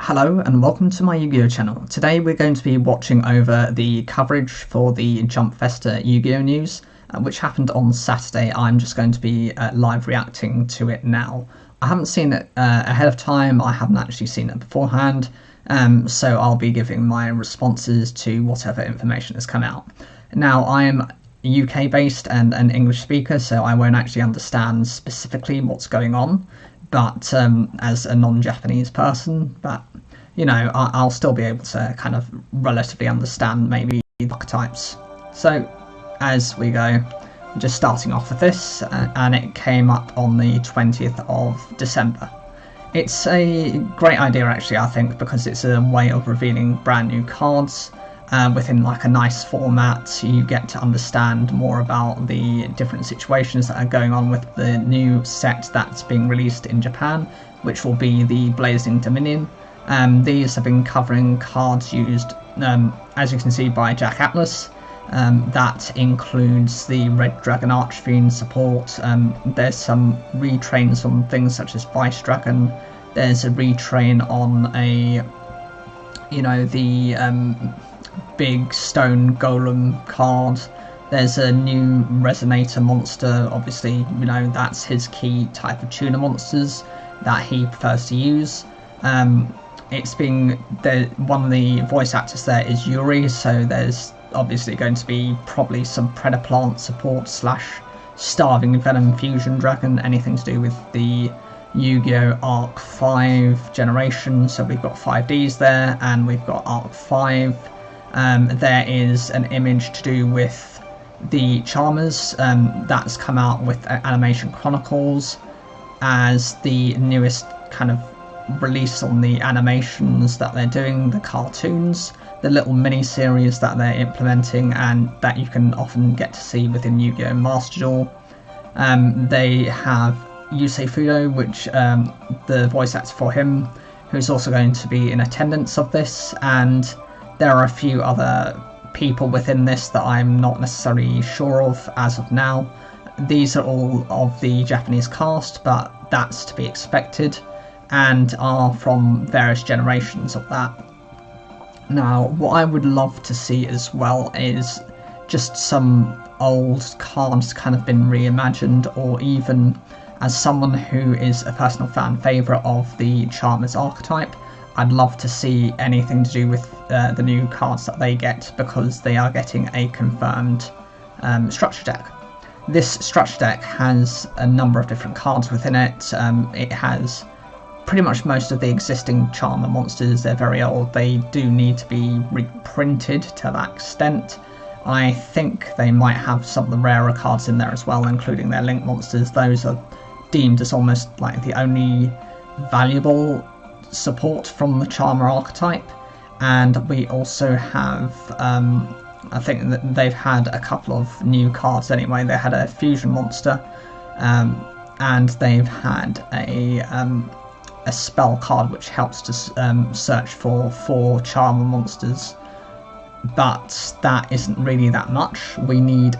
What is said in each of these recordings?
Hello and welcome to my Yu-Gi-Oh channel. Today we're going to be watching over the coverage for the Jump Festa Yu-Gi-Oh news, which happened on Saturday. I'm just going to be live reacting to it now. I haven't seen it ahead of time, I haven't actually seen it beforehand, so I'll be giving my responses to whatever information has come out. Now, I am UK based and an English speaker, so I won't actually understand specifically what's going on, but as a non-Japanese person, but you know, I'll still be able to kind of relatively understand maybe the archetypes. So as we go, just starting off with this, and it came up on the 20th of December. It's a great idea actually, I think, because it's a way of revealing brand new cards within like a nice format. You get to understand more about the different situations that are going on with the new set that's being released in Japan, which will be the Blazing Dominion. These have been covering cards used, as you can see, by Jack Atlas. That includes the Red Dragon Archfiend support. There's some retrains on things such as Vice Dragon. There's a retrain on a, you know, the big stone golem card. There's a new resonator monster. Obviously, you know, that's his key type of tuner monsters that he prefers to use. It's being one of the voice actors there is Yuri, so there's obviously going to be probably some predaplant support / starving venom fusion dragon, anything to do with the Yu-Gi-Oh Arc 5 generation. So we've got 5Ds there, and we've got Arc 5. There is an image to do with the Charmers that's come out with Animation Chronicles as the newest kind of release on the animations that they're doing, the cartoons, the little mini-series that they're implementing and that you can often get to see within Yu-Gi-Oh! Master Duel. They have Yusei Fudo, which the voice actor for him, who's also going to be in attendance of this, and there are a few other people within this that I'm not necessarily sure of as of now. These are all of the Japanese cast, but that's to be expected, and are from various generations of that. Now, what I would love to see as well is just some old cards kind of been reimagined, or even as someone who is a personal fan favourite of the Charmers archetype, I'd love to see anything to do with the new cards that they get, because they are getting a confirmed structure deck. This structure deck has a number of different cards within it. It has pretty much most of the existing Charmer monsters. They're very old, they do need to be reprinted to that extent. I think they might have some of the rarer cards in there as well, including their Link monsters. Those are deemed as almost like the only valuable support from the Charmer archetype. And we also have, I think that they've had a couple of new cards anyway. They had a fusion monster, and they've had a spell card which helps to search for 4 Charmer monsters, but that isn't really that much. We need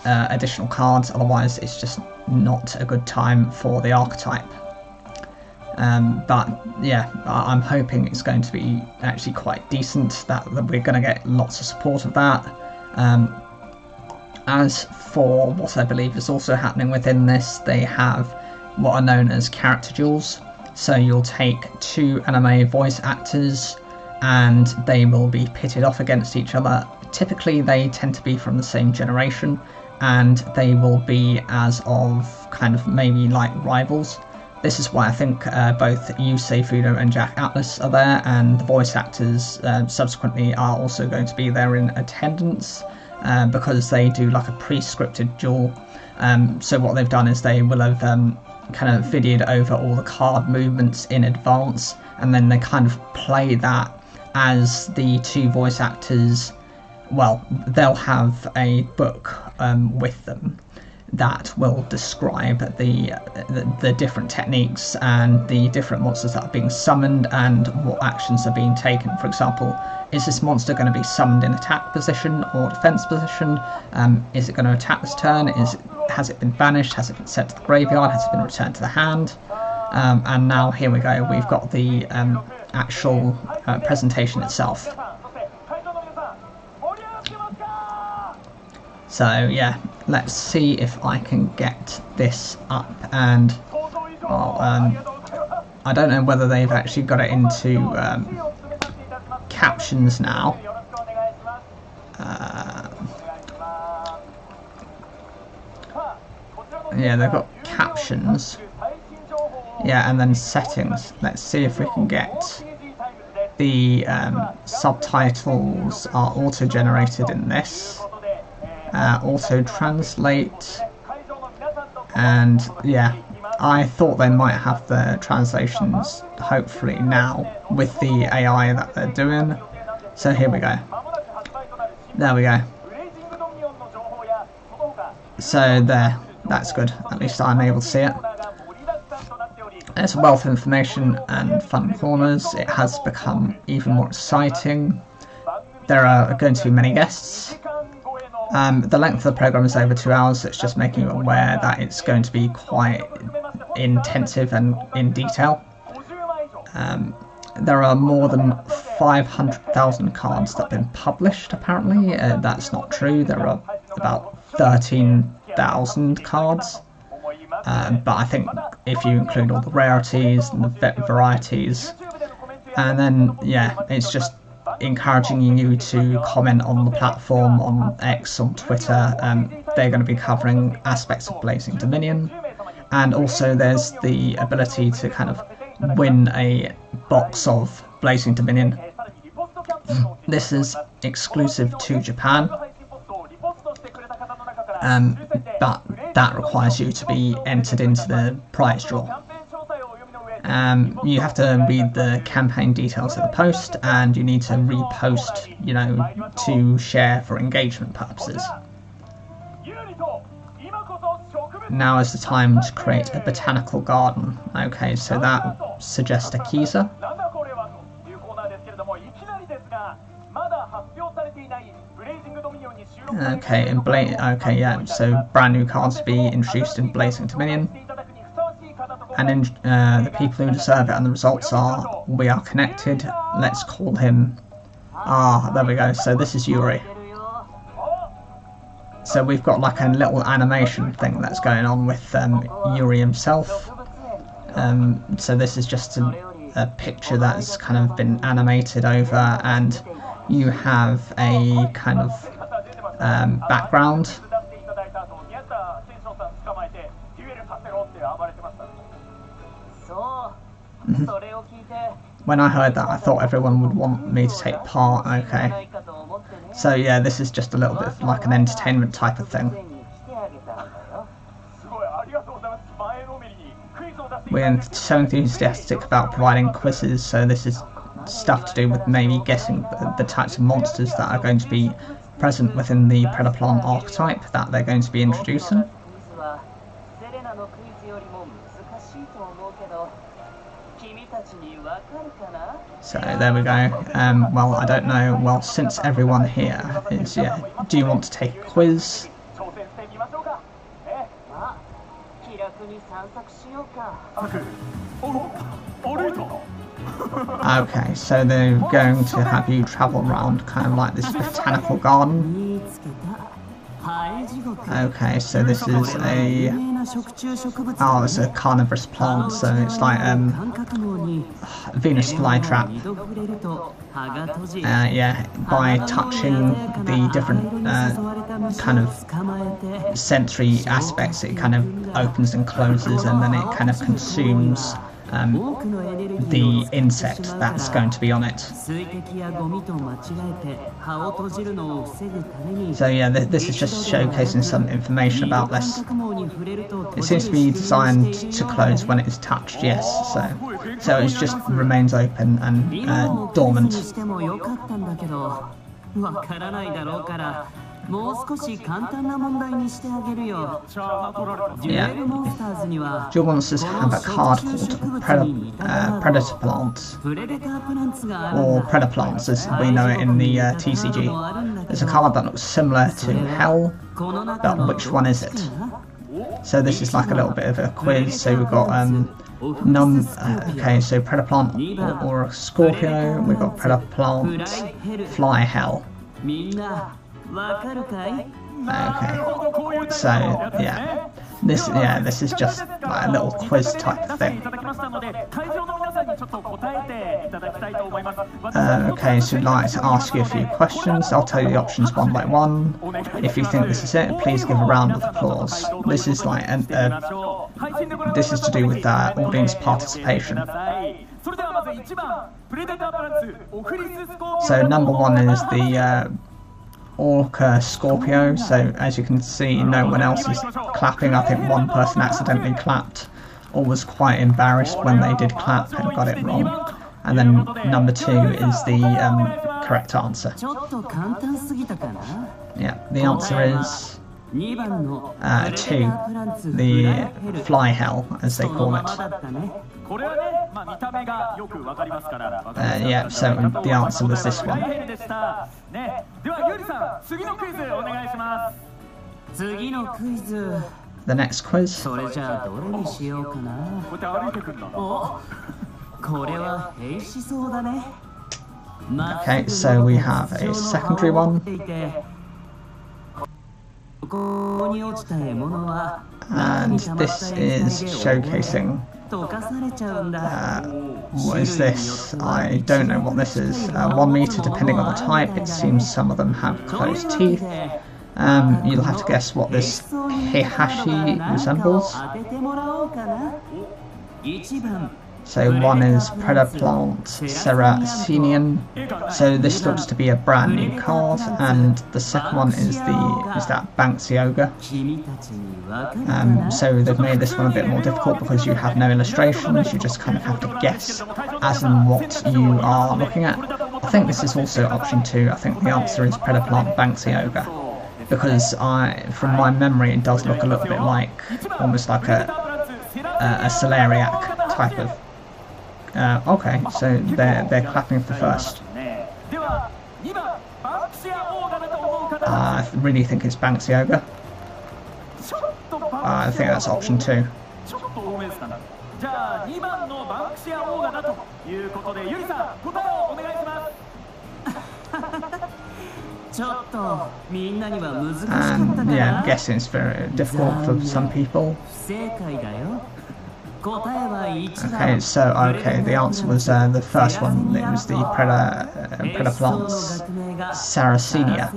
additional cards, otherwise it's just not a good time for the archetype. But yeah, I'm hoping it's going to be actually quite decent, that we're going to get lots of support of that. As for what I believe is also happening within this, they have what are known as character duels. So you'll take 2 anime voice actors and they will be pitted off against each other. Typically they tend to be from the same generation, and they will be as of kind of maybe like rivals. This is why I think both Yusei Fudo and Jack Atlas are there, and the voice actors subsequently are also going to be there in attendance, because they do like a pre-scripted duel. So what they've done is they will have kind of videoed over all the card movements in advance, and then they kind of play that as the 2 voice actors, well, they'll have a book with them that will describe the different techniques and the different monsters that are being summoned and what actions are being taken. For example, is this monster going to be summoned in attack position or defense position? Is it going to attack this turn? Has it been banished? Has it been sent to the graveyard? Has it been returned to the hand? And now here we go, we've got the actual presentation itself. So yeah, let's see if I can get this up, and I don't know whether they've actually got it into captions now. Yeah, they've got captions. Yeah, and then settings. Let's see if we can get the subtitles are auto-generated in this. Auto-translate. And yeah, I thought they might have the translations hopefully now with the AI that they're doing. So here we go. There we go. So there, that's good. At least I'm able to see it. There's a wealth of information and fun corners. It has become even more exciting. There are going to be many guests. The length of the program is over 2 hours, so it's just making you aware that it's going to be quite intensive and in detail. There are more than 500,000 cards that have been published, apparently. That's not true. There are about 13,000 cards. But I think if you include all the rarities and the varieties, and then yeah, it's just encouraging you to comment on the platform, on X, on Twitter. They're going to be covering aspects of Blazing Dominion, and also there's the ability to kind of win a box of Blazing Dominion. This is exclusive to Japan, but that requires you to be entered into the prize draw. You have to read the campaign details of the post, and you need to repost, you know, to share for engagement purposes. Now is the time to create a botanical garden. Okay, so that suggests a Kiza. Okay, okay, yeah. So brand new cards to be introduced in Blazing Dominion, and then the people who deserve it, and the results are: we are connected. Let's call him. Ah, there we go. So this is Yuri. So we've got like a little animation thing that's going on with Yuri himself. So this is just a picture that's kind of been animated over, and you have a kind of background. When I heard that, I thought everyone would want me to take part. Okay. So yeah, this is just a little bit of like an entertainment type of thing. We're so enthusiastic about providing quizzes, so this is stuff to do with maybe guessing the types of monsters that are going to be present within the predaplant archetype that they're going to be introducing. So there we go. Well, I don't know. Well, since everyone here is, yeah, do you want to take a quiz? Okay, so they're going to have you travel around kind of like this botanical garden. Okay, so this is a... oh, it's a carnivorous plant, so it's like Venus flytrap. Yeah, by touching the different kind of sensory aspects, it kind of opens and closes, and then it kind of consumes the insect that's going to be on it. So yeah, this is just showcasing some information about this. It seems to be designed to close when it is touched, yes, so it just remains open and dormant. Yeah. Dual monsters have a card called predaplants, or predaplants as we know it in the TCG. There's a card that looks similar to Hell, but which one is it? So this is like a little bit of a quiz. So we've got Okay, so predaplant or a Scorpio. We've got predaplant, fly hell. Okay, so this is just like a little quiz type of thing. Okay, so I'd like to ask you a few questions. I'll tell you the options one by one. If you think this is it, please give a round of applause. This is like this is to do with audience participation. So number one is the Orca Scorpio. So as you can see, no one else is clapping. I think one person accidentally clapped or was quite embarrassed when they did clap and got it wrong. And then number two is the correct answer. Yeah, the answer is 2, the fly hell, as they call it. Yeah, so the answer was this one. The next quiz. Okay, so we have a secondary one. And this is showcasing what is this? I don't know what this is. 1 meter depending on the type. It seems some of them have closed teeth. You'll have to guess what this Heihachi resembles. So one is Predaplant Seracinian. So this looks to be a brand new card, and the second one is that Yugioh. So they've made this one a bit more difficult because you have no illustrations. You just kind of have to guess as in what you are looking at. I think this is also option 2. I think the answer is Predaplant Yugioh, because from my memory it does look a little bit like almost like a celeriac type of. Okay, so they're clapping for first. I really think it's Yugioh. I think that's option 2. And yeah, I'm guessing it's very difficult for some people. Okay, so the answer was the first one. It was the predaplants Sarracenia.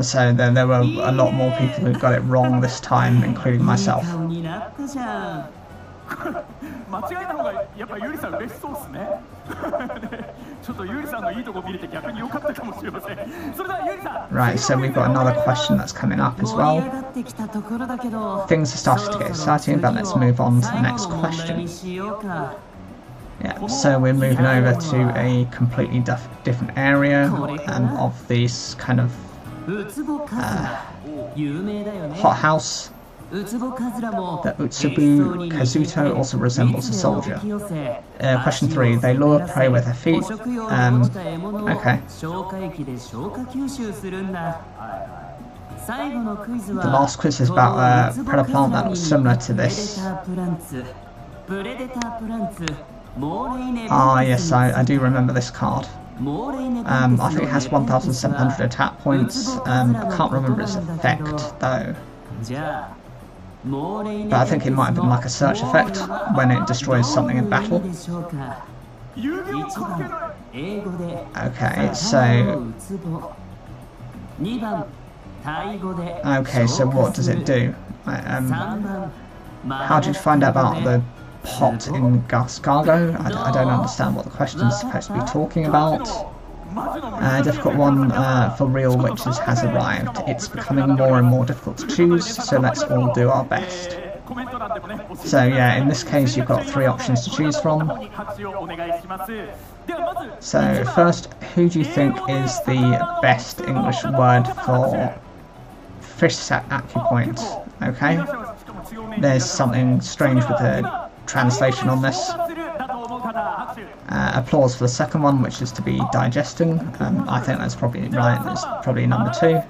So there were a lot more people who got it wrong this time, including myself. Right, so we've got another question that's coming up as well. Things are starting to get exciting, but let's move on to the next question. Yeah, so we're moving over to a completely different area of this kind of hothouse. The Utsubu Kazuto also resembles a soldier. Question 3. They lure prey with their feet. Okay. The last quiz is about a predaplant that looks similar to this. Ah, yes, I do remember this card. I think it has 1,700 attack points. I can't remember its effect, though. But I think it might have been like a search effect when it destroys something in battle. Okay, so what does it do? How did you find out about the pot in Gascargo? I don't understand what the question is supposed to be talking about. Difficult one for real witches has arrived. It's becoming more and more difficult to choose, so let's all do our best. So yeah, in this case you've got 3 options to choose from. So first, who do you think is the best English word for fish sack acupoint? Okay, there's something strange with the translation on this. Applause for the second one, which is to be digesting. I think that's probably right. It's probably number 2.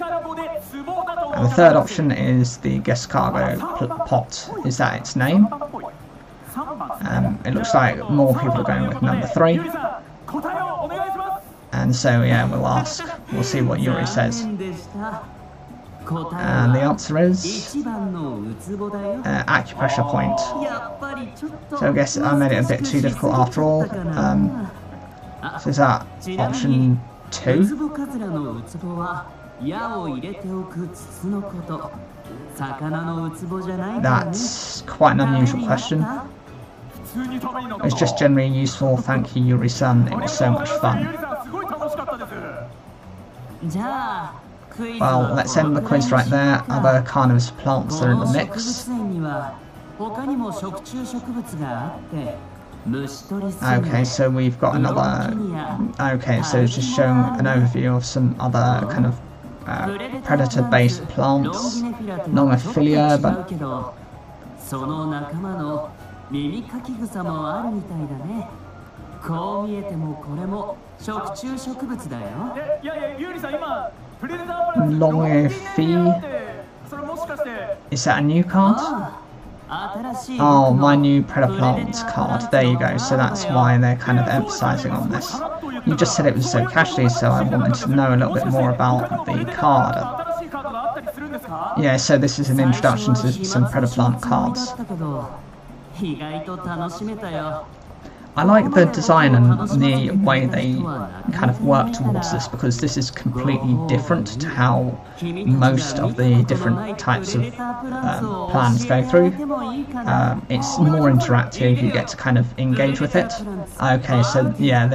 And the third option is the guest cargo pot. Is that its name? It looks like more people are going with number 3. And so yeah, we'll see what Yuri says. And the answer is acupressure point. So I guess I made it a bit too difficult after all. So is that option 2? That's quite an unusual question. It's just generally useful. Thank you, Yuri-san. It was so much fun. Well, let's end the quiz right there. Other carnivorous plants are in the mix. Okay, so we've got another... Okay, so it's just showing an overview of some other kind of predator-based plants. Non-affiliate, but... Longefi? Is that a new card? Oh, my new predaplant card. There you go. So that's why they're kind of emphasising on this. You just said it was so casually, so I wanted to know a little bit more about the card. Yeah, so this is an introduction to some predaplant cards. I like the design and the way they kind of work towards this, because this is completely different to how most of the different types of plans go through. It's more interactive, you get to kind of engage with it. Okay, so yeah,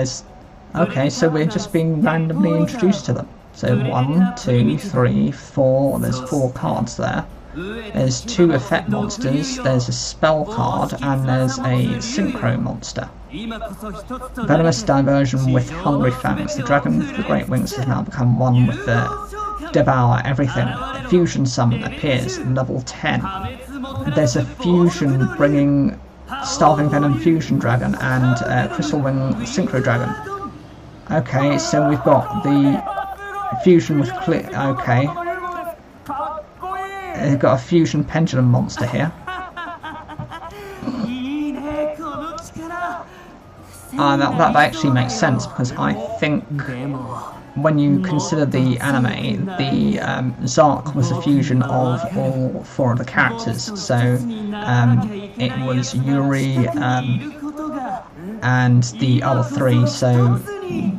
okay, so we're just being randomly introduced to them. So 1, 2, 3, 4, there's 4 cards there. There's 2 effect monsters, there's a spell card, and there's a synchro monster. Venomous diversion with hungry fangs. The dragon with the great wings has now become one with the devour everything. A fusion summon appears level 10. There's a fusion bringing starving venom fusion dragon and crystal wing synchro dragon. Okay, so we've got the fusion with okay. They've got a fusion pendulum monster here. That actually makes sense, because I think when you consider the anime, the Zark was a fusion of all 4 of the characters. So it was Yuri and the other 3. So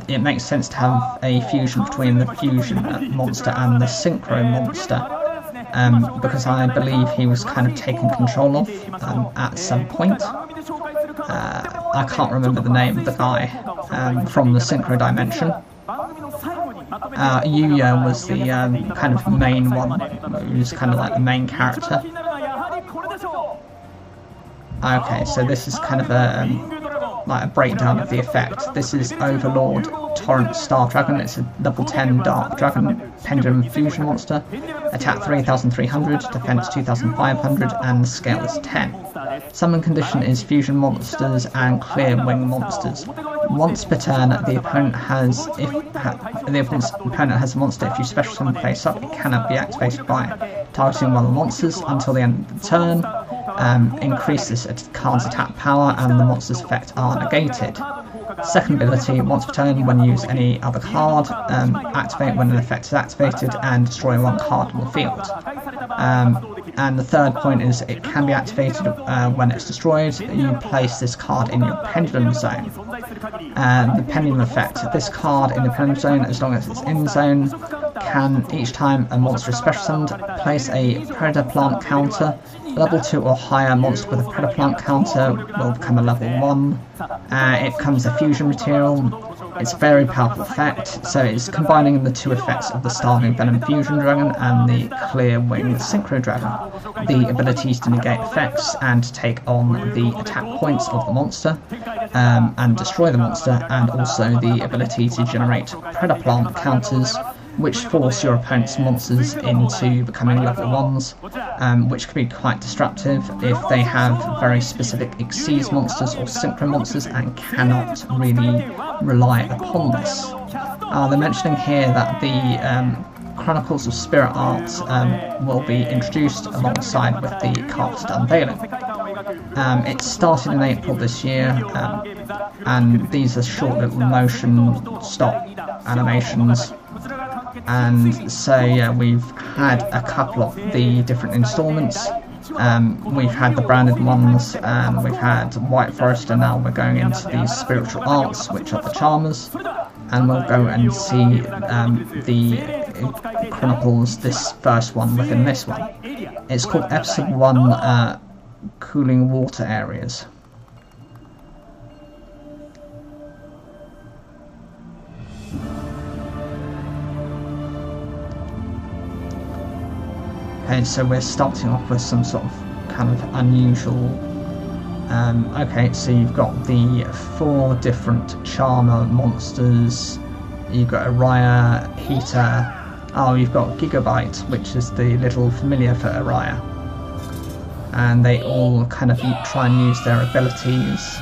it makes sense to have a fusion between the fusion monster and the synchro monster. Because I believe he was kind of taken control of at some point. I can't remember the name of the guy from the synchro dimension. Yugioh was the kind of main one, who was kind of like the main character. Okay, so this is kind of like a breakdown of the effect. This is Overlord Torrent Star Dragon. It's a level 10 Dark Dragon Pendulum Fusion monster. Attack 3,300, defense 2,500, and the scale is 10. Summon condition is fusion monsters and clear wing monsters. Once per turn, the opponent has a monster. If you special summon face up, it cannot be activated by targeting one of the monsters until the end of the turn. Increase this card's attack power, and the monster's effect are negated. Second ability, once per turn, when you use any other card, activate when an effect is activated and destroy 1 card on the field. And the third point is it can be activated when it's destroyed. You place this card in your pendulum zone. The pendulum effect, this card in the pendulum zone, as long as it's in zone, can, each time a monster is special summoned, place a predaplant counter. Level 2 or higher monster with a predaplant counter will become a level 1. It becomes a fusion material. It's a very powerful effect, so it's combining the 2 effects of the Starving Venom Fusion Dragon and the Clear Wing Synchro Dragon. The abilities to negate effects and take on the attack points of the monster and destroy the monster, and also the ability to generate predaplant counters, which force your opponent's monsters into becoming level 1s, which can be quite disruptive if they have very specific Xyz monsters or synchro monsters and cannot really rely upon this. They're mentioning here that the Chronicles of Spirit Art will be introduced alongside with the cast unveiling. It started in April this year, and these are short little motion stop animations. And so yeah, we've had a couple of the different installments. We've had the branded ones, and we've had White Forest, and now we're going into these spiritual arts, which are the Charmers, and we'll go and see the Chronicles, this first one within this one. It's called Episode 1, Cooling Water Areas. Okay, so we're starting off with some sort of kind of unusual... okay, so you've got the 4 different Charmer monsters. You've got Araya, Heater... Oh, you've got Gigabyte, which is the little familiar for Araya. And they all kind of try and use their abilities.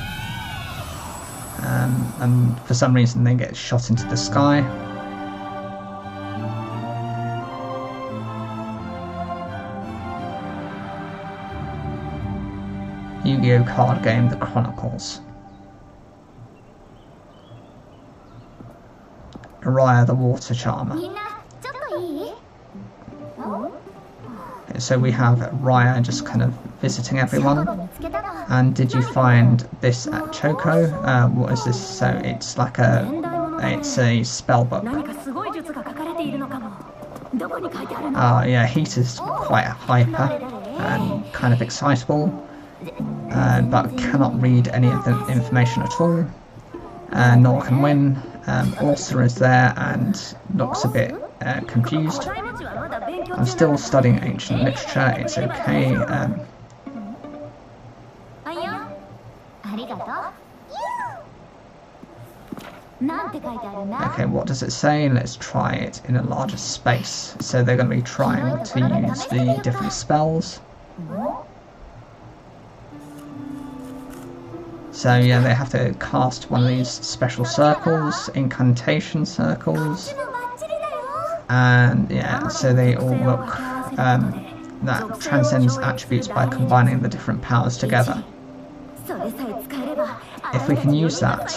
And for some reason they get shot into the sky. Yu-Gi-Oh card game, The Chronicles. Araya the Water Charmer. Okay, so we have Raya just kind of visiting everyone. And did you find this at Choco? What is this? So it's like it's a spell book. Yeah, Heater's quite hyper and kind of excitable. But cannot read any of the information at all, nor can win. Ursa is there and looks a bit confused. I'm still studying ancient literature, it's okay. Okay, what does it say? Let's try it in a larger space. So they're going to be trying to use the different spells. So yeah, they have to cast one of these special circles, incantation circles, and yeah, so they all look, that transcends attributes by combining the different powers together. If we can use that,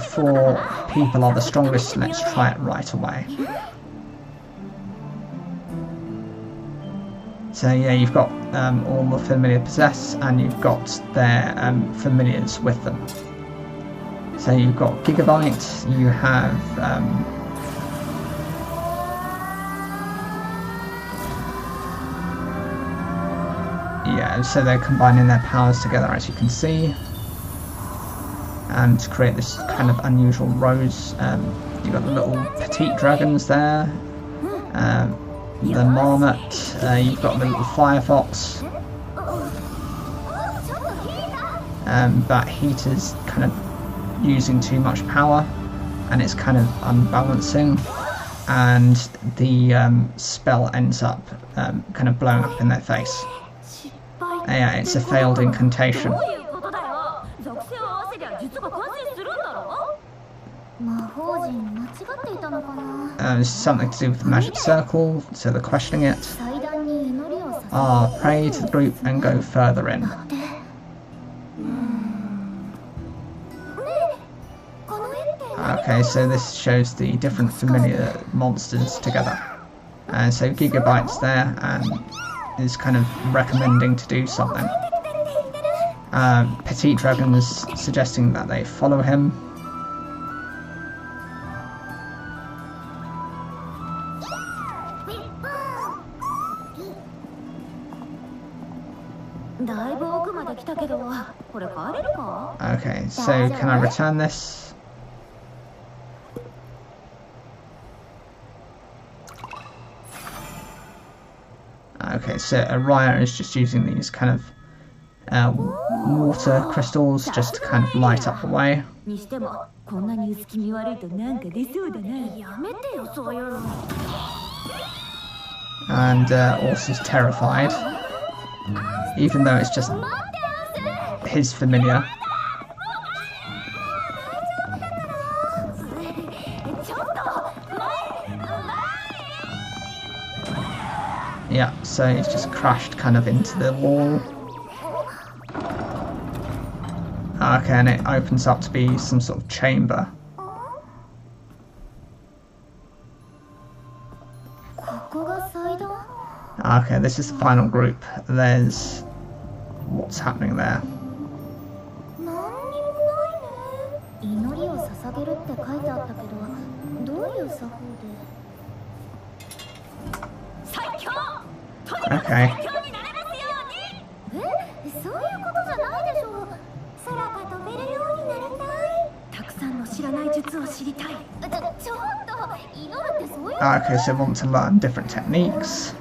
4 people are the strongest, let's try it right away. So yeah, you've got all the familiar possess, and you've got their familiars with them. So you've got Gigabyte, you have yeah, so they're combining their powers together, as you can see, and to create this kind of unusual rose. You've got the little petite dragons there. The marmot, you've got the little firefox, but Heater's kind of using too much power and it's kind of unbalancing, and the spell ends up kind of blowing up in their face. Yeah, it's a failed incantation. It's something to do with the magic circle, so they're questioning it. Pray to the group and go further in. Okay, so this shows the different familiar monsters together. And so Gigabyte's there and is kind of recommending to do something. Petite Dragon is suggesting that they follow him. Okay, so can I return this? Okay, so Araya is just using these kind of water crystals just to kind of light up the way. And Ursa's terrified, even though it's just his familiar. so he's just crashed kind of into the wall. Okay, and it opens up to be some sort of chamber. Okay, this is the final group. There's... what's happening there? Okay. Okay, so I want to learn different techniques.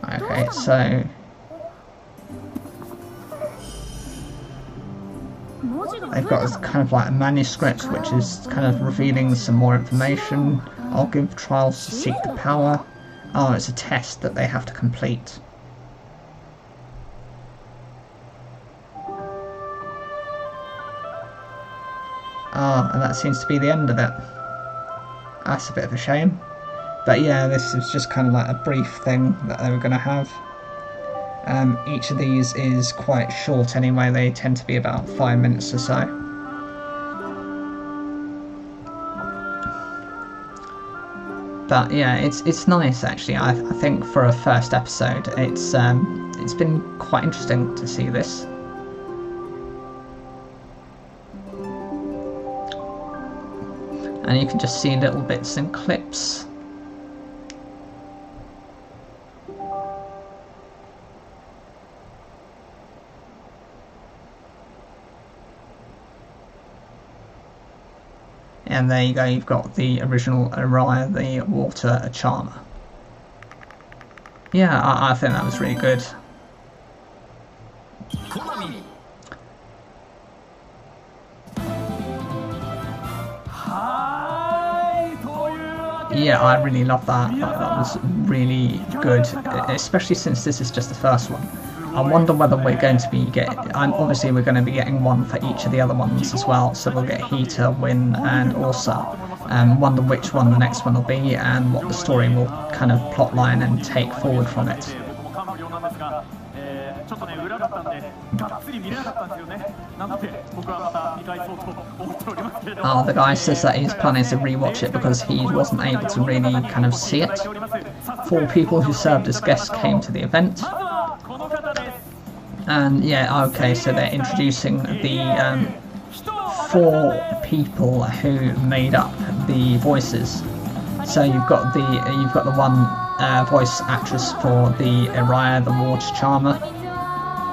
Okay, so they've got this kind of like a manuscript which is kind of revealing some more information. I'll give trials to seek the power. Oh, it's a test that they have to complete. Ah, and that seems to be the end of it. That's a bit of a shame. But yeah, this is just kind of like a brief thing that they were going to have. Each of these is quite short anyway, they tend to be about 5 minutes or so. But yeah, it's nice actually. I think for a first episode, it's been quite interesting to see this. And you can just see little bits and clips. And there you go, you've got the original Araya, the water charmer. Yeah, I think that was really good. Yeah, I really love that. That was really good, especially since this is just the first one. I wonder whether we're going to be obviously we're going to be getting one for each of the other ones as well, so we'll get Heater, Win and Ursa. Wonder which one the next one will be and what the story will kind of plotline and take forward from it. The guy says that he's planning to rewatch it because he wasn't able to really kind of see it. 4 people who served as guests came to the event. And yeah, okay, so they're introducing the 4 people who made up the voices. So you've got the one voice actress for the Araya, the water charmer.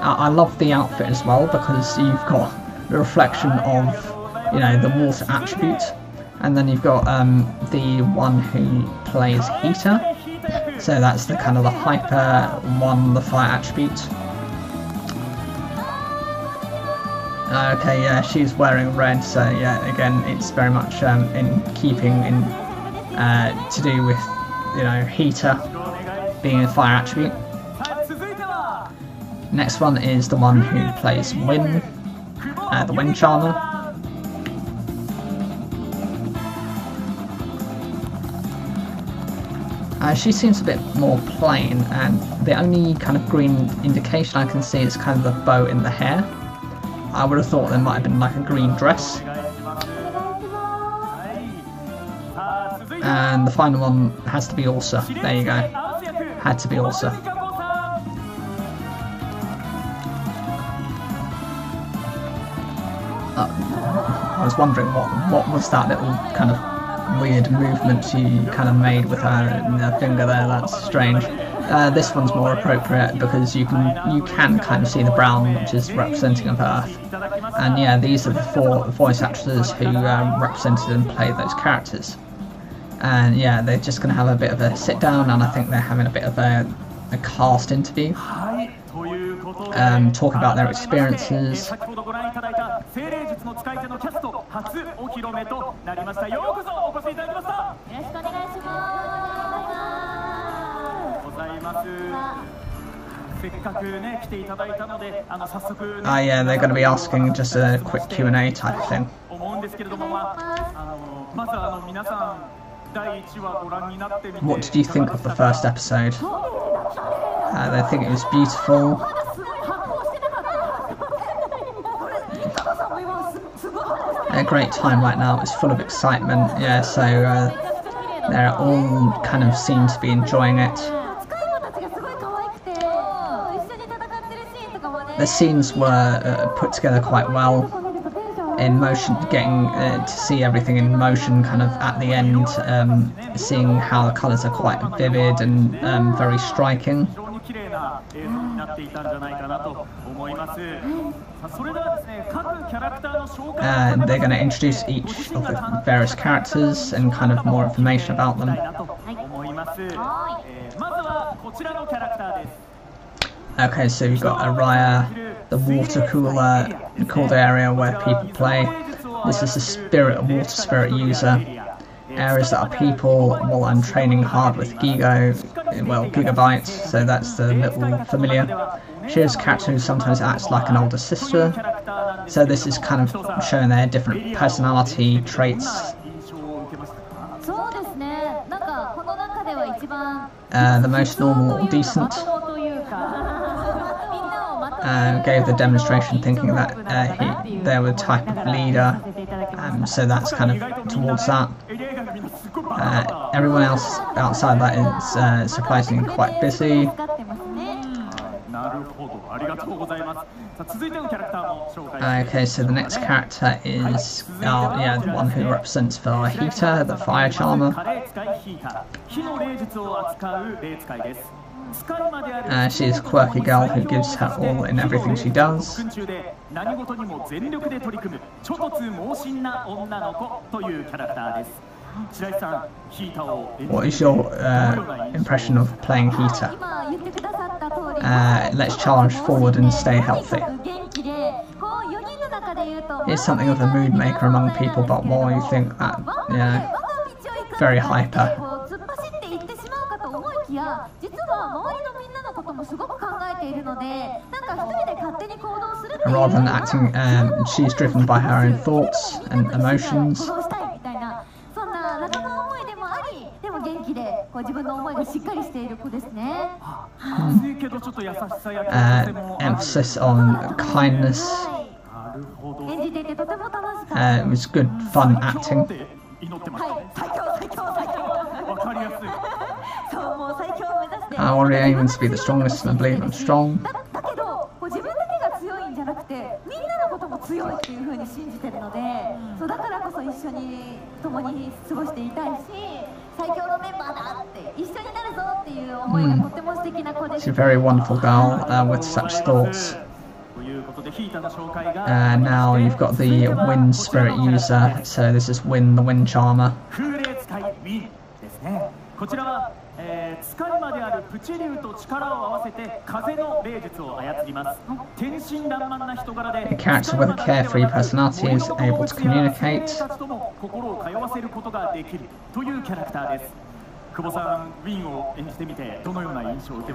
I love the outfit as well because you've got the reflection of, you know, the water attribute, and then you've got the one who plays Heater. So that's the kind of the hyper one, the fire attribute. Okay, yeah, she's wearing red, so yeah, again, it's very much in keeping in to do with, you know, Heater being a fire attribute. Next one is the one who plays Win, the Wind Charmer. She seems a bit more plain, and the only kind of green indication I can see is kind of the bow in the hair. I would have thought there might have been like a green dress. And the final one has to be Ursa. There you go. Had to be Ursa. I was wondering what was that little kind of weird movement she kind of made with her finger there. That's strange. This one's more appropriate because you can kind of see the brown, which is representing of Earth. And yeah, these are the 4 voice actors who represented and played those characters. And yeah, they're just going to have a bit of a sit down, and I think they're having a bit of a cast interview. talk about their experiences. Yeah, they're going to be asking just a quick Q&A type of thing. What did you think of the first episode? They think it was beautiful. A great time right now. It's full of excitement. Yeah, so they're all kind of seem to be enjoying it. The scenes were put together quite well, in motion, getting to see everything in motion kind of at the end, seeing how the colours are quite vivid and very striking. They're going to introduce each of the various characters and kind of more information about them. Okay, so you've got Araya, the water cooler, cooled area where people play. This is the water spirit user. Areas that are people while I'm training hard with Yugioh, well, Gigabyte, so that's the little familiar. She's a character who sometimes acts like an older sister, so this is kind of showing their different personality traits. The most normal or decent. Gave the demonstration thinking that they were the type of leader, so that's kind of towards that. Everyone else outside that is surprisingly quite busy. Okay, so the next character is the one who represents Hita, the fire charmer. She is a quirky girl who gives her all in everything she does. What is your impression of playing Hita? Let's charge forward and stay healthy. He's something of a mood maker among people, but more you think that, very hyper. Rather than acting, she's driven by her own thoughts and emotions. Emphasis on kindness. It was good, fun acting. I already aiming to be the strongest, and I believe I'm strong. She's a very wonderful girl with such thoughts. Now you've got the wind spirit user, so this is Wind, the wind charmer. A character with a carefree personality is able to communicate.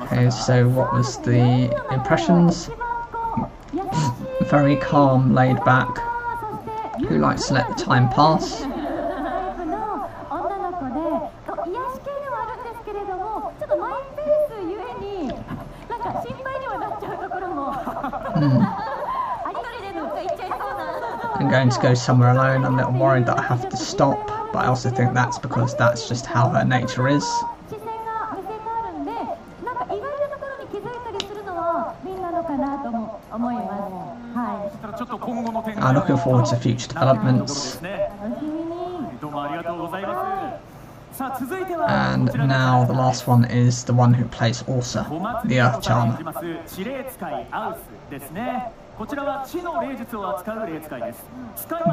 Okay, so what was the impressions? Very calm, laid back. Who likes to let the time pass? I'm going to go somewhere alone. I'm a little worried that I have to stop, but I also think that's because that's just how her nature is. I'm looking forward to future developments. And now the last one is the one who plays Ursa, the Earth Charmer.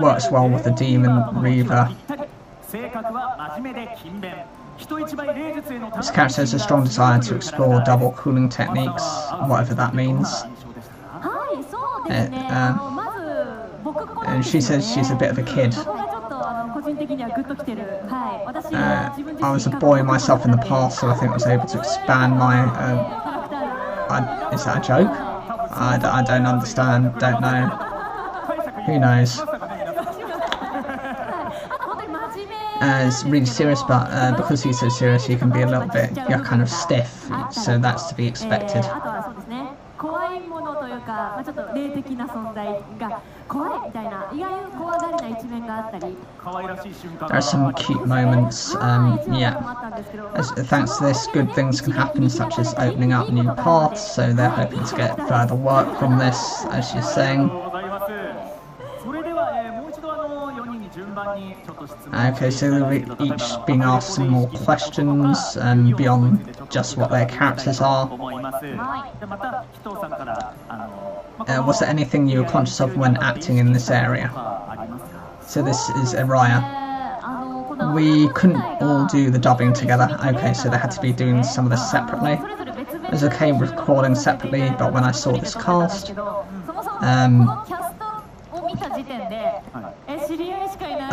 Works well with the Demon Reaver. This character has a strong desire to explore double cooling techniques, whatever that means. And she says she's a bit of a kid. I was a boy myself in the past, so I think I was able to expand my... is that a joke? I don't understand, don't know. Who knows? It's really serious, but because he's so serious, he can be a little bit kind of stiff, so that's to be expected. There are some cute moments, thanks to this, good things can happen, such as opening up new paths, so they're hoping to get further work from this, as she's saying. Okay, so they're each being asked some more questions beyond just what their characters are. Was there anything you were conscious of when acting in this area? So this is Araya. We couldn't all do the dubbing together. Okay, so they had to be doing some of this separately. It was okay recording separately, but when I saw this cast,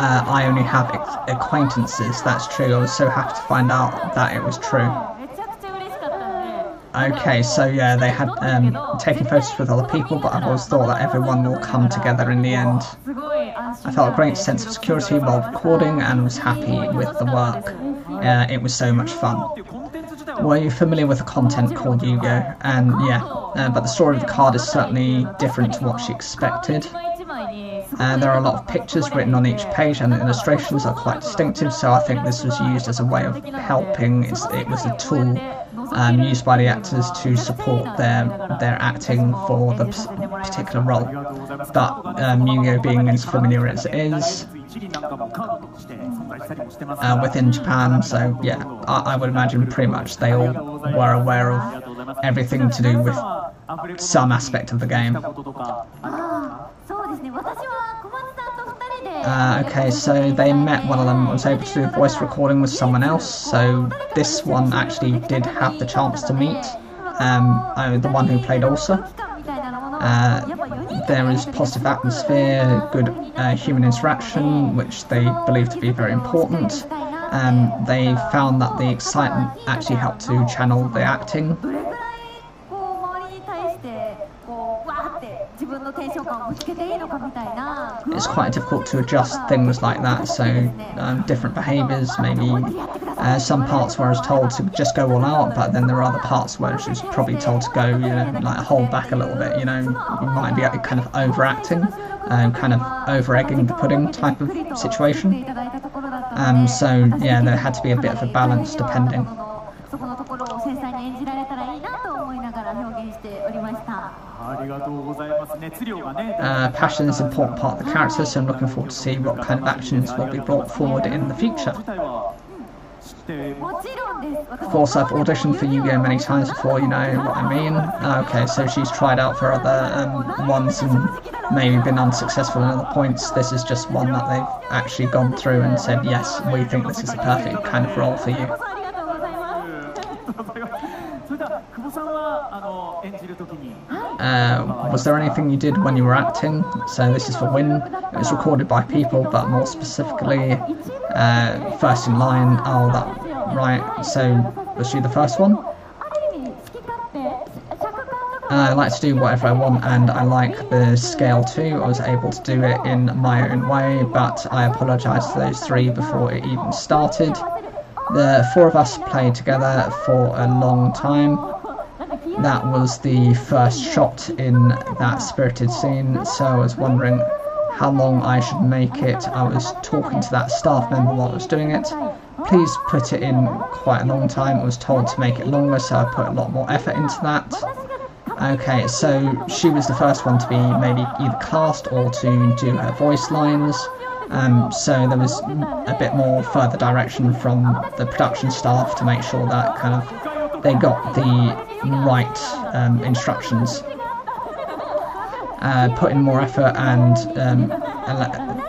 I only have acquaintances, that's true. I was so happy to find out that it was true. Okay, so yeah, they had taken photos with other people, but I've always thought that everyone will come together in the end. I felt a great sense of security while recording and was happy with the work. It was so much fun. Were you familiar with the content called Yugioh? And yeah, but the story of the card is certainly different to what she expected. There are a lot of pictures written on each page, and the illustrations are quite distinctive, so I think this was used as a way of helping. It was a tool used by the actors to support their acting for the particular role. But Yugioh being as familiar as it is within Japan, so yeah, I would imagine pretty much they all were aware of everything to do with some aspect of the game. Okay, so they met, one of them was able to do a voice recording with someone else, so this one actually did have the chance to meet the one who played Ulsa. There is positive atmosphere, good human interaction, which they believe to be very important. They found that the excitement actually helped to channel the acting. It's quite difficult to adjust things like that, so different behaviours, maybe some parts where I was told to just go all out, but then there are other parts where she was probably told to go, like hold back a little bit, you might be kind of overacting, kind of over-egging the pudding type of situation. So yeah, there had to be a bit of a balance depending. Passion is an important part of the character, so I'm looking forward to see what kind of actions will be brought forward in the future. Of course, I've auditioned for Yugioh many times before, you know what I mean. Okay, so she's tried out for other ones and maybe been unsuccessful in other points. This is just one that they've actually gone through and said, yes, we think this is the perfect kind of role for you. Was there anything you did when you were acting? So this is for Win. It was recorded by people, but more specifically, first in line. Oh, that right. So was she the first one? I like to do whatever I want, and I like the scale too. I was able to do it in my own way, but I apologise to those three before it even started. The four of us played together for a long time. That was the first shot in that spirited scene, so I was wondering how long I should make it. I was talking to that staff member while I was doing it. Please put it in quite a long time. I was told to make it longer, so I put a lot more effort into that. Okay, so she was the first one to be maybe either cast or to do her voice lines. So there was a bit more further direction from the production staff to make sure that kind of they got the right instructions, put in more effort and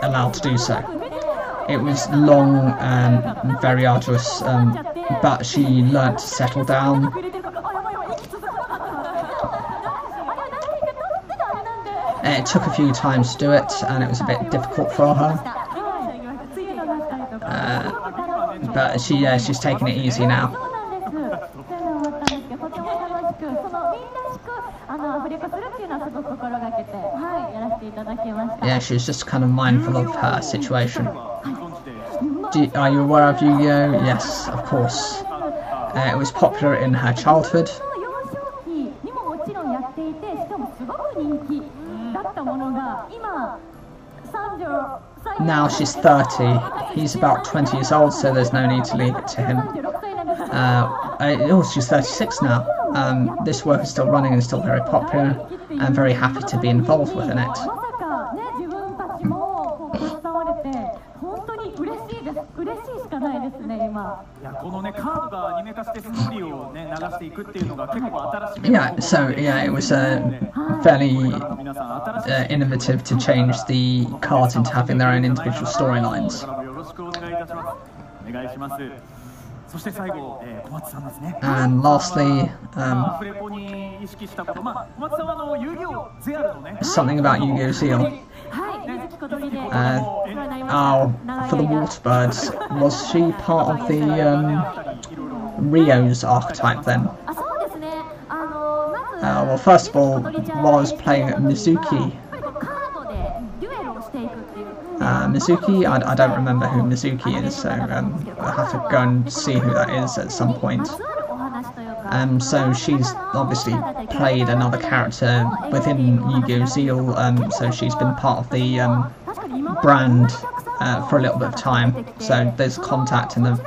allowed to do so. It was long and very arduous, but she learnt to settle down. It took a few times to do it, and it was a bit difficult for her. But she's taking it easy now. Yeah, she's just kind of mindful of her situation. Are you aware of Yugioh? Yes, of course. It was popular in her childhood. Now she's 30. He's about 20 years old, so there's no need to leave it to him. Oh, she's 36 now. This work is still running and still very popular. I'm very happy to be involved within it. Yeah, so yeah, it was fairly innovative to change the cards into having their own individual storylines. And lastly, something about Yugioh Zeal. For the waterbirds, was she part of the Rio's archetype then? Well, first of all, while I was playing Mizuki, I don't remember who Mizuki is, so I'll have to go and see who that is at some point. So she's obviously played another character within Yugioh Zeal, so she's been part of the brand for a little bit of time, so there's contact and the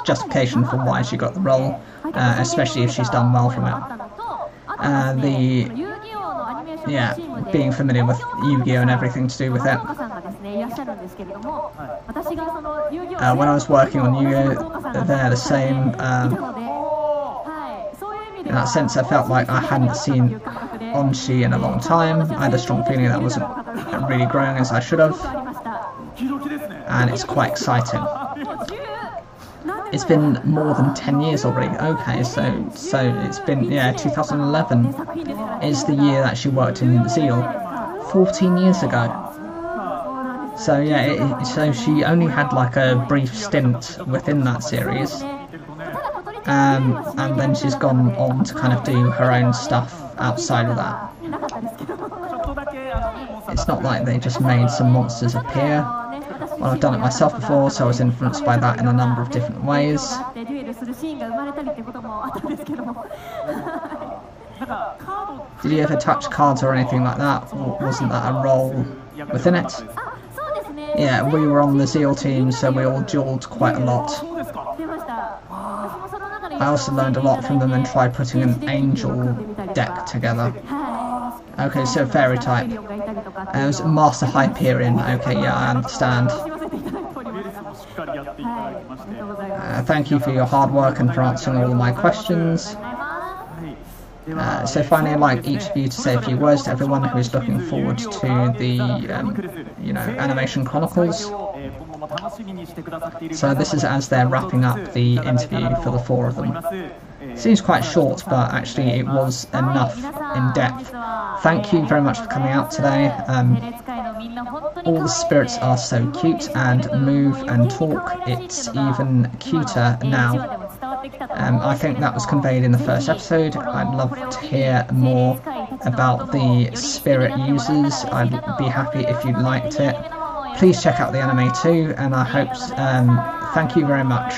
justification for why she got the role, especially if she's done well from it. Being familiar with Yu-Gi-Oh and everything to do with it. When I was working on Yu-Gi-Oh, they're the same. In that sense, I felt like I hadn't seen Onshi in a long time. I had a strong feeling that I wasn't really growing as I should have, and it's quite exciting. It's been more than 10 years already. Okay, so it's been 2011 is the year that she worked in Zeal, 14 years ago. So yeah, so she only had like a brief stint within that series, and then she's gone on to kind of do her own stuff outside of that. It's not like they just made some monsters appear. Well, I've done it myself before, so I was influenced by that in a number of different ways. Did you ever touch cards or anything like that? Or wasn't that a role within it? Yeah, we were on the Zeal team, so we all duelled quite a lot. I also learned a lot from them and tried putting an angel deck together. Okay, so fairy type. It was Master Hyperion. Okay, yeah, I understand. Thank you for your hard work and for answering all of my questions. So finally, I'd like each of you to say a few words to everyone who is looking forward to the, Animation Chronicles. So this is as they're wrapping up the interview for the four of them. It seems quite short, but actually it was enough in depth. Thank you very much for coming out today. All the spirits are so cute and move and talk. It's even cuter now. I think that was conveyed in the first episode. I'd love to hear more about the spirit users. I'd be happy if you liked it. Please check out the anime too, and I hope, thank you very much.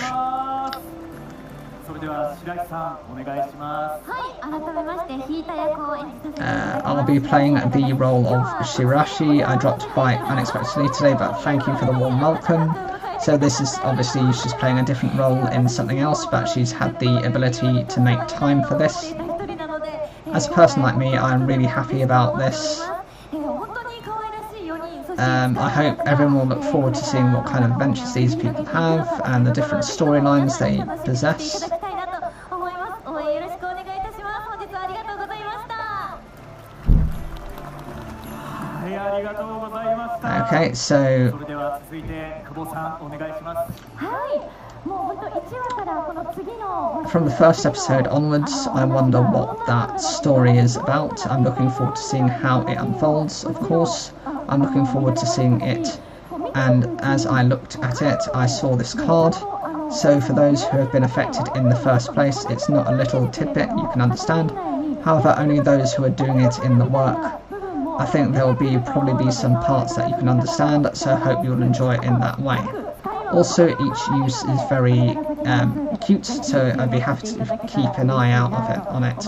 I'll be playing the role of Shirashi. I dropped by unexpectedly today, but thank you for the warm welcome. So this is obviously she's playing a different role in something else, but she's had the ability to make time for this. As a person like me, I'm really happy about this. I hope everyone will look forward to seeing what kind of adventures these people have and the different storylines they possess. Okay, so From the first episode onwards, I wonder what that story is about. I'm looking forward to seeing how it unfolds, of course. I'm looking forward to seeing it, and as I looked at it, I saw this card. So for those who have been affected in the first place, it's not a little tidbit you can understand. However, only those who are doing it in the work. I think there will probably be some parts that you can understand, so I hope you'll enjoy it in that way. Also, each use is very cute, so I'd be happy to keep an eye out on it.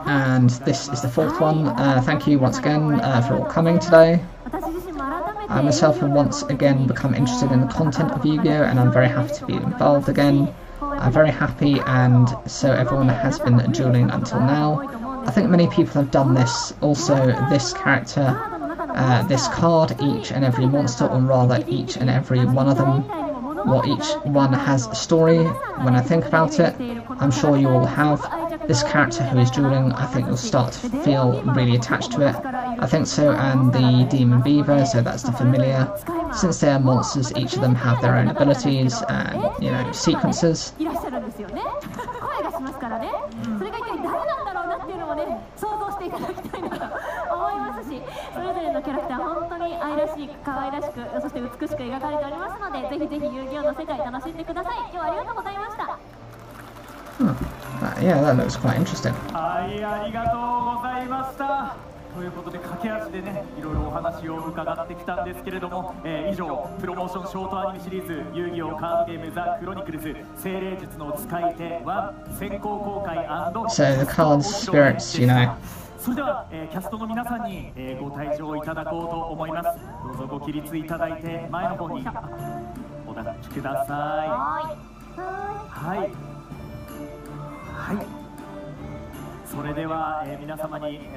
And this is the fourth one. Thank you once again for all coming today. I myself have once again become interested in the content of Yu-Gi-Oh! And I'm very happy to be involved again. I'm very happy, and so everyone has been dueling until now. I think many people have done this. Also, this character, this card, each and every monster, or rather each and every one of them. Well, each one has a story. When I think about it, I'm sure you all have. This character who is dueling, I think you'll start to feel really attached to it. I think so, and the Demon Beaver, so that's the familiar. Since they are monsters, each of them have their own abilities and, you know, sequences. Yeah, that looks quite interesting. ということで駆け足でね、いろいろお話を伺ってきたんですけれども、以上プロモーションショートアニメシリーズ遊戯王カードゲームザ・クロニクルズ精霊術の使い手1先行公開&それでは、キャストの皆さんに、ご退場いただこうと思います。どうぞご起立いただいて前の方にお立ちください。はい。それでは、皆様に、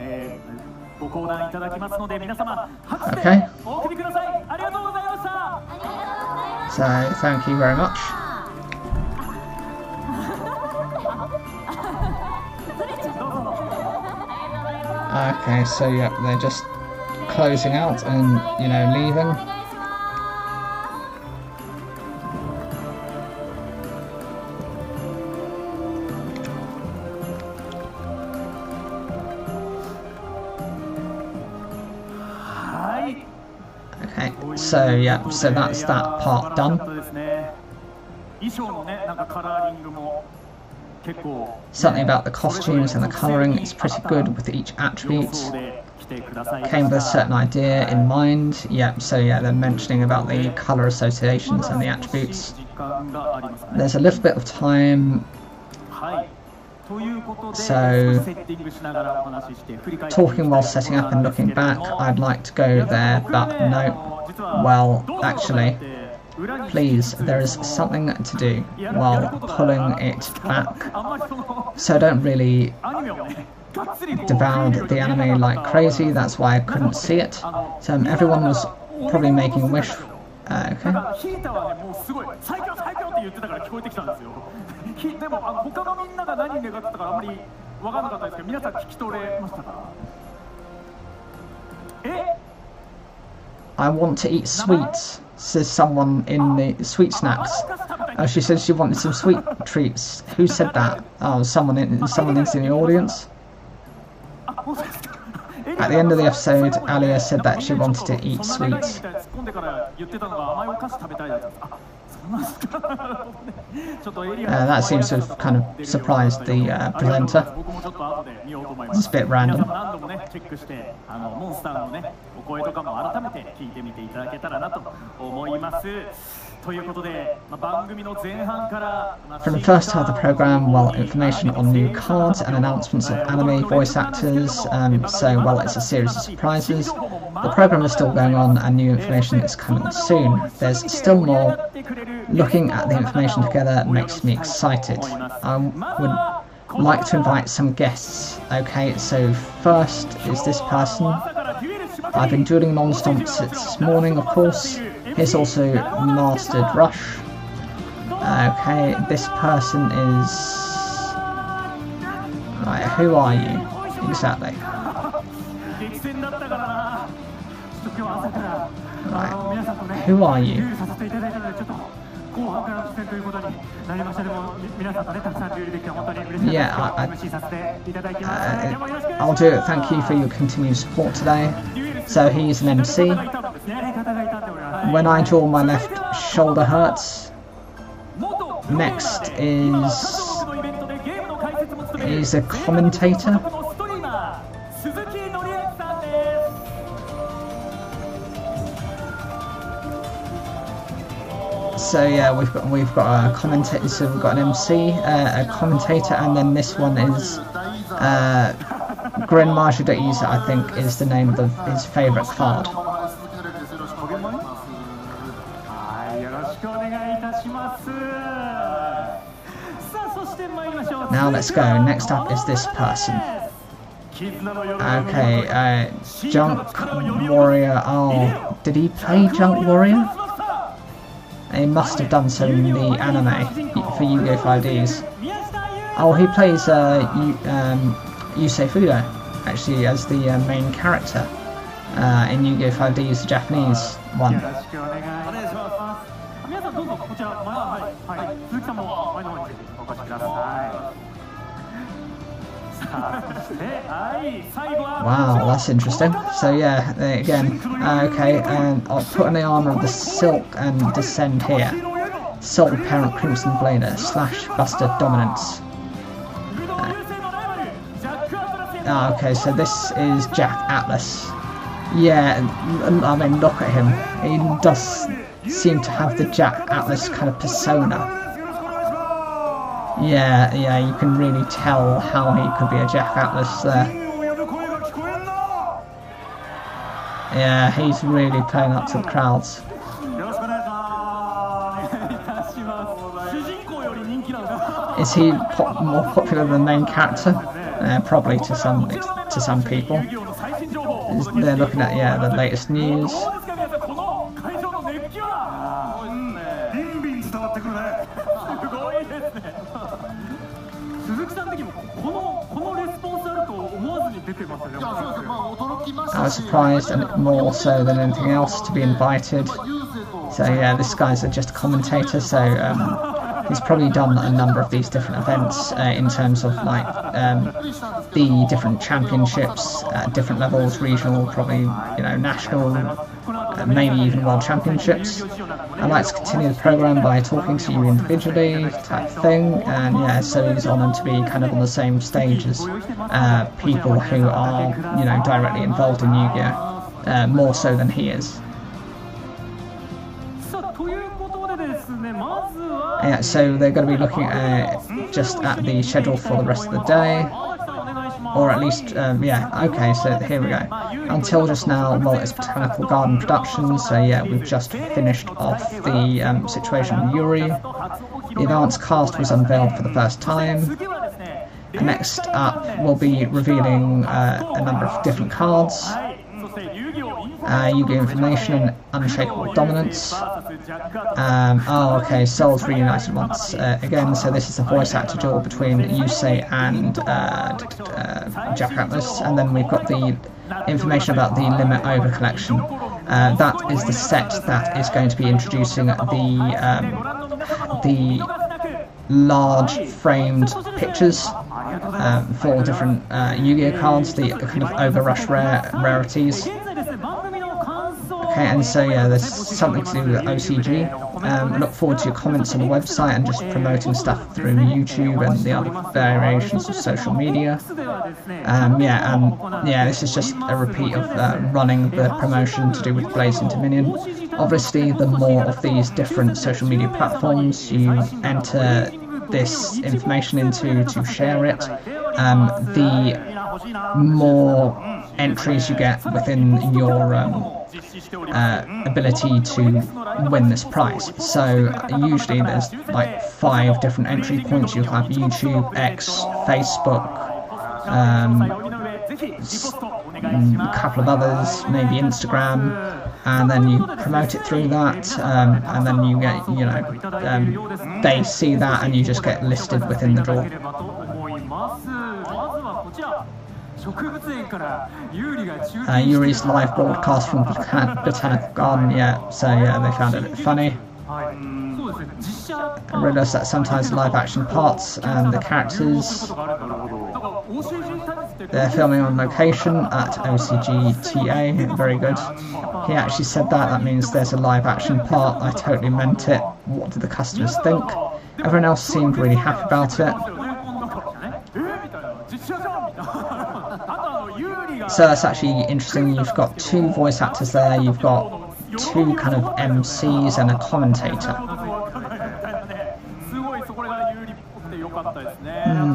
ご講談いただきますので、皆様拍手でお送りください。ありがとうございました。So, thank you very much. Okay, so yeah, they're just closing out and, you know, leaving. Okay, so yeah, so that's that part done. Something about the costumes and the colouring is pretty good with each attribute. Came with a certain idea in mind. Yeah, so yeah, they're mentioning about the colour associations and the attributes. There's a little bit of time. So, talking while setting up and looking back, I'd like to go there, but no. Well, actually, please, there is something to do while pulling it back. So don't really devour the anime like crazy, that's why I couldn't see it. So everyone was probably making a wish. Okay. I want to eat sweets, says someone in the sweet snacks. Oh, she said she wanted some sweet treats. Who said that? Oh, someone in the audience. At the end of the episode, Alia said that she wanted to eat sweets. That seems to have kind of surprised the presenter. It's a bit random. From the first half of the programme, well, information on new cards and announcements of anime voice actors, so, well, it's a series of surprises. The programme is still going on and new information is coming soon. There's still more. Looking at the information together makes me excited. I would like to invite some guests. Okay, so first is this person. I've been dueling non-stop since this morning, of course. Here's also Mastered Rush. Okay, this person is... Right, who are you? Exactly. Right, who are you? Yeah, I'll do it. Thank you for your continued support today. So he's an MC. When I draw, my left shoulder hurts. Next is a commentator. So yeah, we've got a commentator. So we've got an MC, a commentator, and then this one is Grandmaster Isa, I think, is the name of his favourite card. Now let's go. Next up is this person. Okay, Junk Warrior. Oh, did he play Junk Warrior? He must have done so in the anime for Yu-Gi-Oh! 5Ds. Oh, he plays Yusei Fudo, actually, as the main character in Yu-Gi-Oh! 5D's, the Japanese one. Wow, that's interesting. So yeah, again, okay, and I'll put on the armour of the Silk and descend here. Silk Parent Crimson Blader, / Buster Dominance. Okay, so this is Jack Atlas. Yeah, I mean, look at him. He does seem to have the Jack Atlas kind of persona. Yeah, you can really tell how he could be a Jack Atlas there. Yeah, he's really playing up to the crowds. Is he more popular than the main character? Probably to some people. They're looking at the latest news. I was surprised, and more so than anything else, to be invited. So yeah, this guy's just a commentator, so he's probably done a number of these different events in terms of like the different championships at different levels, regional, probably national, maybe even world championships. I'd like to continue the program by talking to you individually, type thing, and yeah, so he's honoured to be kind of on the same stage as people who are directly involved in Yu-Gi-Oh! More so than he is. Yeah, so they're going to be looking just at the schedule for the rest of the day, or at least, okay, so here we go. Until just now, well, it's Botanical Garden Productions, so yeah, we've just finished off the situation with Yuri. The advanced cast was unveiled for the first time. Next up, we'll be revealing a number of different cards. Yu-Gi-Oh! Information and Unshakable Dominance. Oh, okay, Souls reunited once again, so this is the voice actor duel between Yusei and Jack Atlas, and then we've got the information about the Limit Over collection. That is the set that is going to be introducing the large framed pictures for different Yu-Gi-Oh! Cards, the kind of overrush rarities. Okay, and so yeah, there's something to do with OCG. Look forward to your comments on the website and just promoting stuff through YouTube and the other variations of social media. This is just a repeat of running the promotion to do with Blazing Dominion. Obviously, the more of these different social media platforms you enter this information into to share it, the more entries you get within your ability to win this prize. So usually there's like 5 different entry points. You'll have YouTube, X, Facebook, a couple of others, maybe Instagram, and then you promote it through that, and then you get, they see that and you just get listed within the draw. Yuri's live broadcast from Botanical Garden, so they found it a bit funny. I realised that sometimes live action parts and the characters, they're filming on location at OCGTA, very good. He actually said that means there's a live action part. I totally meant it. What did the customers think? Everyone else seemed really happy about it. So that's actually interesting. You've got 2 voice actors there, you've got 2 kind of MCs and a commentator.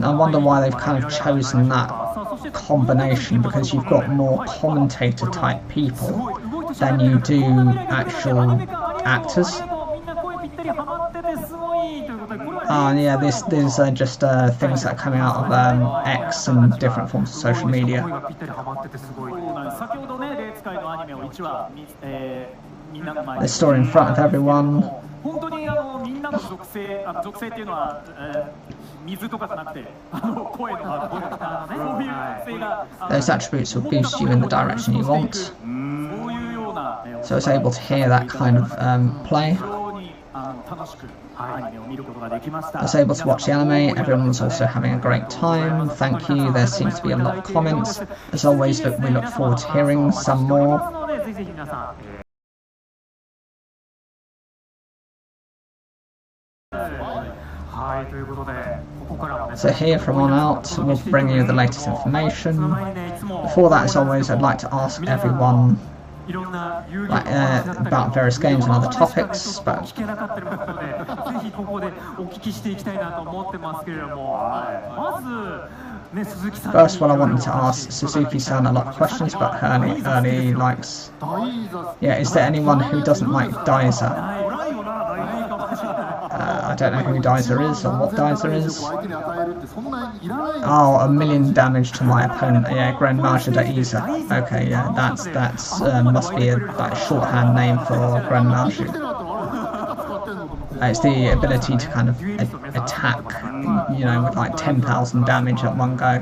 I wonder why they've kind of chosen that combination, because you've got more commentator type people than you do actual actors. Yeah, these are just things that are coming out of X and different forms of social media. The story in front of everyone. Those attributes will boost you in the direction you want. So it's able to hear that kind of play. I was able to watch the anime. Everyone was also having a great time. Thank you. There seems to be a lot of comments. As always, we look forward to hearing some more. So here from on out, we'll bring you the latest information. Before that, as always, I'd like to ask everyone about various games and other topics, but first one I wanted to ask Suzuki-san a lot of questions, but early likes. Is there anyone who doesn't like Daiser? I don't know who Daiser is or what Daiser is. Oh, 1,000,000 damage to my opponent. Grandmaster Daiser. Okay, that's must be a shorthand name for Grandmaster. It's the ability to kind of attack, with like 10,000 damage at one go.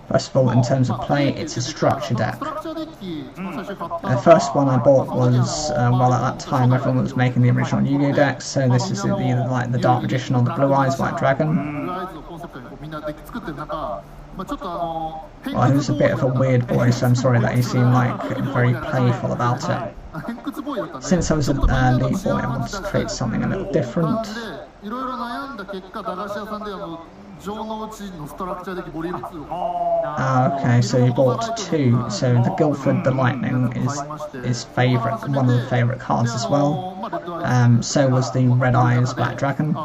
First of all, in terms of play, it's a structure deck. The first one I bought was, at that time everyone was making the original Yugioh decks, so this is the Dark Magician on the Blue Eyes White Dragon. Well, he was a bit of a weird boy, so I'm sorry that he seemed like very playful about it. Since I was a lead boy, I wanted to create something a little different. Okay, so you bought 2. So the Guildford the Lightning is one of the favourite cards as well. So was the Red Eyes Black Dragon.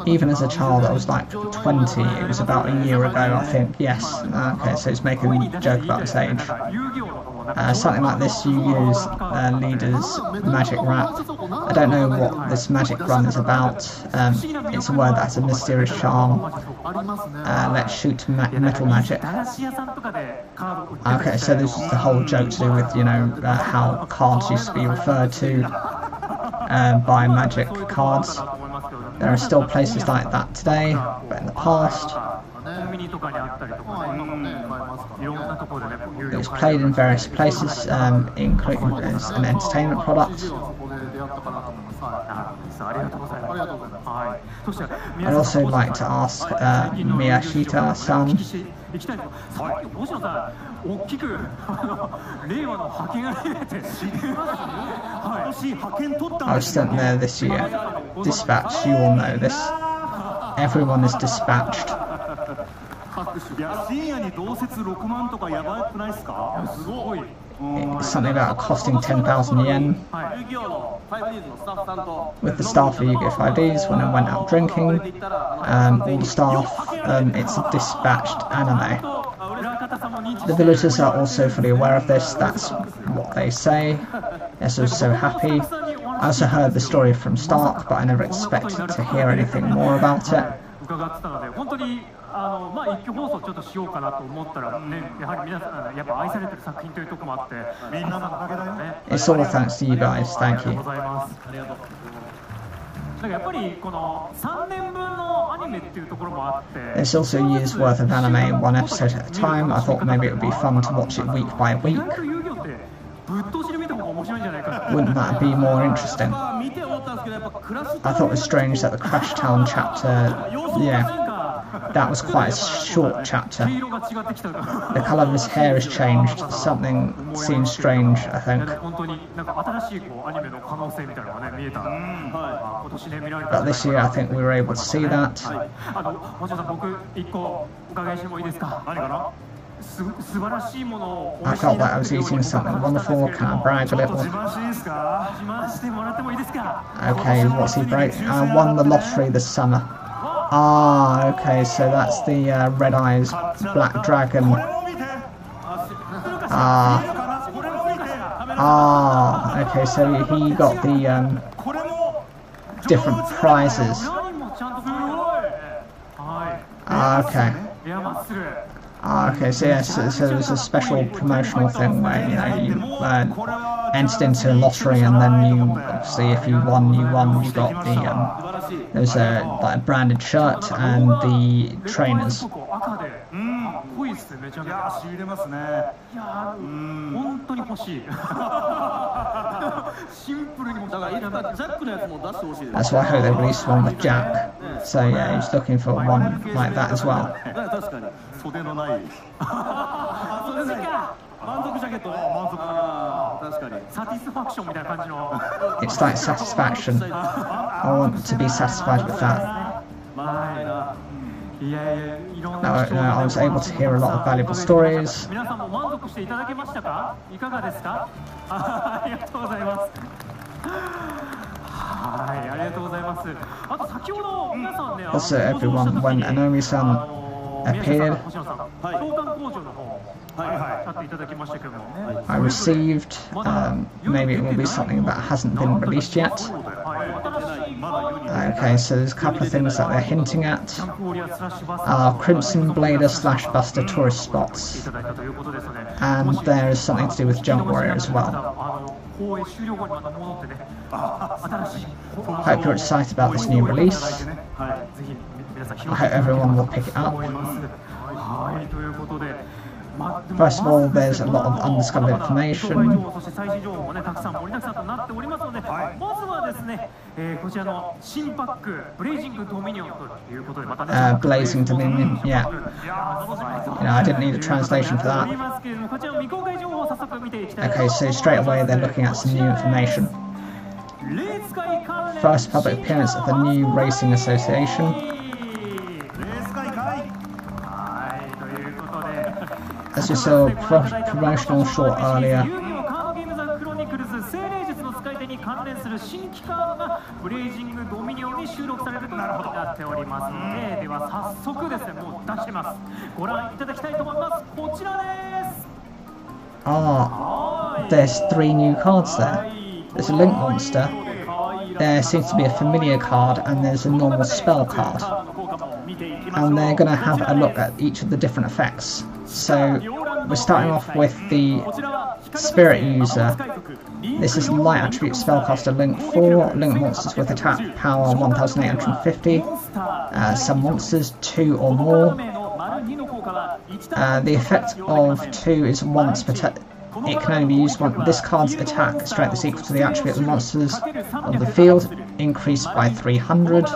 Even as a child, I was like 20. It was about a year ago, I think. Yes. Okay, so he's making a joke about his age. Something like this, Yugioh's leader's magic rap. I don't know what this magic run is about. It's a word that has a mysterious charm. Let's shoot metal magic. Okay, so this is the whole joke to do with, how cards used to be referred to by magic cards. There are still places like that today, but in the past, it was played in various places, including as an entertainment product. I'd also like to ask Miyashita-san. I was sent there this year. Dispatched, you all know this. Everyone is dispatched. it's something about costing 10,000 yen. With the staff of Yu-Gi-Oh! 5Ds, when I went out drinking, all the staff, it's a dispatched anime. The villagers are also fully aware of this, that's what they say. Yes, I was so happy. I also heard the story from Stark, but I never expected to hear anything more about it. It's all thanks to you guys, thank you. It's also a year's worth of anime, one episode at a time. I thought maybe it would be fun to watch it week by week. Wouldn't that be more interesting? I thought it was strange that the Crash Town chapter, that was quite a short chapter. The colour of his hair has changed, something seems strange, I think. But this year I think we were able to see that. I felt like I was eating something wonderful. Can I brag a little? Okay, what's he bragging? I won the lottery this summer. Ah, okay, so that's the Red Eyes Black Dragon. Okay, so he got the different prizes. Okay. Okay, so yes, so there was a special promotional thing where, you know, you entered into a lottery and then you, obviously if you won, you got the, there's a branded shirt and the trainers. That's why I hope they released one with Jack. So yeah, he's looking for one like that as well. It's like satisfaction. I want to be satisfied with that. I was able to hear a lot of valuable stories. Also, everyone, when Anomi-san appeared, I received, maybe it will be something that hasn't been released yet. Okay, so there's a couple of things that they're hinting at. Crimson Blader / Buster tourist spots. And there is something to do with Jump Warrior as well. I hope you're excited about this new release. I hope everyone will pick it up. First of all, there's a lot of undiscovered information. Blazing Dominion, yeah. You know, I didn't need a translation for that. Okay, so straight away they're looking at some new information. First public appearance of the new Racing Association. As you saw, promotional short earlier. There's 3 new cards there. There's a Link Monster, there seems to be a familiar card, and there's a normal spell card. And they're going to have a look at each of the different effects. So we're starting off with the Spirit User. This is Light Attribute Spellcaster Link 4, Link Monsters with attack power 1850, some monsters 2 or more. The effect of 2 is once per turn. It can only be used once. This card's attack strength is equal to the attribute of the monsters on the field, increased by 300.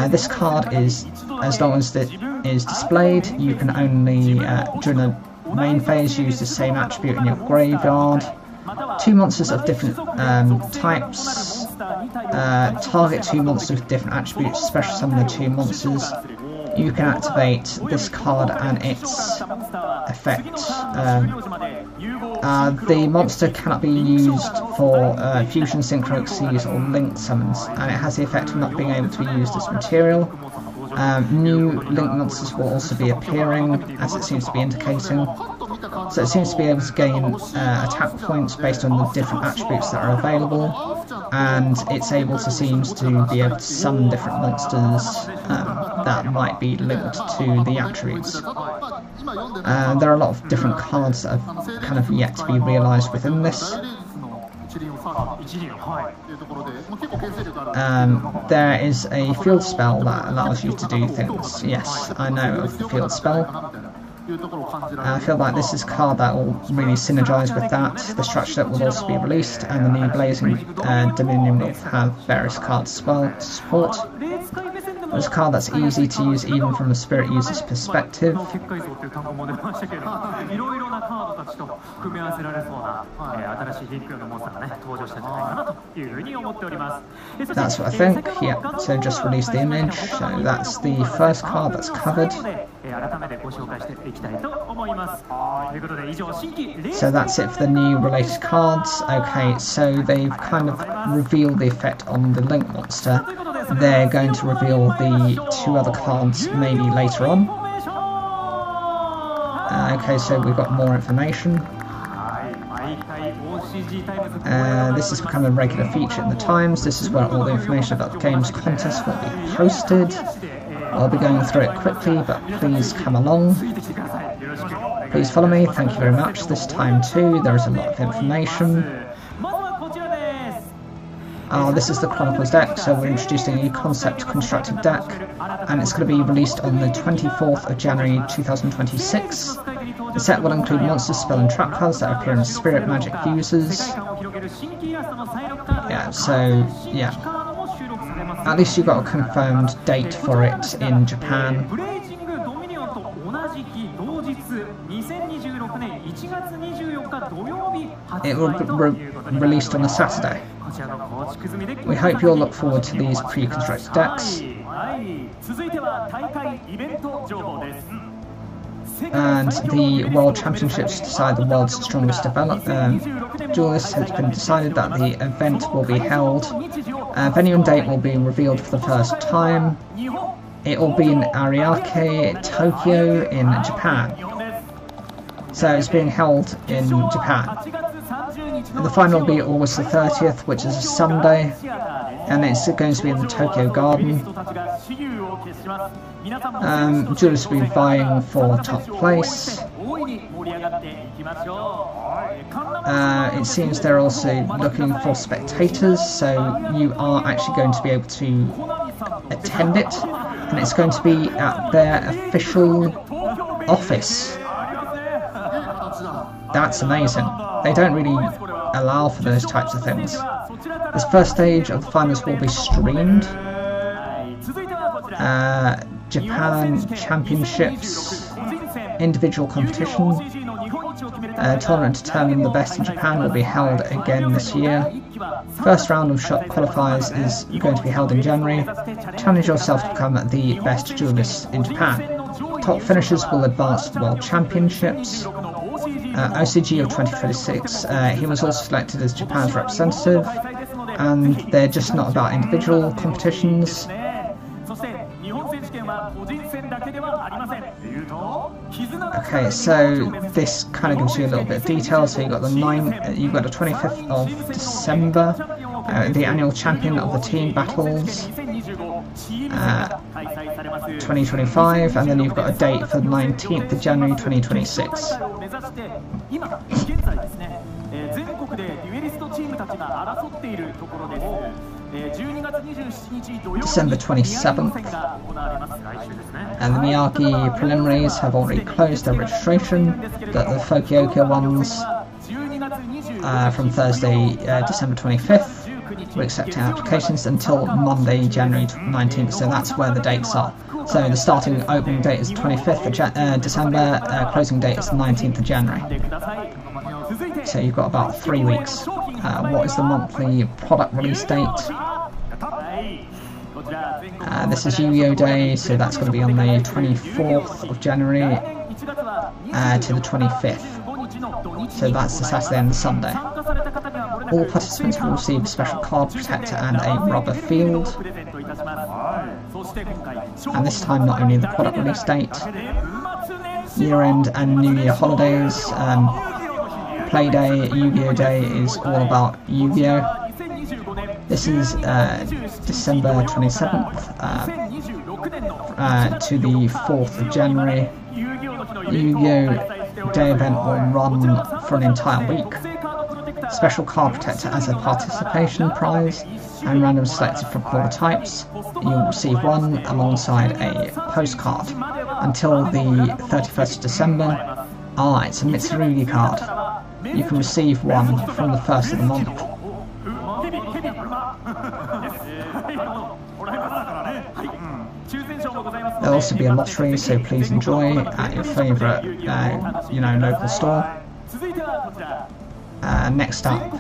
This card is, as long as it is displayed, you can only, during the main phase, use the same attribute in your graveyard. 2 monsters of different types. Target 2 monsters with different attributes, special summon the 2 monsters. You can activate this card and its effect. The monster cannot be used for fusion, synchro exceeds, or link summons, and it has the effect of not being able to be used as material. New link monsters will also be appearing, as it seems to be indicating. So it seems to be able to gain attack points based on the different attributes that are available, and it's able to seems to be able to summon different monsters that might be linked to the attributes. There are a lot of different cards that have kind of yet to be realised within this. There is a field spell that allows you to do things. Yes, I know of the field spell. I feel like this is a card that will really synergise with that. The structure set will also be released, and the new Blazing Dominion will have various cards as well to support. There's a card that's easy to use even from the spirit user's perspective. That's what I think, yeah, so just release the image, so that's the first card that's covered. So that's it for the new related cards. Okay, so they've kind of revealed the effect on the Link monster. They're going to reveal the two other cards maybe later on. Okay, so we've got more information. This has become a regular feature in the Times. This is where all the information about the game's contest will be posted. I'll be going through it quickly, but please come along. Please follow me, thank you very much. This time too, there is a lot of information. This is the Chronicles deck, so we're introducing a concept constructed deck, and it's going to be released on the 24th of January 2026. The set will include monsters, spell and trap cards that appear in Spirit Magic users. Yeah, so, yeah. At least you've got a confirmed date for it in Japan. It will be released on a Saturday. We hope you'll look forward to these pre-constructed decks. And the World Championships decide the world's strongest duelist. Has been decided that the event will be held. Venue and date will be revealed for the first time. It will be in Ariake, Tokyo, in Japan. So it's being held in Japan. And the final will be August the 30th, which is a Sunday, and it's going to be in the Tokyo Garden. Duelists will be vying for top place. It seems they're also looking for spectators, so you are actually going to be able to attend it, and it's going to be at their official office. That's amazing. They don't really allow for those types of things. This first stage of the finals will be streamed. Japan Championships, individual competition. Tournament to determine the best in Japan will be held again this year. First round of shot qualifiers is going to be held in January. Challenge yourself to become the best duelist in Japan. Top finishers will advance to the World Championships. OCG of 2026, he was also selected as Japan's representative, and they're just not about individual competitions. Okay, so this kind of gives you a little bit of detail. So you've got the 25th of December, the annual champion of the team battles, 2025, and then you've got a date for the 19th of January 2026. December 27th, and the Miyagi preliminaries have already closed their registration. The Fukuoka ones from Thursday, December 25th. We're accepting applications until Monday, January 19th, so that's where the dates are. So the starting opening date is 25th of December, closing date is 19th of January. So you've got about 3 weeks. What is the monthly product release date? This is Yugioh Day, so that's going to be on the 24th of January to the 25th. So that's the Saturday and the Sunday. All participants will receive a special card protector and a rubber field. And this time not only the product release date, year-end and New Year holidays, Play Day, Yu-Gi-Oh! Day is all about Yu-Gi-Oh! This is December 27th to the 4th of January. Yu-Gi-Oh! Day event will run for an entire week. Special card protector as a participation prize, and random selected from all types. You'll receive one alongside a postcard until the 31st of December. It's a Mitsurugi card. You can receive one from the 1st of the month. There'll also be a lottery, so please enjoy at your favourite, local store. Next up,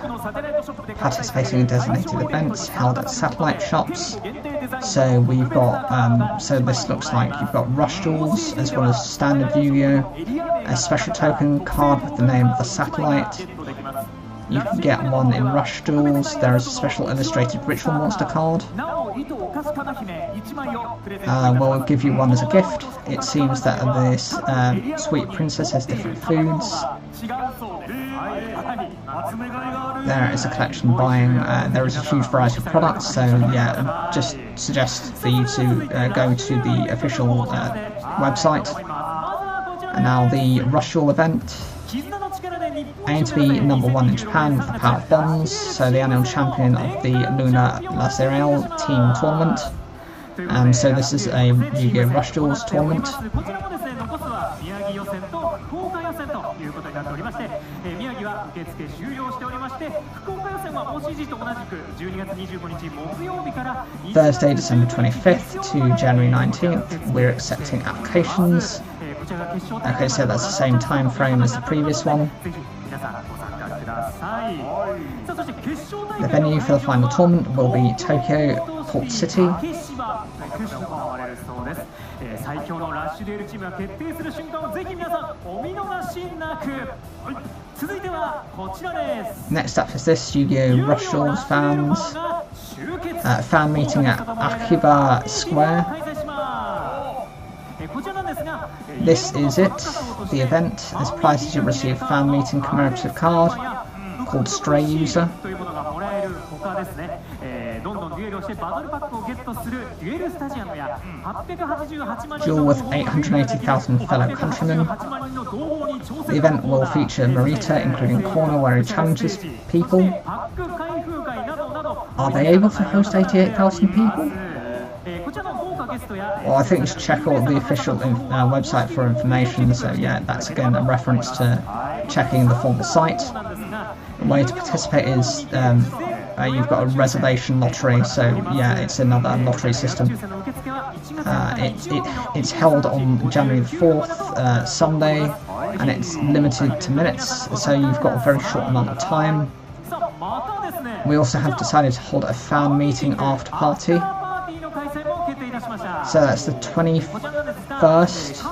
participating in designated events held at satellite shops. So we've got, so this looks like you've got Rush Duels as well as standard Yu-Gi-Oh! A special token card with the name of the satellite. You can get one in Rush Duels. There is a special illustrated Ritual Monster card. We'll give you one as a gift. It seems that this sweet princess has different foods. There is a collection buying. There is a huge variety of products, so yeah, just suggest for you to go to the official website. And now the Rush Duel event. Aim to be #1 in Japan with the power of bonds, so the annual champion of the Luna Lacerel team tournament. So this is a Yu-Gi-Oh! Rush Duels tournament. Thursday, December 25th to January 19th, we're accepting applications. Okay, so that's the same time frame as the previous one. The venue for the final tournament will be Tokyo Port City. Next up is this, Yu-Gi-Oh! Rush Duels fans. Fan meeting at Akiba Square. This is it, the event. As prizes you receive a fan meeting commemorative card called Stray User. Duel with 880,000 fellow countrymen. The event will feature Marita, including corner where he challenges people. Are they able to host 88,000 people? Well, I think you should check out the official website for information, so yeah, that's again a reference to checking the formal site. The way to participate is you've got a reservation lottery, so yeah, it's another lottery system. It's held on January the 4th, Sunday, and it's limited to minutes, so you've got a very short amount of time. We also have decided to hold a fan meeting after party. So that's the 21st,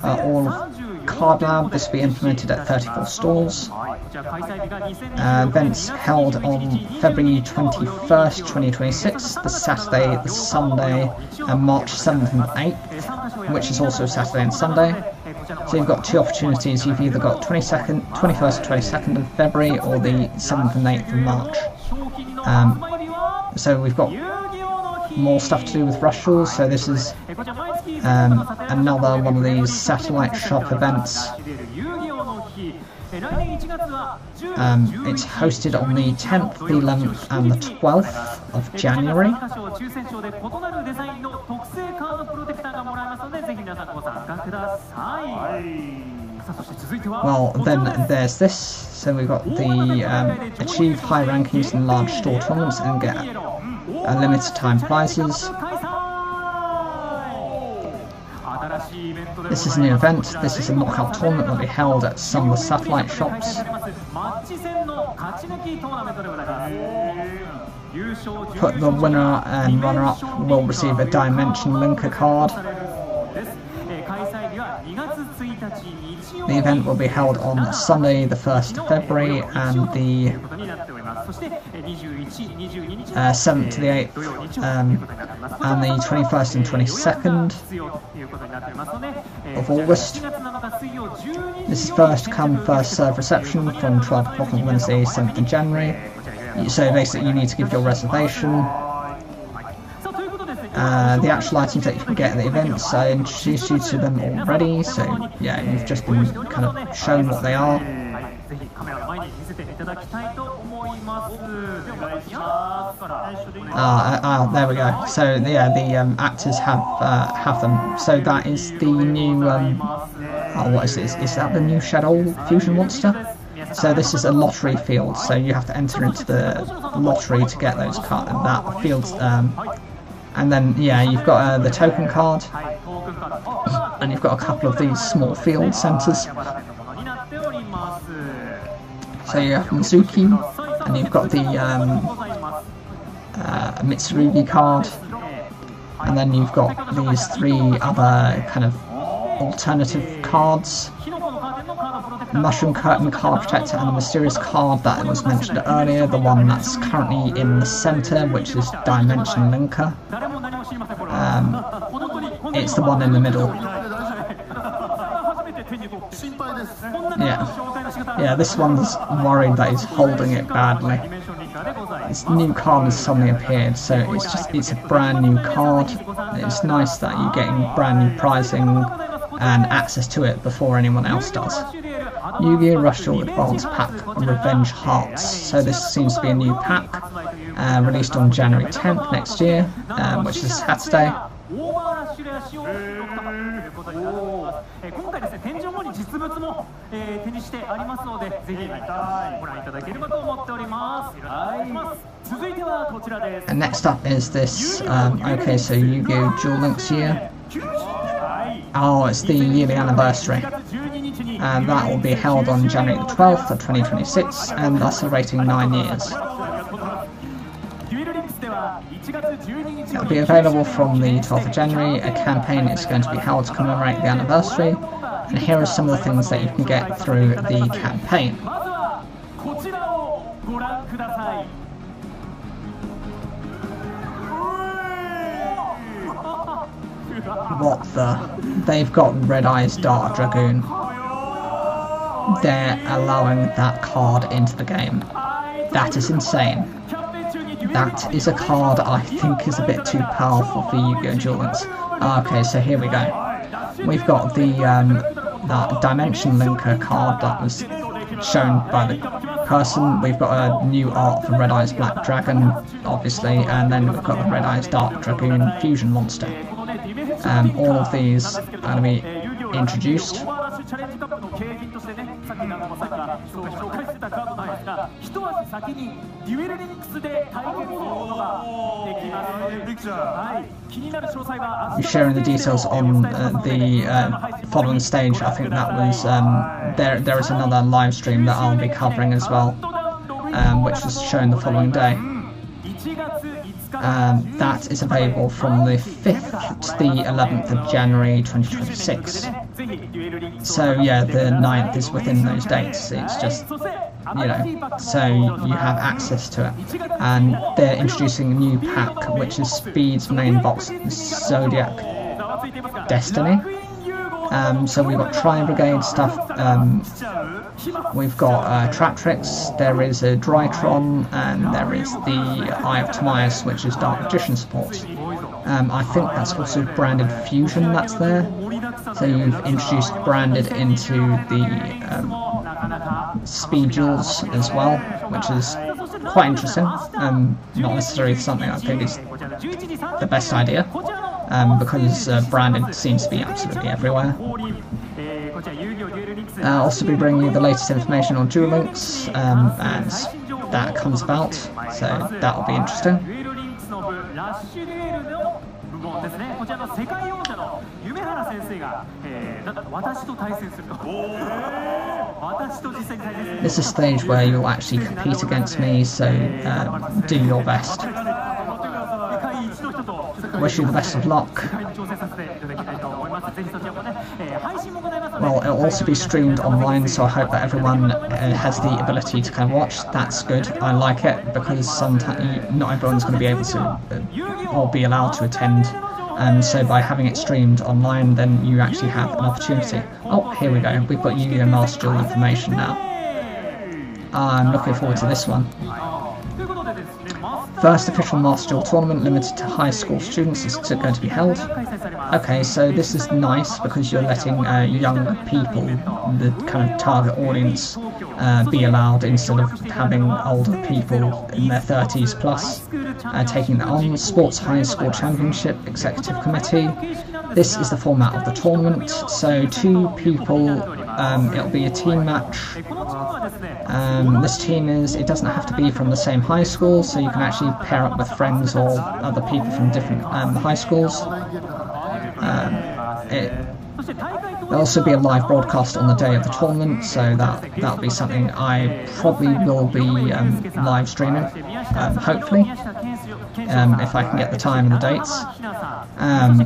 all of Card Lab. This will be implemented at 34 stalls. Events held on February 21st, 2026, the Saturday, the Sunday, and March 7th and 8th, which is also Saturday and Sunday. So you've got two opportunities. You've either got 21st and 22nd of February or the 7th and 8th of March. So we've got more stuff to do with Rush Duels, so this is another one of these satellite shop events. It's hosted on the 10th, the 11th and the 12th of January. Well, then there's this, so we've got the achieve high rankings in large store tournaments and get limited time prizes. This is a new event. This is a knockout tournament that will be held at some of the satellite shops. Put the winner and runner-up will receive a Dimension Linker card. The The event will be held on Sunday the 1st of February and the 7th to the 8th and the 21st and 22nd of August. This is first come first serve reception from 12 o'clock on Wednesday 7th of January. So basically you need to give your reservation. The actual items that you can get at the events, I introduced you to them already, so yeah, you've just been kind of shown what they are. There we go. So yeah, the actors have them. So that is the new. What is this? Is that the new Shadow Fusion monster? So this is a lottery field. So you have to enter into the lottery to get those cards. That field. And then, yeah, you've got the token card, and you've got a couple of these small field centres. So you have Mizuki, and you've got the Mitsurugi card, and then you've got these 3 other kind of alternative cards. Mushroom Curtain Card Protector and the mysterious card that was mentioned earlier, the one that's currently in the centre, which is Dimension Linker. It's the one in the middle. Yeah, this one's worried that he's holding it badly. This new card has suddenly appeared, so it's a brand new card. It's nice that you're getting brand new pricing and access to it before anyone else does. Yu-Gi-Oh! Rush Your Advance Pack Revenge Hearts. So this seems to be a new pack, released on January 10th next year, which is Saturday. And next up is this, okay, so Yu-Gi-Oh! Duel Links year. Oh, it's the yearly anniversary. And that will be held on January the 12th of 2026, and thus a rating 9 years. It will be available from the 12th of January. A campaign is going to be held to commemorate the anniversary, and here are some of the things that you can get through the campaign. What the? They've got Red Eyes Dark Dragoon. They're allowing that card into the game. That is insane. That is a card I think is a bit too powerful for Yu-Gi-Oh! Duel Links. Okay, so here we go. We've got the that Dimension Linker card that was shown by the person. We've got a new art for Red Eyes Black Dragon, obviously, and then we've got the Red Eyes Dark Dragoon Fusion Monster. All of these are going to be introduced. We're sharing the details on the following stage. I think that was there is another live stream that I'll be covering as well, which was shown the following day. That is available from the 5th to the 11th of January 2026. So yeah, the 9th is within those dates. It's just, you know, so you have access to it. And they're introducing a new pack, which is Speed's main box, Zodiac Destiny. So we've got Tri-Brigade stuff, we've got Traptrix, there is a Drytron, and there is the Eye of Timaeus, which is Dark Magician support. I think that's also branded Fusion that's there. So you've introduced branded into the Speed Duels as well, which is quite interesting. Not necessarily something I think is the best idea. Because branded seems to be absolutely everywhere. I'll also be bringing you the latest information on Duel Links as that comes about, so that will be interesting. This is a stage where you'll actually compete against me, so do your best. Wish you the best of luck. Well, it'll also be streamed online, so I hope that everyone has the ability to kind of watch. That's good. I like it because sometimes not everyone's going to be able to or be allowed to attend. And so by having it streamed online, then you actually have an opportunity. Oh, here we go. We've got Yu-Gi-Oh! Master Duel information now. I'm looking forward to this one. First official Master Duel tournament limited to high school students is going to be held. Okay, so this is nice because you're letting young people, the kind of target audience, be allowed instead of having older people in their 30s plus taking that on. Sports High School Championship Executive Committee. This is the format of the tournament. So 2 people, it'll be a team match. This team it doesn't have to be from the same high school, so you can actually pair up with friends or other people from different high schools. There'll also be a live broadcast on the day of the tournament, so that'll be something I probably will be live streaming, hopefully, if I can get the time and the dates. And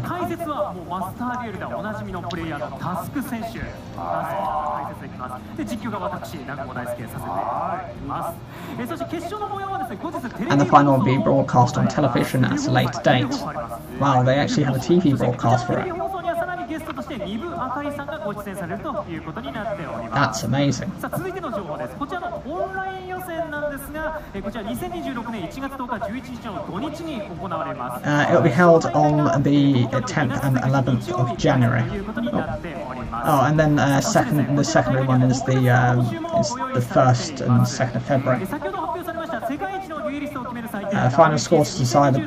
the final will be broadcast on television at a later date. Wow, they actually have a TV broadcast for it. That's amazing. It'll be held on the 10th and 11th of January. Oh, and then the secondary one is the 1st and 2nd of February. Final scores to decide the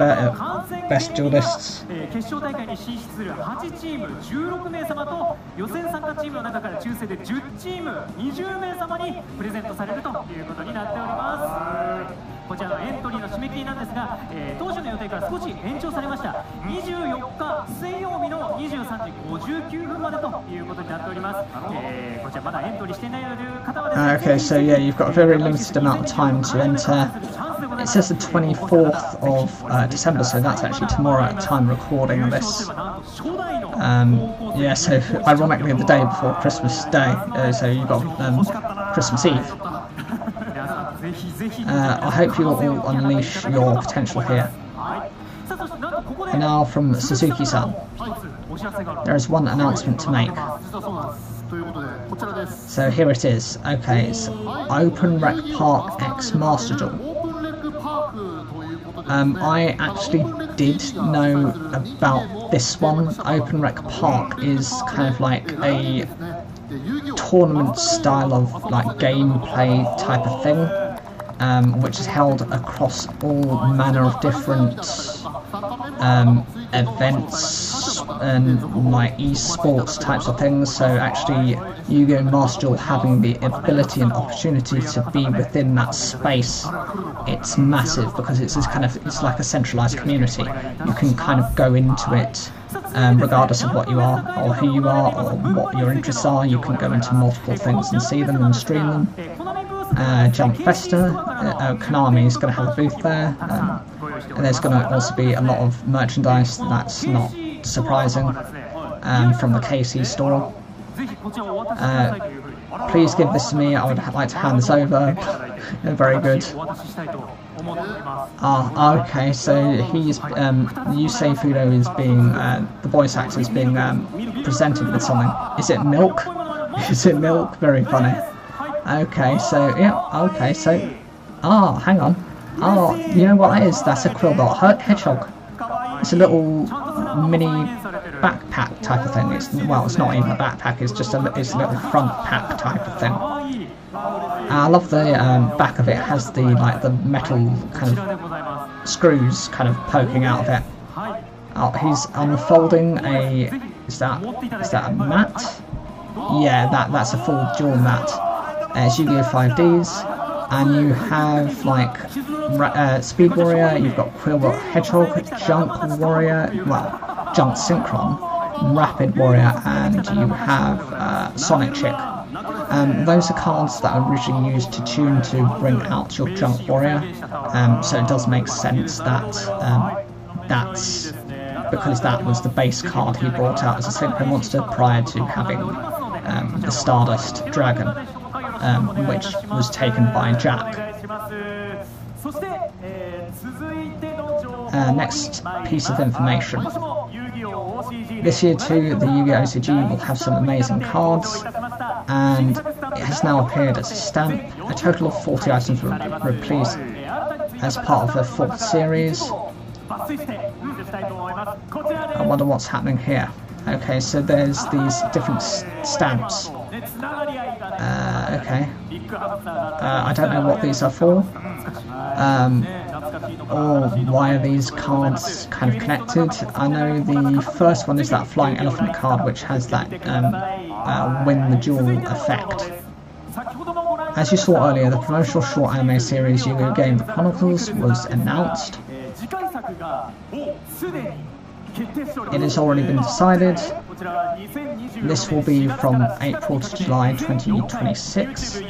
best duelists. 決勝大会に進出する8チーム16名様と予選参加チームの中から抽選で10チーム20名様にプレゼントされるということになっております。こちらのエントリーの締め切りなんですが、当初の予定から少し延長されました。24日水曜日の23時59分までということになっております。こちらまだエントリーしていないという方はですね。Okay, so yeah, you've got a very limited amount of time to enter. It says the 24th of December, so that's actually tomorrow at time recording of this. Yeah, so ironically the day before Christmas Day, so you've got Christmas Eve. I hope you will all unleash your potential here. And now from Suzuki-san. There is one announcement to make. So here it is. Okay, it's Open Rec Park X Master Duel. I actually did know about this one. Open Rec Park is kind of like a tournament style of like gameplay type of thing, which is held across all manner of different events and like esports types of things. So actually Yu-Gi-Oh! Master Duel having the ability and opportunity to be within that space, it's massive because it's like a centralized community. You can kind of go into it regardless of what you are or who you are or what your interests are. You can go into multiple things and see them and stream them. Jump Festa, Konami is going to have a booth there, and there's going to also be a lot of merchandise. That's not surprising, from the KC store. Please give this to me. I would like to hand this over. Very good. Okay, so he's Yusei Fudo is being the voice actor is being presented with something. Is it milk? Is it milk? Very funny. Okay, so yeah. Okay, so hang on. Oh, you know what that is? That's a Quillbot hedgehog. It's a little mini backpack type of thing. It's not even a backpack. It's just a little front pack type of thing. I love the back of it. It has the metal kind of screws kind of poking out of it. Oh, he's unfolding a. Is that a mat? Yeah, that's a full dual mat. It's Yu-Gi-Oh! 5Ds, and you have like Speed Warrior, you've got Quillbot Hedgehog, Junk Warrior, Junk Synchron, Rapid Warrior, and you have Sonic Chick. Those are cards that are originally used to tune to bring out your Junk Warrior, so it does make sense that that's because that was the base card he brought out as a synchro monster prior to having the Stardust Dragon, which was taken by Jack. Next piece of information. This year too, the Yu-Gi-Oh! OCG will have some amazing cards, and it has now appeared as a stamp. A total of 40 items were released as part of the 4th series. I wonder what's happening here. Okay, so there's these different stamps. Okay. I don't know what these are for. Or why are these cards kind of connected? I know the first one is that Flying Elephant card, which has that win the duel effect. As you saw earlier, the promotional short anime series Yu-Gi-Oh! Game of Chronicles was announced. It has already been decided. This will be from April to July 2026.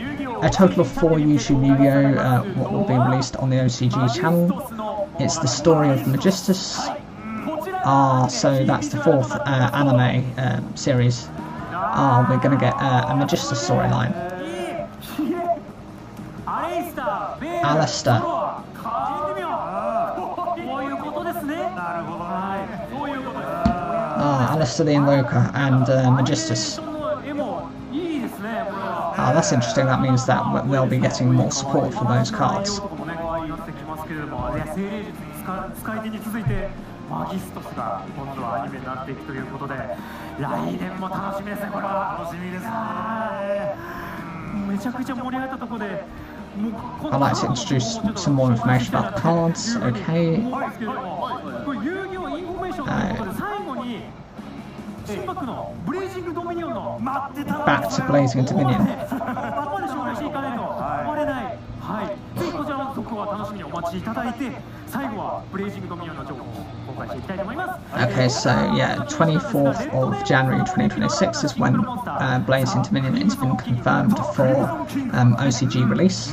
A total of 4 YouTube Yu-Gi-Oh! What will be released on the OCG channel. It's the story of Magistus. So that's the 4th anime series. We're going to get a Magistus storyline. Alistair. Alistair the Invoker and Magistus. That's interesting. That means that they'll be getting more support for those cards. I'd like to introduce some more information about the cards. Okay. Back to Blazing Dominion. Okay, so yeah, 24th of January 2026 is when Blazing Dominion has been confirmed for OCG release.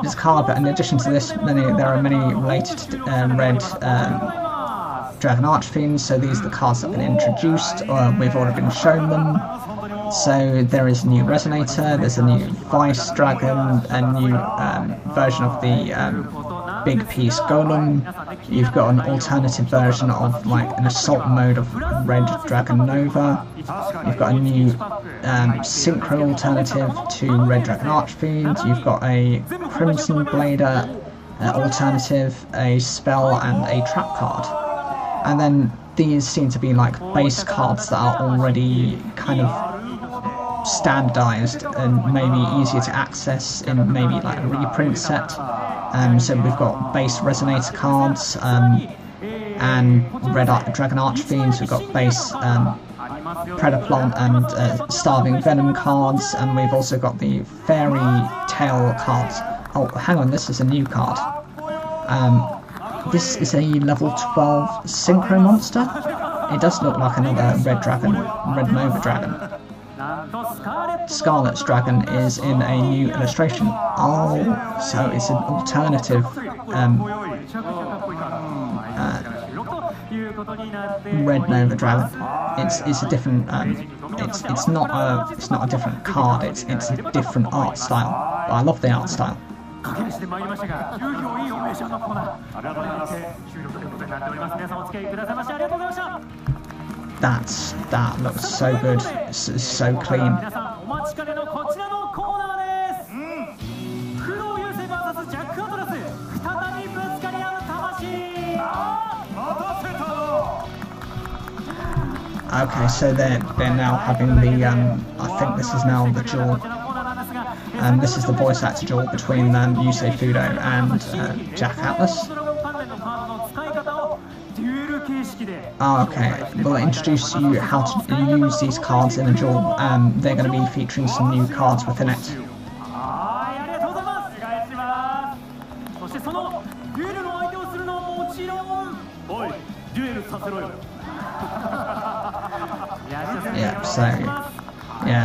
This card, but in addition to this, there are many related to Red Dragon Archfiend, so these are the cards that have been introduced. We've already been shown them. So there is a new Resonator, there's a new Vice Dragon, a new version of the Big Piece Golem. You've got an alternative version of like an assault mode of Red Dragon Nova. You've got a new synchro alternative to Red Dragon Archfiend. You've got a Crimson Blader alternative, a spell and a trap card. And then these seem to be like base cards that are already kind of standardized and maybe easier to access in maybe like a reprint set. So we've got base Resonator cards and Red Dragon Archfiends. We've got base Predaplant and Starving Venom cards, and we've also got the Fairy Tail cards. Oh, hang on, this is a new card. This is a level 12 synchro monster. It does look like another Red Nova Dragon. Scarlet's Dragon is in a new illustration. Oh, so it's an alternative Red Nova Dragon. It's a different. It's not a different card. It's a different art style. But I love the art style. That looks so good. It's so clean. Okay, so they're now having the I think this is now the duel. This is the voice actor duel between Yusei Fudo and Jack Atlas. Okay, we'll introduce you how to use these cards in a duel. They're going to be featuring some new cards within it.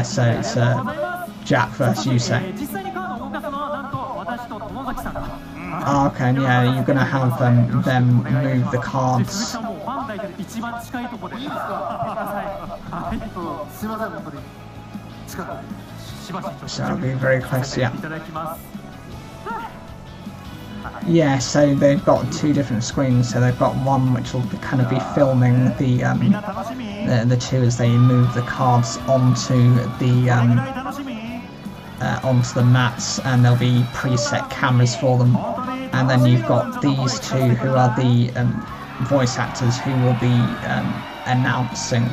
So it's Jack versus Yusei. Oh, okay, yeah, you're gonna have them move the cards. So I'll be very close, yeah. Yeah, so they've got two different screens. So they've got one which will kind of be filming the two as they move the cards onto the mats, and there'll be preset cameras for them. And then you've got these two who are the voice actors who will be announcing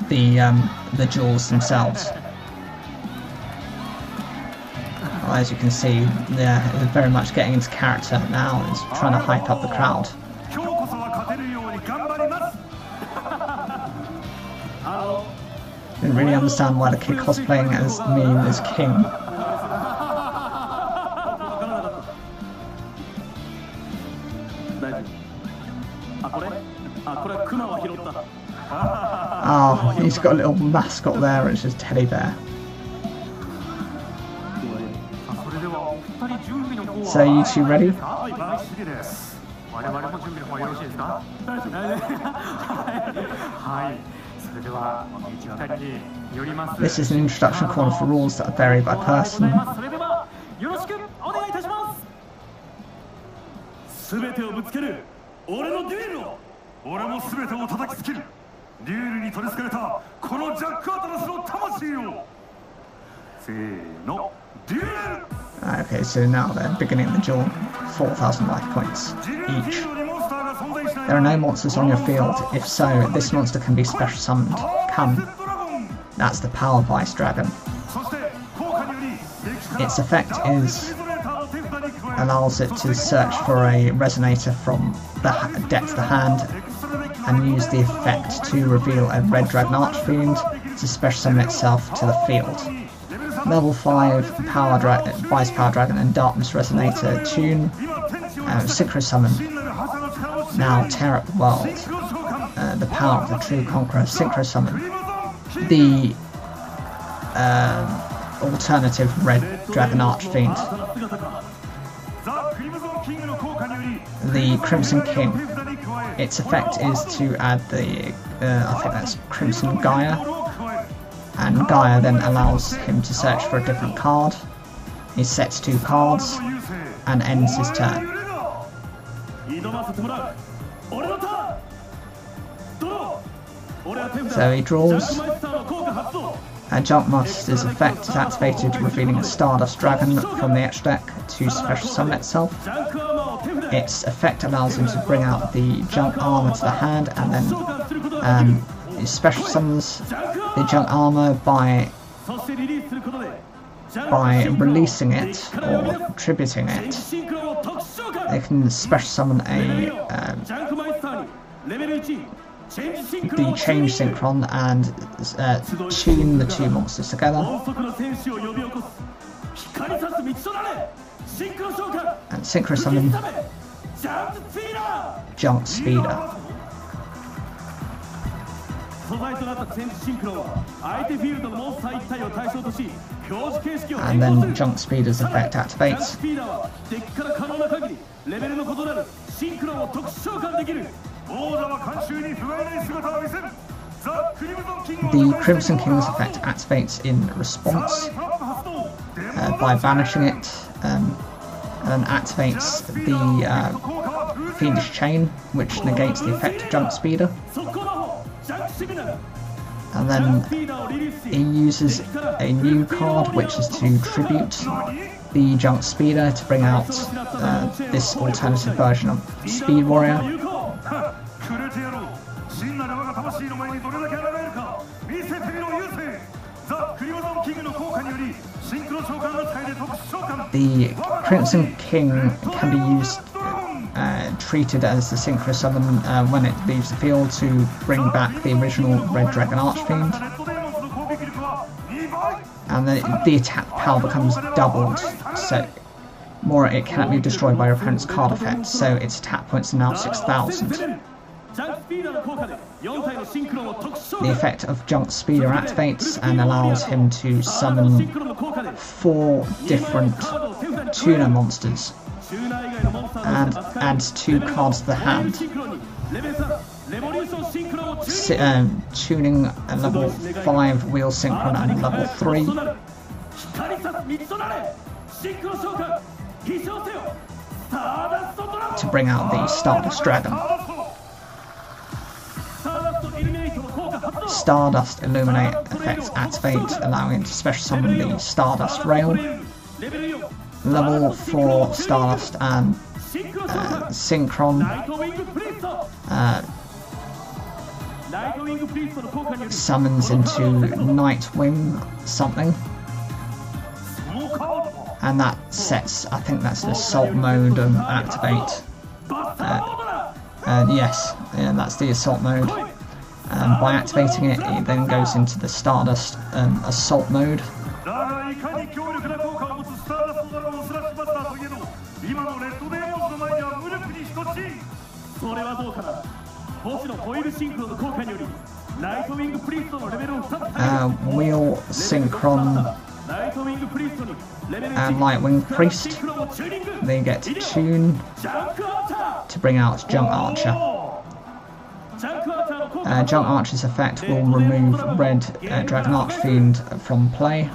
the duels themselves. Well, as you can see, they're very much getting into character now. It's trying to hype up the crowd. Didn't really understand why the kid cosplaying as me as King. Oh, he's got a little mascot there, which is Teddy Bear. So, you two ready? This is an introduction corner for rules that vary by person. Okay, so now they're beginning the duel. 4,000 life points each. There are no monsters on your field. If so, this monster can be special summoned. Come. That's the Power Vice Dragon. Its effect allows it to search for a resonator from the depth of the hand and use the effect to reveal a red dragon archfiend to special summon itself to the field. Level 5 Vice Power Dragon and Darkness Resonator tune. Synchro Summon. Now tear up the world. The power of the true conqueror. Synchro Summon. The alternative red dragon archfiend. The Crimson King. Its effect is to add the I think that's Crimson Gaia. And Gaia then allows him to search for a different card. He sets 2 cards and ends his turn. So he draws. Jump Master's effect is activated, revealing a Stardust Dragon from the extra deck to special summon itself. Its effect allows him to bring out the Junk Armor to the hand, and then he special summons the Junk Armor by releasing it or tributing it. They can special summon the Change Synchron and tune the 2 monsters together. And Synchro Summon Jump Speeder. And then Junk Speeder's effect activates. The Crimson King's effect activates in response by banishing it, and then activates the Fiendish Chain, which negates the effect of Junk Speeder. And then he uses a new card, which is to tribute the Junk Speeder to bring out this alternative version of Speed Warrior. The Crimson King can be used, treated as the Synchro Summon when it leaves the field to bring back the original Red Dragon Archfiend. And then the attack power becomes doubled, so it cannot be destroyed by your opponent's card effect, so its attack points are now 6,000. The effect of Junk Speeder activates and allows him to summon 4 different tuner monsters. and adds 2 cards to the hand. Tuning a level 5 wheel synchron and level 3 to bring out the Stardust Dragon. Stardust Illuminate effects activate, allowing it to special summon the Stardust Rail. Level 4 Stardust and Synchron summons into Nightwing something, and that sets, I think that's the Assault mode activate. Yes, yeah, that's the Assault mode. By activating it, it then goes into the Stardust Assault mode. Wheel Synchron and Lightwing Priest, they get to tune to bring out Jump Archer. Jump Archer's effect will remove Red Dragon Archfiend from play.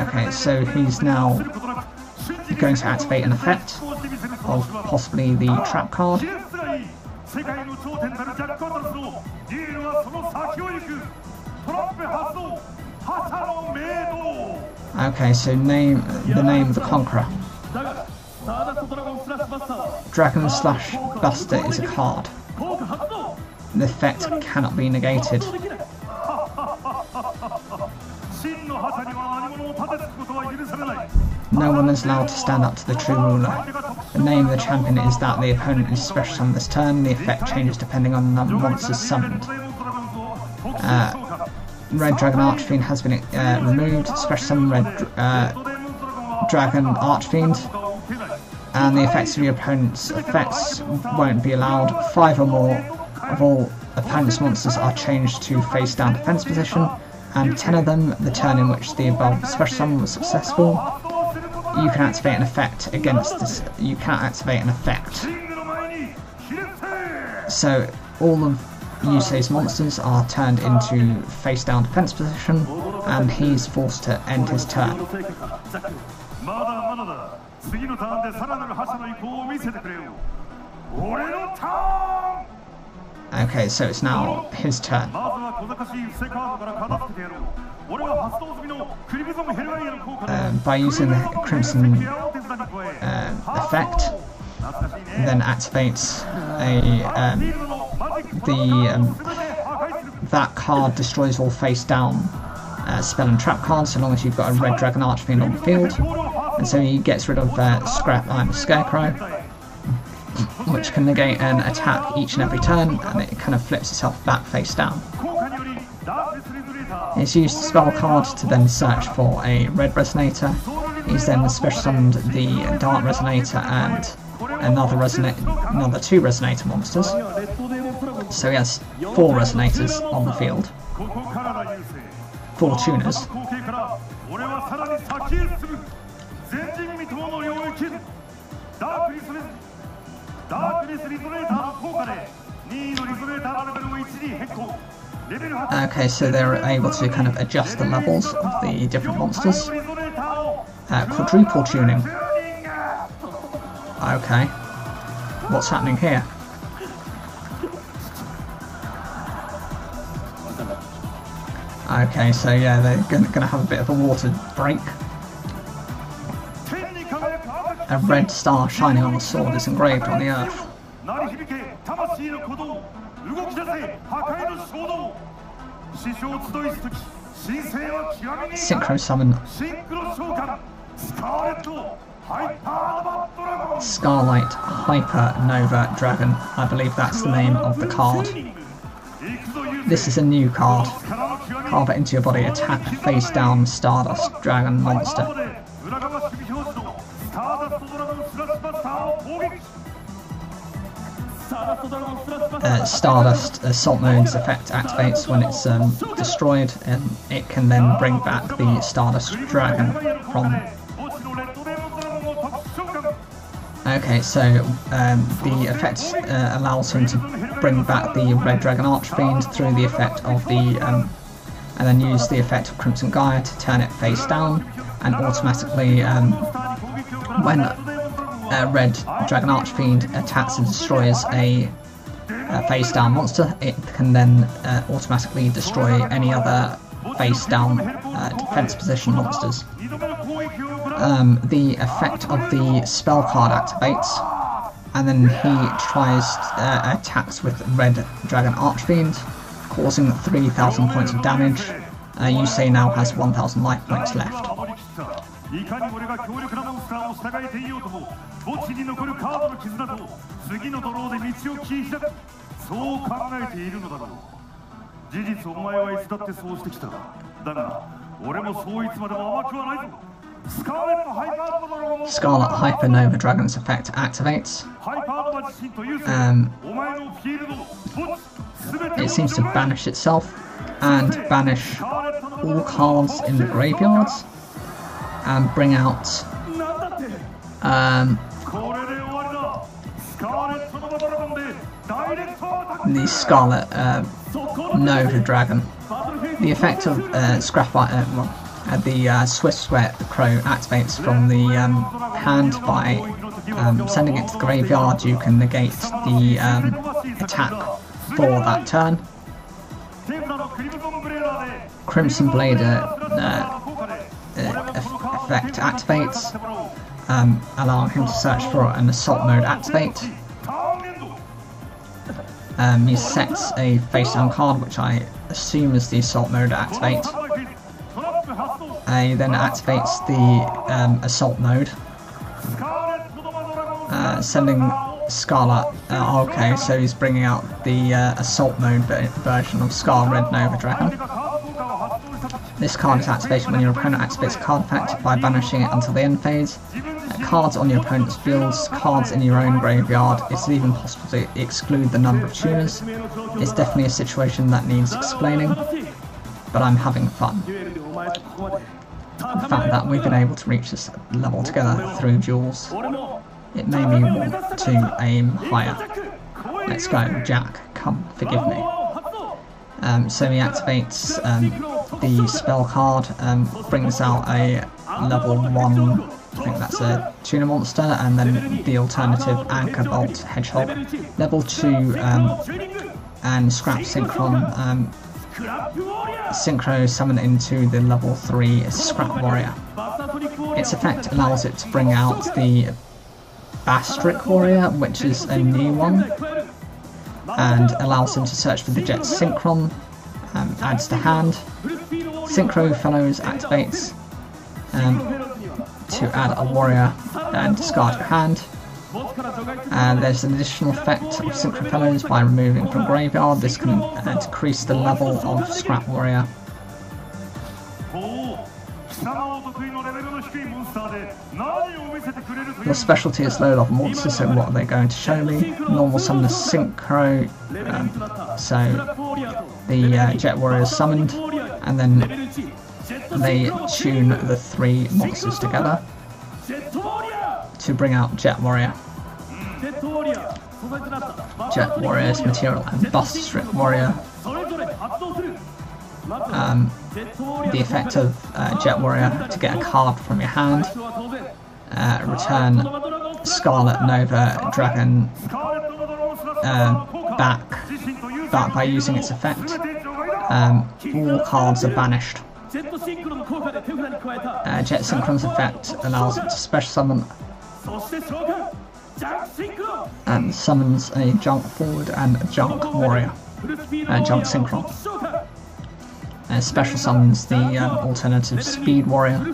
Okay, so he's now going to activate an effect of possibly the trap card. Okay, so the name of the Conqueror. Dragon Slash Buster is a card. The effect cannot be negated. No one is allowed to stand up to the true ruler. The name of the champion is that the opponent is special summoned this turn. The effect changes depending on the number of monsters summoned. Red Dragon Archfiend has been removed. Special summon Red Dragon Archfiend. And the effects of your opponent's effects won't be allowed. 5 or more of all opponent's monsters are changed to face down defense position, and 10 of them the turn in which the above special summon was successful. You can activate an effect against this. You can't activate an effect. So all of Yusei's monsters are turned into face down defense position, and he's forced to end his turn. Okay, so it's now his turn. By using the Crimson effect, then activates that card destroys all face down spell and trap cards so long as you've got a Red Dragon Archfiend on the field, and so he gets rid of Scarecrow, which can negate an attack each and every turn, and it kind of flips itself back face down. He's used the spell card to then search for a red resonator. He's then special summoned the Dark Resonator and another 2 resonator monsters. So he has 4 resonators on the field. 4 tuners. Okay, so they're able to kind of adjust the levels of the different monsters. Quadruple tuning. Okay. What's happening here? Okay, so yeah, they're gonna have a bit of a water break. A red star shining on the sword is engraved on the earth. Synchro summon Scarlight Hypernova Dragon. I believe that's the name of the card. This is a new card. Carve it into your body, attack a face down Stardust Dragon monster. Stardust Assault Mode's effect activates when it's destroyed, and it can then bring back the Stardust Dragon from. Okay, so the effect allows him to bring back the Red Dragon Archfiend through the effect of the, and then use the effect of Crimson Gaia to turn it face down, and automatically, when Red Dragon Archfiend attacks and destroys a face down monster, it can then automatically destroy any other face down defense position monsters. The effect of the spell card activates, and then he tries attacks with Red Dragon Archfiend, causing 3,000 points of damage. Yusei now has 1,000 life points left. Scarlet Hypernova Dragon's effect activates. It seems to banish itself and banish all cards in the graveyards and bring out the Scarlet Nova Dragon. The effect of the Swift Sweat Crow activates from the hand by sending it to the graveyard. You can negate the attack for that turn. Crimson Blade effect activates, allowing him to search for an Assault Mode activate. He sets a face down card, which I assume is the Assault Mode activate. He then activates the Assault Mode, sending Scarlet. Okay, so he's bringing out the Assault Mode version of Scar Red Nova Dragon. This card is activated when your opponent activates a card effect by banishing it until the end phase. Cards on your opponent's fields, cards in your own graveyard. It's even possible to exclude the number of tuners. It's definitely a situation that needs explaining, but I'm having fun. The fact that we've been able to reach this level together through duels, it made me want to aim higher. Let's go, Jack, come, forgive me. So he activates the spell card, brings out a level 1, I think that's a tuner monster, and then the alternative Anchor Bolt Hedgehog. Level 2 and Scrap Synchron. Synchro summon into the level 3 Scrap Warrior. Its effect allows it to bring out the Bastric Warrior, which is a new one, and allows him to search for the Jet Synchron, adds to hand. Synchro Fellows activates to add a warrior and discard your hand. There's an additional effect of Synchro Fellows by removing from graveyard. This can decrease the level of Scrap Warrior. Your specialty is low level monsters, so what are they going to show me? Normal summon Synchro, so the Jet Warrior is summoned, and then they tune the 3 monsters together to bring out Jet Warrior. Jet Warrior's material and Bastric Warrior. The effect of Jet Warrior to get a card from your hand. Return Scarlet Nova Dragon back by using its effect. All cards are banished. Jet Synchron's effect allows it to special summon and summons a Junk Forward and a Junk Warrior. Junk Synchron. Special summons the alternative Speed Warrior,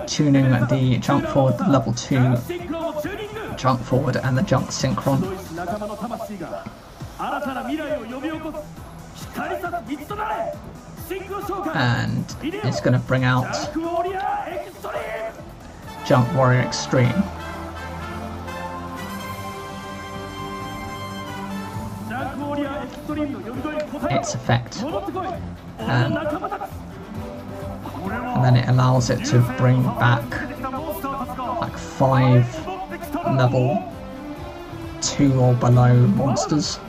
tuning the Junk Forward, the level 2 Junk Forward and the Junk Synchron. And it's going to bring out Junk Warrior Extreme. its effect. And then it allows it to bring back like 5 level 2 or below monsters.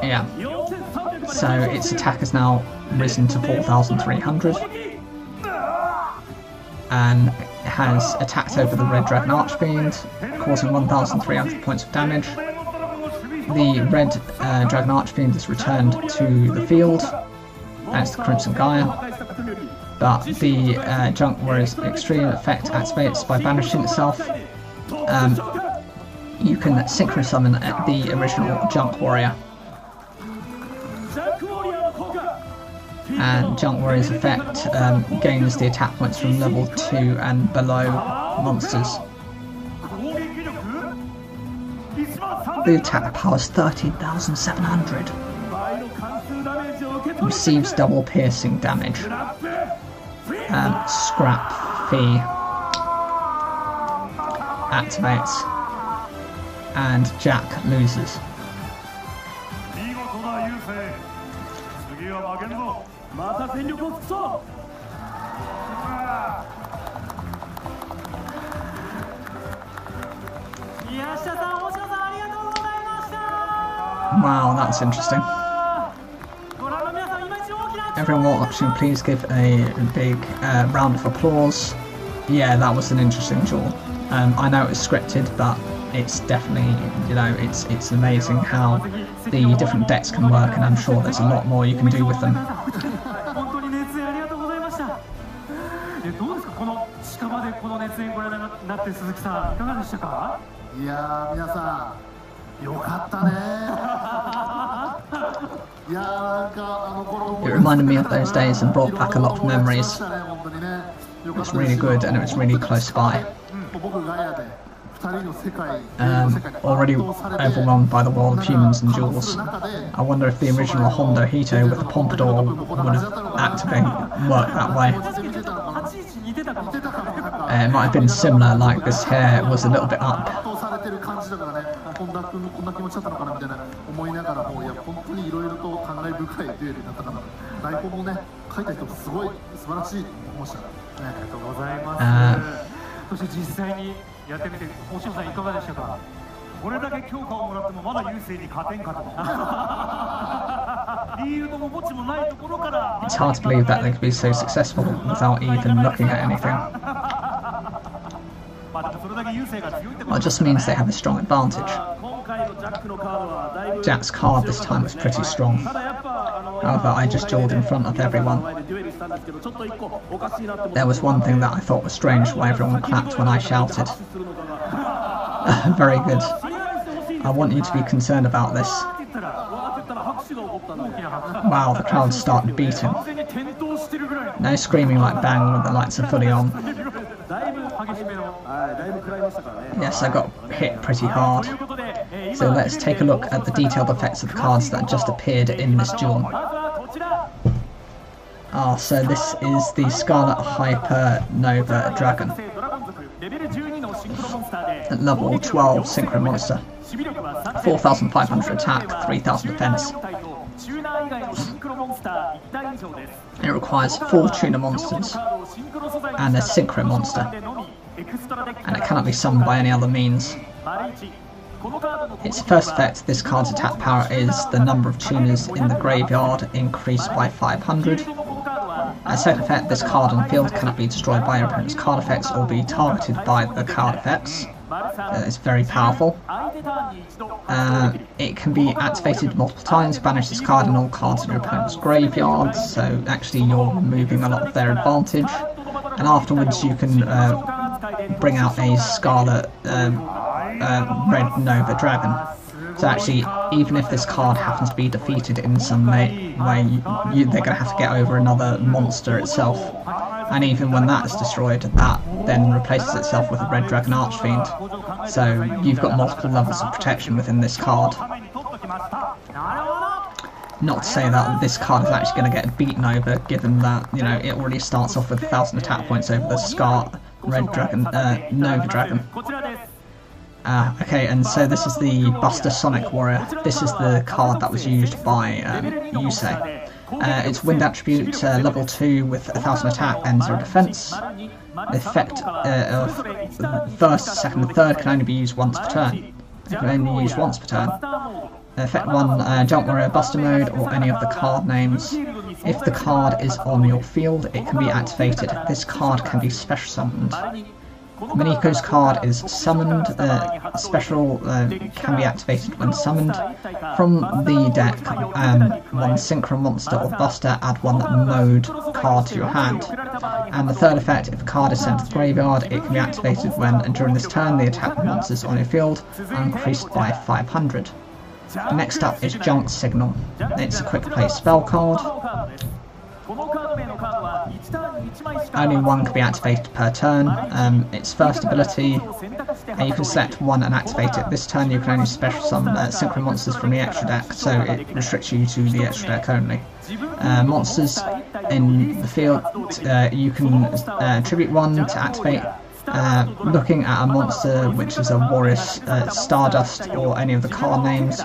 Yeah, so its attack has now risen to 4,300 and has attacked over the Red Dragon Archfiend, causing 1,300 points of damage. The Red Dragon Archfiend is returned to the field as the Crimson Gaia, but the Junk Warrior's extreme effect activates by banishing itself. You can synchro summon the original Junk Warrior, and Junk Warrior's effect gains the attack points from level 2 and below monsters. The attack power is 13,700. Receives double piercing damage. Scrap Fee activates, and Jack loses. Wow, that's interesting. Everyone watching, please give a big round of applause. Yeah, that was an interesting duel. I know it's scripted, but it's definitely, you know, it's amazing how the different decks can work, and I'm sure there's a lot more you can do with them. It reminded me of those days and brought back a lot of memories. It was really good and it was really close by. Already overwhelmed by the world of humans and duels. I wonder if the original Hondo Hito with the Pompadour would have worked that way. It might have been similar, like this hair was a little bit up. It's hard to believe that they could be so successful without even looking at anything. Well, it just means they have a strong advantage. Jack's card this time was pretty strong. However, I just dueled in front of everyone. There was one thing that I thought was strange, why everyone clapped when I shouted. Very good. I want you to be concerned about this. Wow, the crowd started beating. No screaming like bang when the lights are fully on. Yes, I got hit pretty hard. So let's take a look at the detailed effects of the cards that just appeared in this duel. So this is the Scarlet Hyper Nova Dragon. At level 12 Synchro Monster. 4,500 attack, 3,000 defense. It requires 4 tuner monsters and a Synchro monster, and it cannot be summoned by any other means. Its first effect, this card's attack power is the number of tuners in the graveyard increased by 500. As second effect, this card on the field cannot be destroyed by your opponent's card effects or be targeted by the card effects. It's very powerful. It can be activated multiple times, banish this card and all cards in your opponent's graveyard, so actually you're removing a lot of their advantage. And afterwards you can bring out a Scarlet Red Nova Dragon. So actually, even if this card happens to be defeated in some way, they're going to have to get over another monster itself. And even when that is destroyed, that then replaces itself with a Red Dragon Archfiend. So you've got multiple levels of protection within this card. Not to say that this card is actually going to get beaten over, given that, you know, it already starts off with 1,000 attack points over the Red Dragon, Nova Dragon. Okay, and so this is the Buster Sonic Warrior. This is the card that was used by Yusei. Its wind attribute, level 2 with 1000 attack and 0 defense. The effect of first, second, and third can only be used once per turn. It can only use once per turn. Effect 1, Jump Warrior Buster mode, or any of the card names. If the card is on your field, it can be activated. This card can be special summoned. Miniko's card is summoned. Special can be activated when summoned. From the deck, one Synchro Monster or Buster, add one mode card to your hand. And the third effect, if a card is sent to the graveyard, it can be activated when, and during this turn, the attack of monsters on your field are increased by 500. Next up is Junk Signal. It's a quick play spell card. Only one can be activated per turn. Its first ability, you can select one and activate it. This turn you can only special summon Synchro monsters from the extra deck, so it restricts you to the extra deck only. Monsters in the field, you can attribute one to activate. Looking at a monster which is a Warrior Stardust or any of the card names,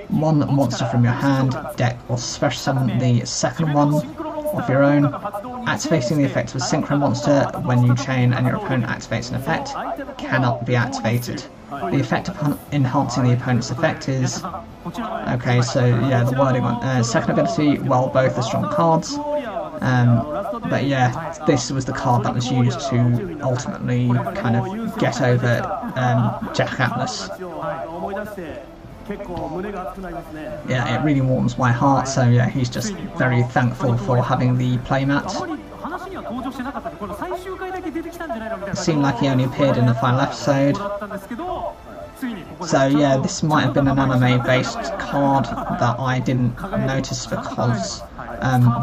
one monster from your hand, deck, or special summon the second one of your own. Activating the effect of a Synchro Monster when you chain and your opponent activates an effect cannot be activated. The effect of enhancing the opponent's effect is... Okay, so yeah, the wording on... second ability, well, both are strong cards. But yeah, this was the card that was used to ultimately kind of get over Jack Atlas. Yeah, it really warms my heart, so yeah, he's just very thankful for having the playmat. It seemed like he only appeared in the final episode. So yeah, this might have been an anime-based card that I didn't notice because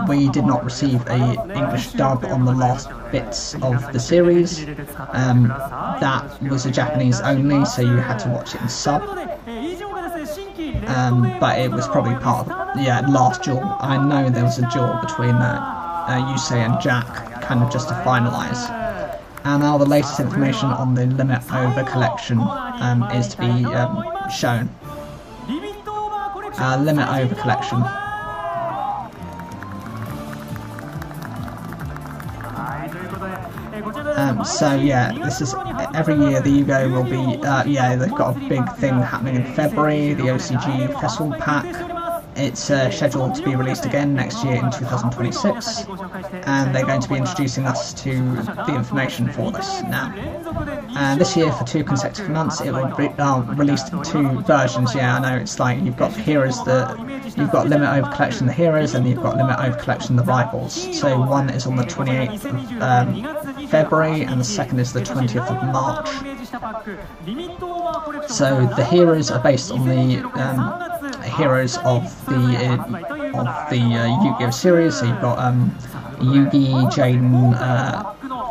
we did not receive a English dub on the last bits of the series. That was a Japanese only, so you had to watch it in sub. But it was probably part of last duel. I know there was a duel between Yusei and Jack, kind of just to finalise. And now the latest information on the Limit Over collection is to be shown. Limit Over collection. So yeah, this is every year the Yugioh will be, they've got a big thing happening in February, the OCG Festival Pack. It's scheduled to be released again next year in 2026, and they're going to be introducing us to the information for this now. This year, for 2 consecutive months, it will be released in 2 versions. Yeah, I know, it's like you've got the heroes, you've got Limit Over Collection the heroes, and you've got Limit Over Collection the rivals. So one is on the 28th of February, and the second is the 20th of March. So the heroes are based on the heroes of the Yu-Gi-Oh series. So you've got Yugi, Jaden,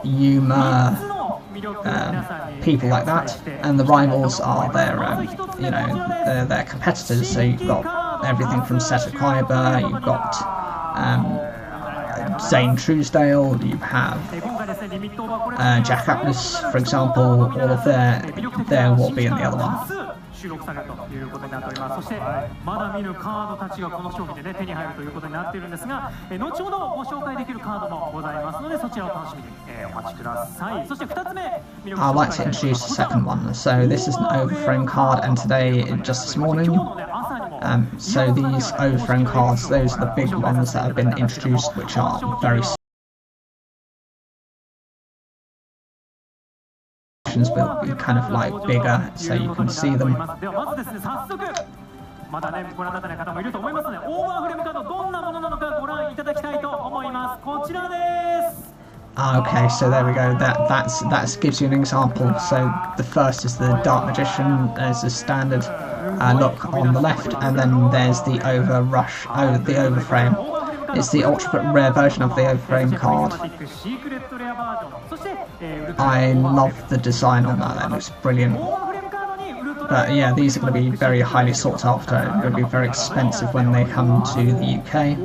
Yuma, people like that, and the rivals are their competitors. So you've got everything from Seta Kaiba, you've got Zane Truesdale, you have Jack Atlas, for example. All of their will be in the other one. 収録されるということになっております。そしてまだ見ぬカードたちがこの商品でね手に入るということになっているんですが、後ほどご紹介できるカードもございますのでそちらを楽しみに、お待ちください。そして2つ目、I'd like to introduce the second one. So this is an overframe card, and today, just this morning, so these overframe cards, those are the big ones that have been introduced, which are very will be kind of like bigger, so you can see them. Okay, so there we go. That gives you an example. So the first is the Dark Magician as a standard look on the left, and then there's the the overframe. It's the ultra rare version of the overframe card. I love the design on that looks brilliant. But yeah, these are going to be very highly sought after. They're going to be very expensive when they come to the UK.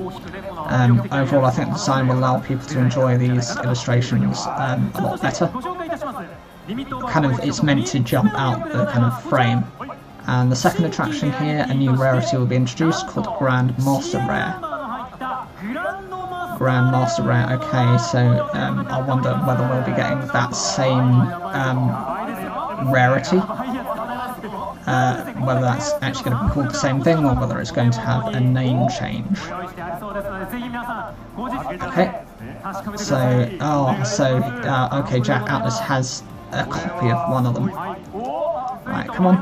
Overall, I think the design will allow people to enjoy these illustrations a lot better. kind of, it's meant to jump out the kind of frame. And the second attraction here, a new rarity will be introduced called Grand Master Rare. Grand Master Rare, okay, so I wonder whether we'll be getting that same rarity. Whether that's actually going to be called the same thing or whether it's going to have a name change. Okay, so, okay, Jack Atlas has a copy of one of them. Right, come on.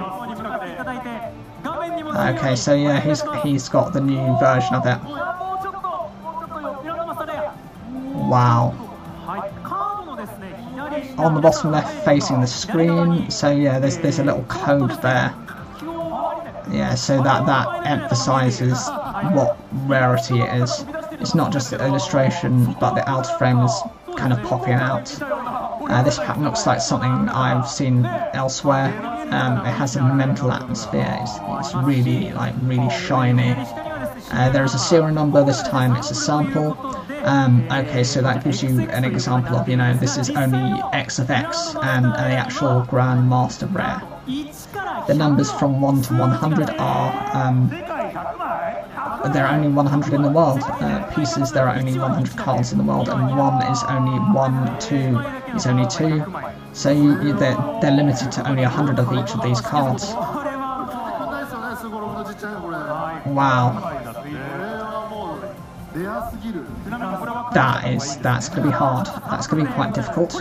Okay, so yeah, he's got the new version of it. Wow. On the bottom left facing the screen, so yeah, there's a little code there. Yeah, so that emphasises what rarity it is. It's not just the illustration, but the outer frame is kind of popping out. This pattern looks like something I've seen elsewhere. It has a mental atmosphere. It's really shiny. There is a serial number this time. It's a sample. Okay, so that gives you an example of, you know, this is only X of X and the actual Grand Master Rare. The numbers from 1 to 100 are, there are only 100 in the world. Pieces, there are only 100 cards in the world, and 1 is only 1, 2 is only 2. So they're limited to only 100 of each of these cards. Wow. That's going to be hard. That's going to be quite difficult,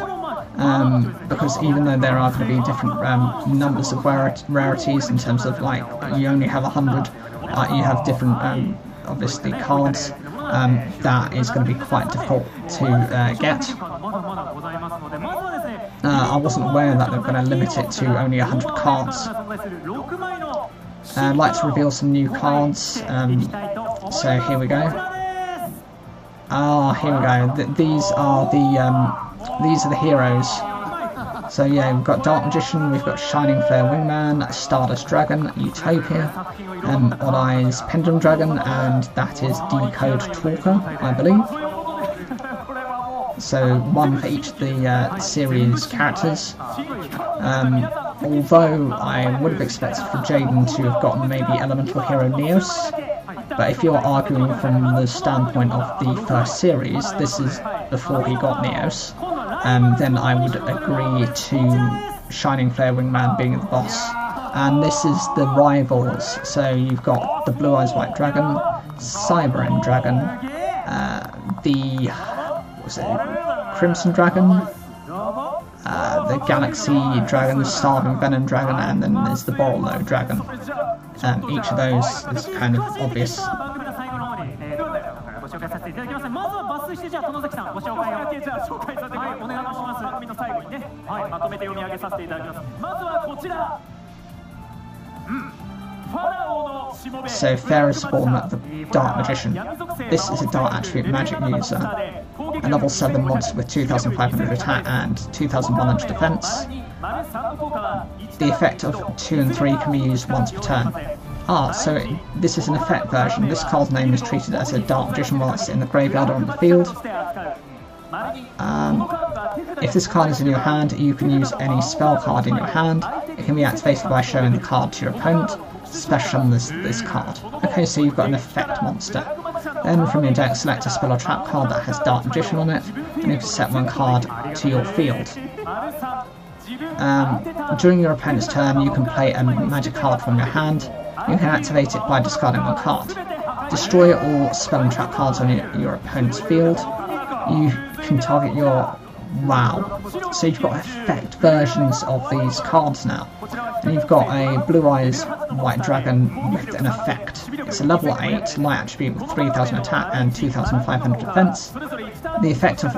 because even though there are going to be different numbers of rarities in terms of, like, you only have 100, you have different obviously cards. That is going to be quite difficult to get. I wasn't aware that they're going to limit it to only 100 cards. I'd like to reveal some new cards. So here we go. Here we go. These are the heroes. So yeah, we've got Dark Magician, we've got Shining Flare Wingman, Stardust Dragon, Utopia, Odd Eyes Pendulum Dragon, and that is Decode Talker, I believe. So one for each of the series characters. Although I would have expected for Jaden to have gotten maybe Elemental Hero Neos. But if you're arguing from the standpoint of the first series, this is before he got Neos, then I would agree to Shining Flare Wingman being the boss. And this is the rivals, so you've got the Blue Eyes White Dragon, Cyber End Dragon, the Crimson Dragon, the Galaxy Dragon, the Starving Venom Dragon, and then there's the Borolo Dragon. Each of those is kind of obvious. So Ferris Spawn, the Dark Magician. This is a Dark Attribute Magic user. A level 7 monster with 2,500 attack and 2,100 defense. The effect of 2 and 3 can be used once per turn. So this is an effect version. This card's name is treated as a Dark Magician while it's in the graveyard or on the field. If this card is in your hand, you can use any spell card in your hand. It can be activated by showing the card to your opponent. Special on this card. Okay, so you've got an effect monster. Then from your deck, select a spell or trap card that has Dark Magician on it, and you can set one card to your field. During your opponent's turn, you can play a magic card from your hand. You can activate it by discarding one card. Destroy all spell and trap cards on your opponent's field. You can target your... Wow. So you've got effect versions of these cards now. And you've got a Blue Eyes White Dragon with an effect. It's a level 8 light attribute with 3,000 attack and 2,500 defense. The effect of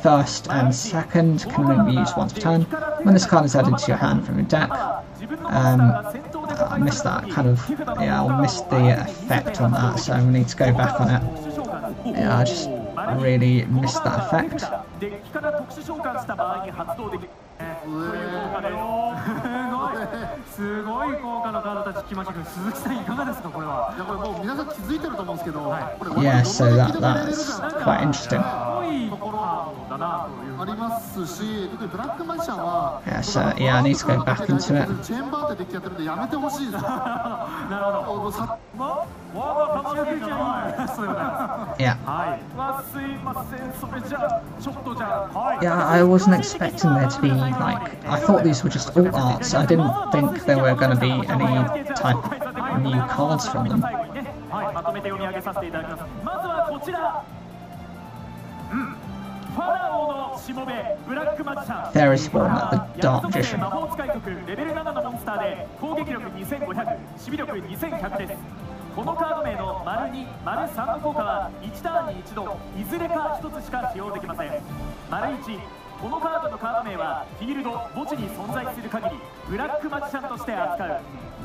first and second can only be used once per turn. When this card is added to your hand from your deck, I missed that kind of... Yeah, I'll miss the effect on that, so we need to go back on it. Yeah, I just really missed that effect. すごい効果のカードたち来ましたけど、鈴木さんいかがですかこれは。いやこれもう皆さん気づいてると思うんですけど、Yeah, so that's quite interesting. ところだなという。ありますし、特にブラックマジシャンは Yeah, so yeah, I need to go back into it. チェーンバーってデッキやってるんでやめてほしいです。なるほど。わが楽しみじゃない。そういうことです。Yeah. はい。すいません。それじゃあちょっとじゃあ。はい。 Yeah, I wasn't expecting there to be like. I thought these were just alt arts. I didn't think there were going to be any type of new cards from them. はい。まとめて読み上げさせていただきます。まずはこちら。ファラオのしもべブラックマジシャン。 There is one at the Dark Magician. 魔法使い族レベル7のモンスターで攻撃力2500、守備力2100です。このカード名の丸2、丸3の効果は1ターンに1度、いずれか1つしか使用できません。丸1、このカードのカード名はフィールド墓地に存在する限りブラックマジシャンとして扱う。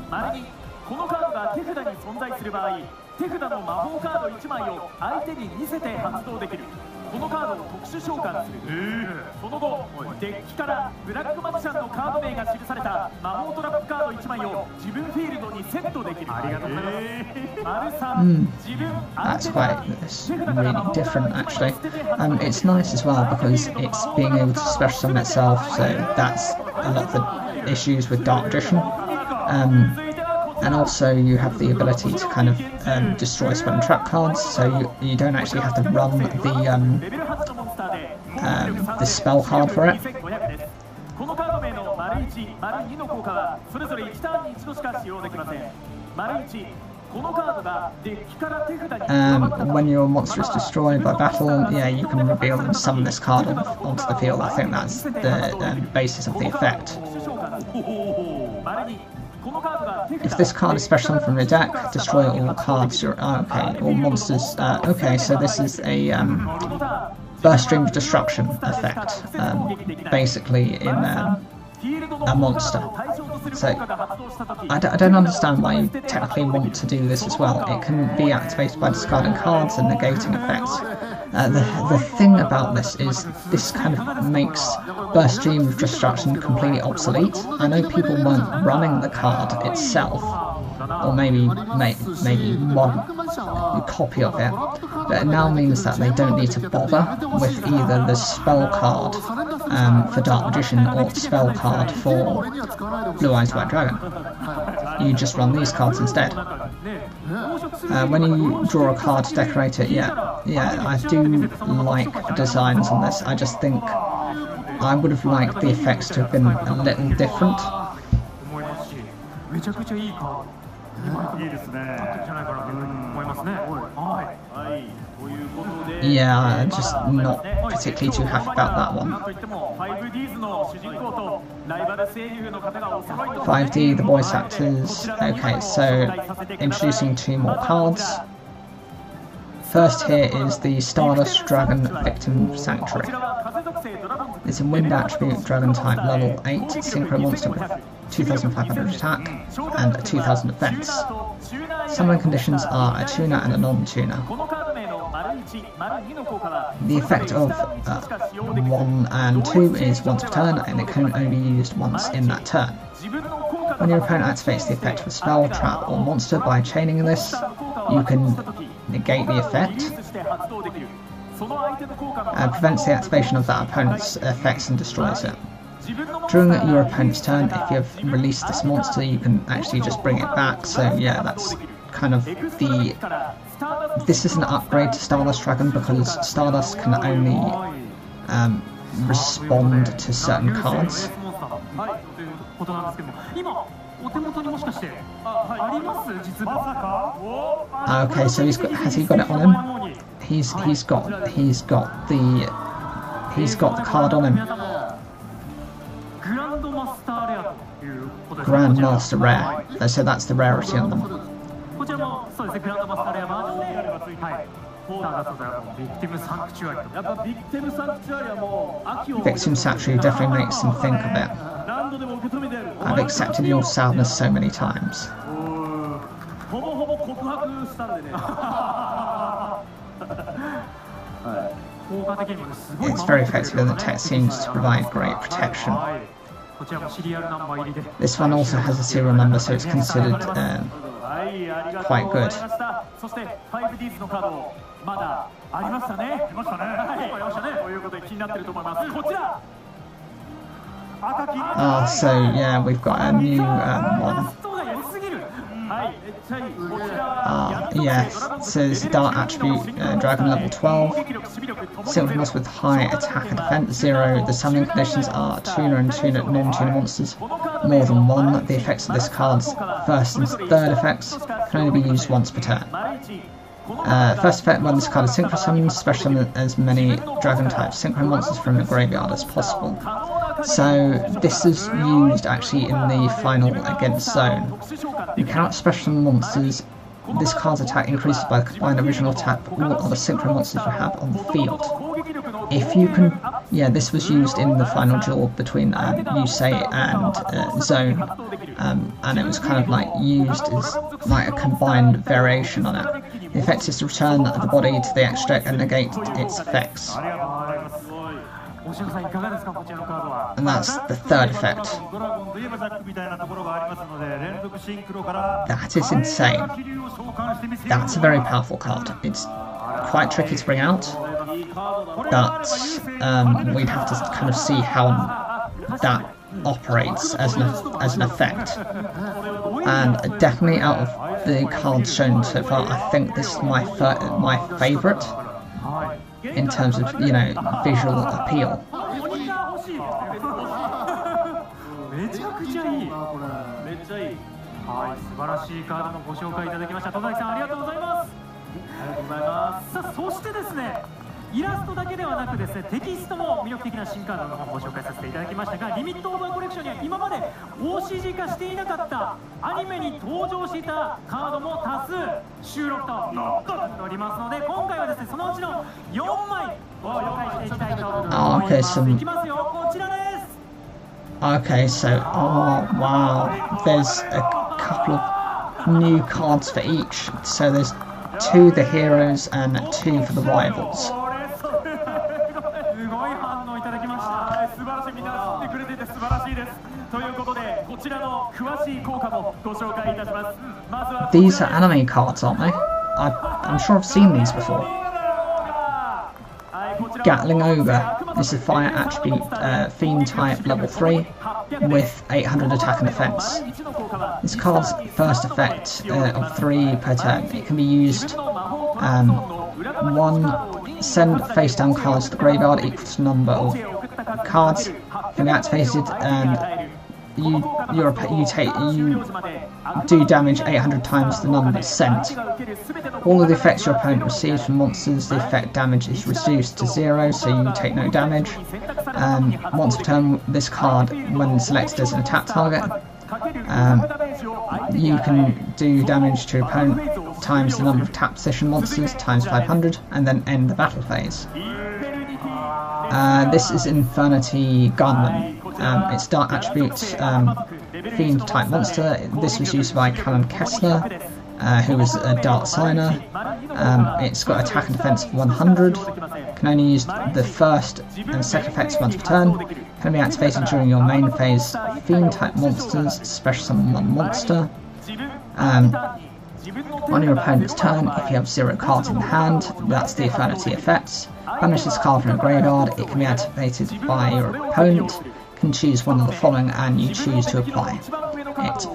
丸2、このカードが手札に存在する場合、手札の魔法カード1枚を相手に見せて発動できる。このカードを特殊召喚する。その後、デッキからブラックマジシャンのカード名が記された魔法トラップカード1枚を自分フィールドにセットできる。ありがとうございます。That's quite really different actually. It's nice as well because it's being able to special summon itself, so that's a lot of the issues with Dark Magician. And also you have the ability to kind of destroy spell and trap cards, so you don't actually have to run the spell card for it. このカード名の丸1、丸2の効果はそれぞれ1ターンに1度しか使用できません。丸1、このカードがデッキから手札に when your monster is destroyed by battle, yeah, you can reveal and summon this card onto the field. I think that's the basis of the effect. If this card is special from your deck, destroy all cards. Okay, all monsters. Okay, so this is a burst stream of destruction effect, basically in a monster. So I don't understand why you technically want to do this as well. It can be activated by discarding cards and negating effects. The thing about this is this kind of makes burst stream of destruction completely obsolete. I know people weren't running the card itself, or maybe one copy of it, but it now means that they don't need to bother with either the spell card for Dark Magician or the spell card for Blue Eyes White Dragon. You just run these cards instead. When you draw a card to decorate it, yeah, I do like designs on this. I just think I would have liked the effects to have been a little different. Yeah, I'm just not particularly too happy about that one. 5D, the voice actors. Okay, so introducing 2 more cards. First here is the Stardust Dragon Victim Sanctuary. It's a wind attribute, dragon type, level 8, synchro monster with 2,500 attack and a 2,000 defense. Summoning conditions are a tuner and a non-tuner. The effect of 1 and 2 is once per turn, and it can only be used once in that turn. When your opponent activates the effect of a spell, trap, or monster by chaining this, you can negate the effect, and prevents the activation of that opponent's effects and destroys it. During your opponent's turn, if you have released this monster, you can actually just bring it back, so yeah, that's kind of the... This is an upgrade to Stardust Dragon because Stardust can only respond to certain cards. Okay, so has he got it on him? He's got the card on him. Grandmaster Rare. So that's the rarity on them. Victim Sanctuary definitely makes them think of it. I've accepted your sadness so many times. It's very effective and the text seems to provide great protection. This one also has a serial number, so it's considered quite good. So yeah, we've got a new one. Yes, so it's Dart attribute, Dragon level 12. Synchronous with high attack and defense 0. The summoning conditions are tuner and non-tuner monsters. More than one. The effects of this card's first and third effects can only be used once per turn. First effect, when this card is synchro summoned, special summon as many dragon type synchro monsters from the graveyard as possible. So this is used actually in the final against Zone. You cannot special summon monsters. This card's attack increases by the combined original attack of all other synchro monsters you have on the field. If you can, yeah, this was used in the final duel between Yusei and Zone, and it was kind of like used as like a combined variation on it. The effect is to return the body to the extra deck and negate its effects. And that's the third effect. That is insane. That's a very powerful card. It's quite tricky to bring out, but we'd have to kind of see how that operates as an effect. And definitely out of the cards shown so far, I think this is my favourite in terms of, you know, visual appeal.イラストだけではなくですね、テキストも魅力的な新カードの方をご紹介させていただきましたが、リミットオーバーコレクションには今まで OCG 化していなかったアニメに登場していたカードも多数収録となっておりますので、今回はですね、そのうちの4枚ご紹介していきたいと思います。いきますよ、こちらです。 Okay, so, oh wow, there's a couple of new cards for each. So there's 2 the heroes and 2 for the rivals. These are anime cards, aren't they? I'm sure I've seen these before. Gatling Ogre. This is fire attribute, fiend type level 3 with 800 attack and defense. This card's first effect of 3 per turn. It can be used 1, send face down cards to the graveyard equal to the number of cards can be activated, and you do damage 800 times the number sent. All of the effects your opponent receives from monsters, the effect damage is reduced to 0, so you take no damage. Once per turn, this card, when selected as an attack target, you can do damage to your opponent times the number of tap position monsters times 500, and then end the battle phase. This is Infernity Gunman. It's Dart attribute, fiend type monster. This was used by Callum Kessler, who was a Dart signer. It's got attack and defense of 100. Can only use the first and second effects once per turn. Can be activated during your main phase. Fiend type monsters, special summon 1 monster. On your opponent's turn, if you have 0 cards in hand, that's the Infernity effects. Banish this card from a graveyard. It can be activated by your opponent. Can choose one of the following and you choose to apply it.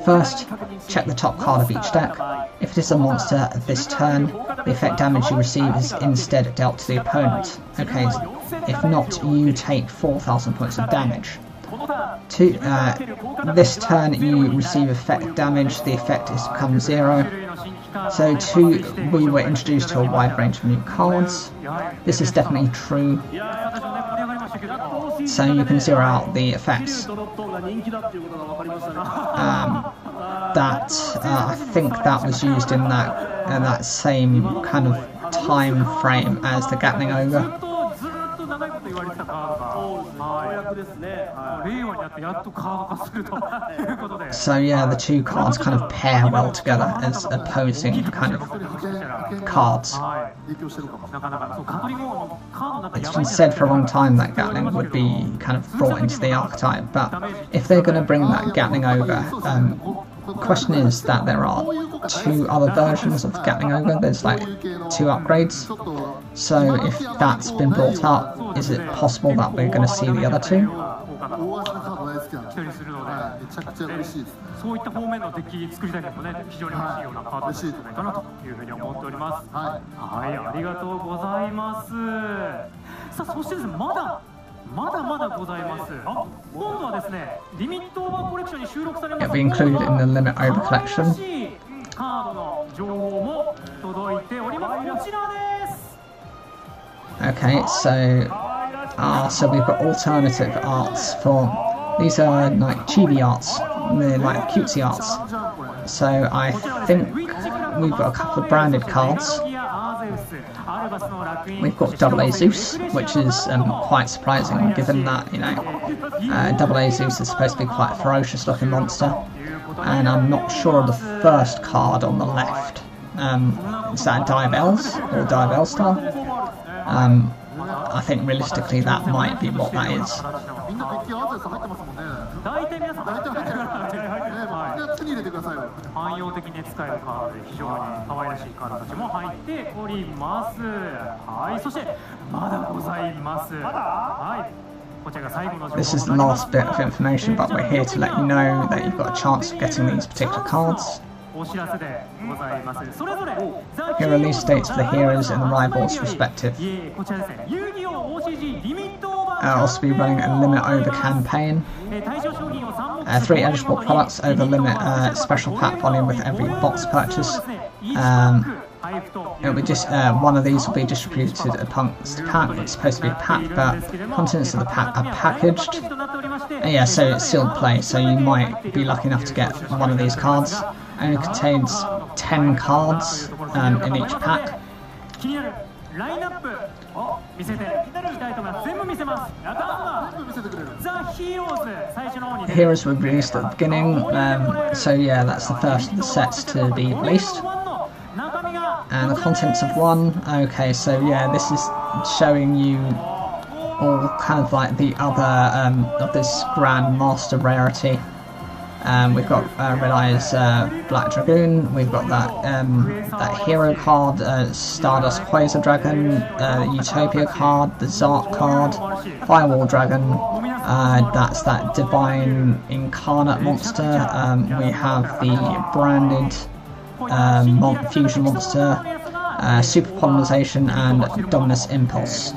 First, check the top card of each deck. If it is a monster this turn, the effect damage you receive is instead dealt to the opponent. Okay, if not, you take 4,000 points of damage. This turn you receive effect damage, the effect is become 0. So we were introduced to a wide range of new cards. This is definitely true. So you can zero out the effects. I think that was used in that same kind of time frame as the Gatling Ogre. So yeah, the two cards kind of pair well together as opposing kind of cards. It's been said for a long time that Gatling would be kind of brought into the archetype, but if they're going to bring that Gatling over, the question is that there are two other versions of Gatling Ogre. There's like two upgrades. So if that's been brought up, is it possible that we're going to see the other two? It'll be included in the Limit Over collection. Okay, so we've got alternative arts for these are like chibi arts, they're like cutesy arts. So I think we've got a couple of branded cards. We've got AA Zeus, which is quite surprising given that, you know, AA Zeus is supposed to be quite a ferocious looking monster. And I'm not sure of the first card on the left. Is that Diabels or Diabel Star? I think realistically that might be what that is. This is the last bit of information, but we're here to let you know that you've got a chance of getting these particular cards. Here are release dates for the heroes and the rivals respective. I'll also be running a Limit Over campaign. 3 eligible products over limit special pack volume with every box purchase. It'll be just one of these will be distributed amongst the pack. It's supposed to be a pack, but contents of the pack are packaged. Yeah, so it's sealed play, so you might be lucky enough to get one of these cards. It only contains 10 cards in each pack. The heroes were released at the beginning, so yeah, that's the first of the sets to be released. And the contents of one, okay, so yeah, this is showing you all kind of like the other of this Grand Master rarity. We've got Red Eye's Black Dragoon, we've got that hero card, Stardust Quasar Dragon, Utopia card, the Zark card, Firewall Dragon, that's that Divine Incarnate monster, we have the branded Fusion monster, Super Polymerization and Dominus Impulse.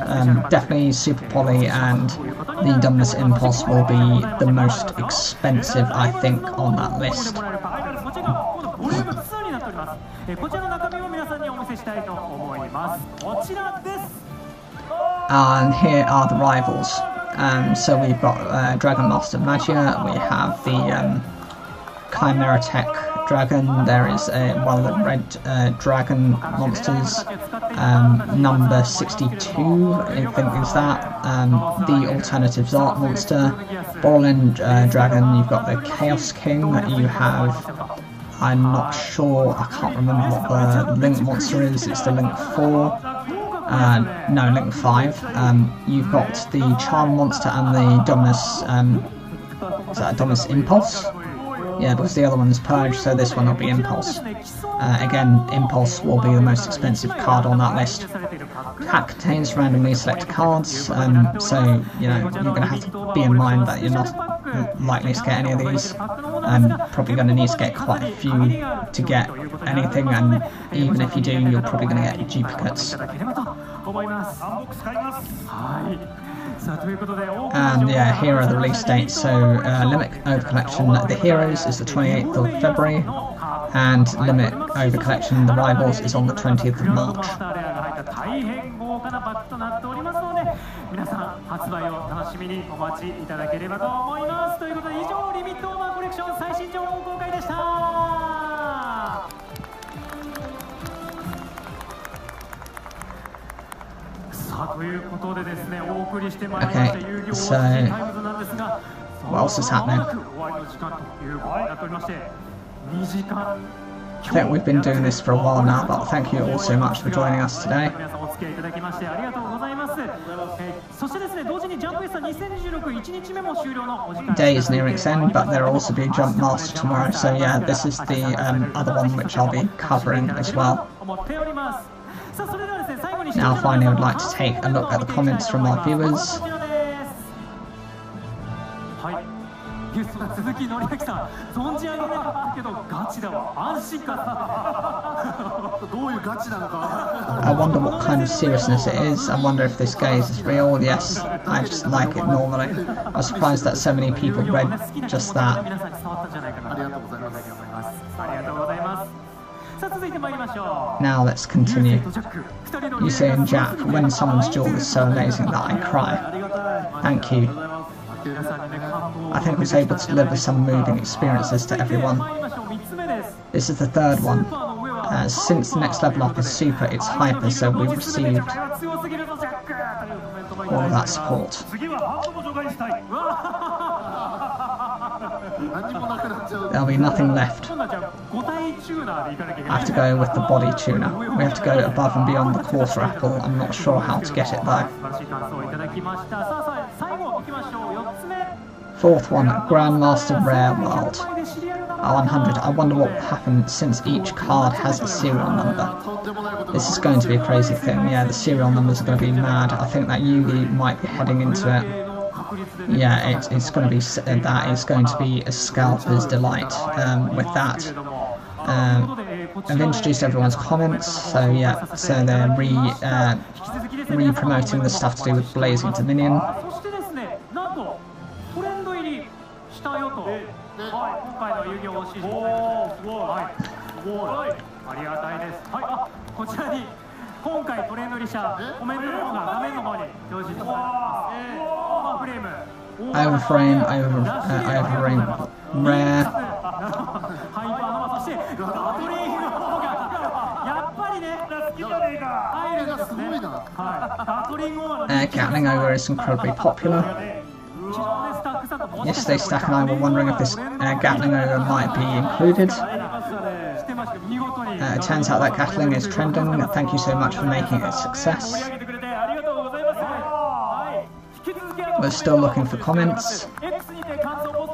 Definitely Super Poly and the Dominus Impulse will be the most expensive, I think, on that list. And here are the rivals. So we've got Dragon Master Magia, we have the Chimera Tech Dragon, there is one of the red dragon monsters, number 62 I think is that, the alternative Zark monster, Borland Dragon, you've got the Chaos King, you have, I'm not sure, I can't remember what the Link monster is, it's the Link 4, no, Link 5, you've got the Charm monster and the Dominus, is that a Dominus Impulse? Yeah, because the other one is Purge, so this one will be Impulse. Again, Impulse will be the most expensive card on that list. Pack contains randomly selected cards, so you know you're going to have to be in mind that you're not likely to get any of these. Probably going to need to get quite a few to get anything, and even if you do, you're probably going to get duplicates. And yeah, here are the release dates. So Limit Over Collection, the Heroes is the 28th of February, and Limit Over Collection, the Rivals, is on the 20th of March. Okay, so What else is happening? I think we've been doing this for a while now, but thank you all so much for joining us today. Day is nearing its end, but there will also be a Jump Master tomorrow, so yeah, this is the other one which I'll be covering as well. Now finally I would like to take a look at the comments from our viewers. I wonder what kind of seriousness it is. I wonder if this gaze is real. Yes, I just like it normally. I was surprised that so many people read just that. Now let's continue. You say in Jack, when someone's jaw is so amazing that I cry. Thank you. I think I was able to deliver some moving experiences to everyone. This is the third one. Since the next level up is super, it's hyper, so we received all of that support. There'll be nothing left. I have to go with the body tuner. We have to go above and beyond the quarter apple. I'm not sure how to get it though. Fourth one, Grandmaster Rare World. 100. I wonder what will happen since each card has a serial number. This is going to be a crazy thing. Yeah, the serial numbers are going to be mad. I think that Yugioh might be heading into it. Yeah, it's going to be that is going to be a scalper's delight. With that, I've introduced everyone's comments. So yeah, so they're re-promoting the stuff to do with Blazing Dominion. Overframe, overframe, rare. Gatling Ogre is incredibly popular. Yesterday, Stack and I were wondering if this Gatling Ogre might be included. It turns out that Gatling is trending. Thank you so much for making it a success. We're still looking for comments.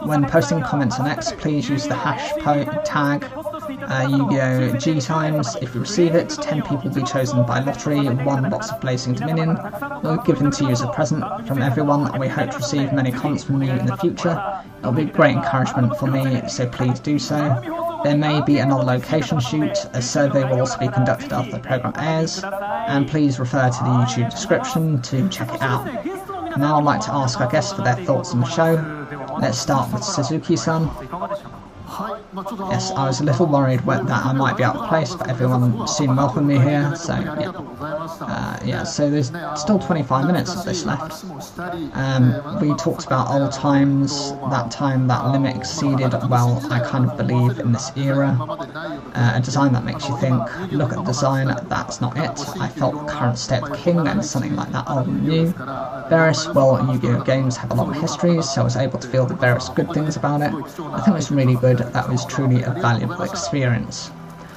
When posting comments on X, please use the tag Yugioh G times. If you receive it, 10 people will be chosen by lottery. 1 box of Blazing Dominion will be given to you as a present from everyone, and we hope to receive many comments from you in the future. It'll be great encouragement for me, so please do so. There may be another location shoot. A survey will also be conducted after the programme airs, and please refer to the YouTube description to check it out. Now I'd like to ask our guests for their thoughts on the show. Let's start with Suzuki-san. Yes, I was a little worried that I might be out of place, but everyone seemed welcome me here, so yeah. So there's still 25 minutes of this left. We talked about old times, that time that limit exceeded. Well, I kind of believe in this era. A design that makes you think, look at the design, that's not it. I felt the current state of the king and something like that old and new. Various, well, Yu-Gi-Oh games have a long history, so I was able to feel the various good things about it. I think it was really good. That was truly a valuable experience.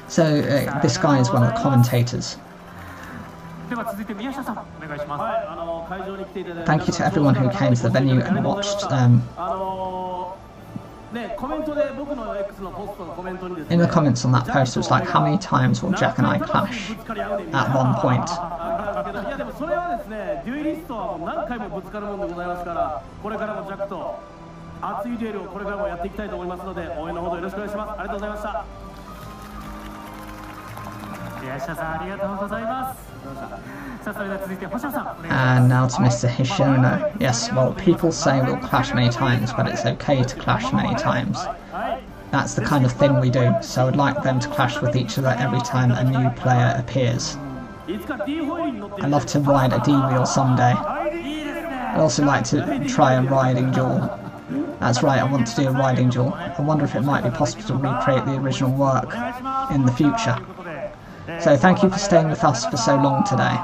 So this guy is one of the commentators. Thank you to everyone who came to the venue and watched. In the comments on that post, it was like, how many times will Jack and I clash at one point? And now to Mr. Hishono. Yes, well, people say we'll clash many times, but it's okay to clash many times. That's the kind of thing we do, so I'd like them to clash with each other every time a new player appears. I'd love to ride a D-wheel someday. I'd also like to try a riding duel. That's right, I want to do a riding duel. I wonder if it might be possible to recreate the original work in the future. So thank you for staying with us for so long today.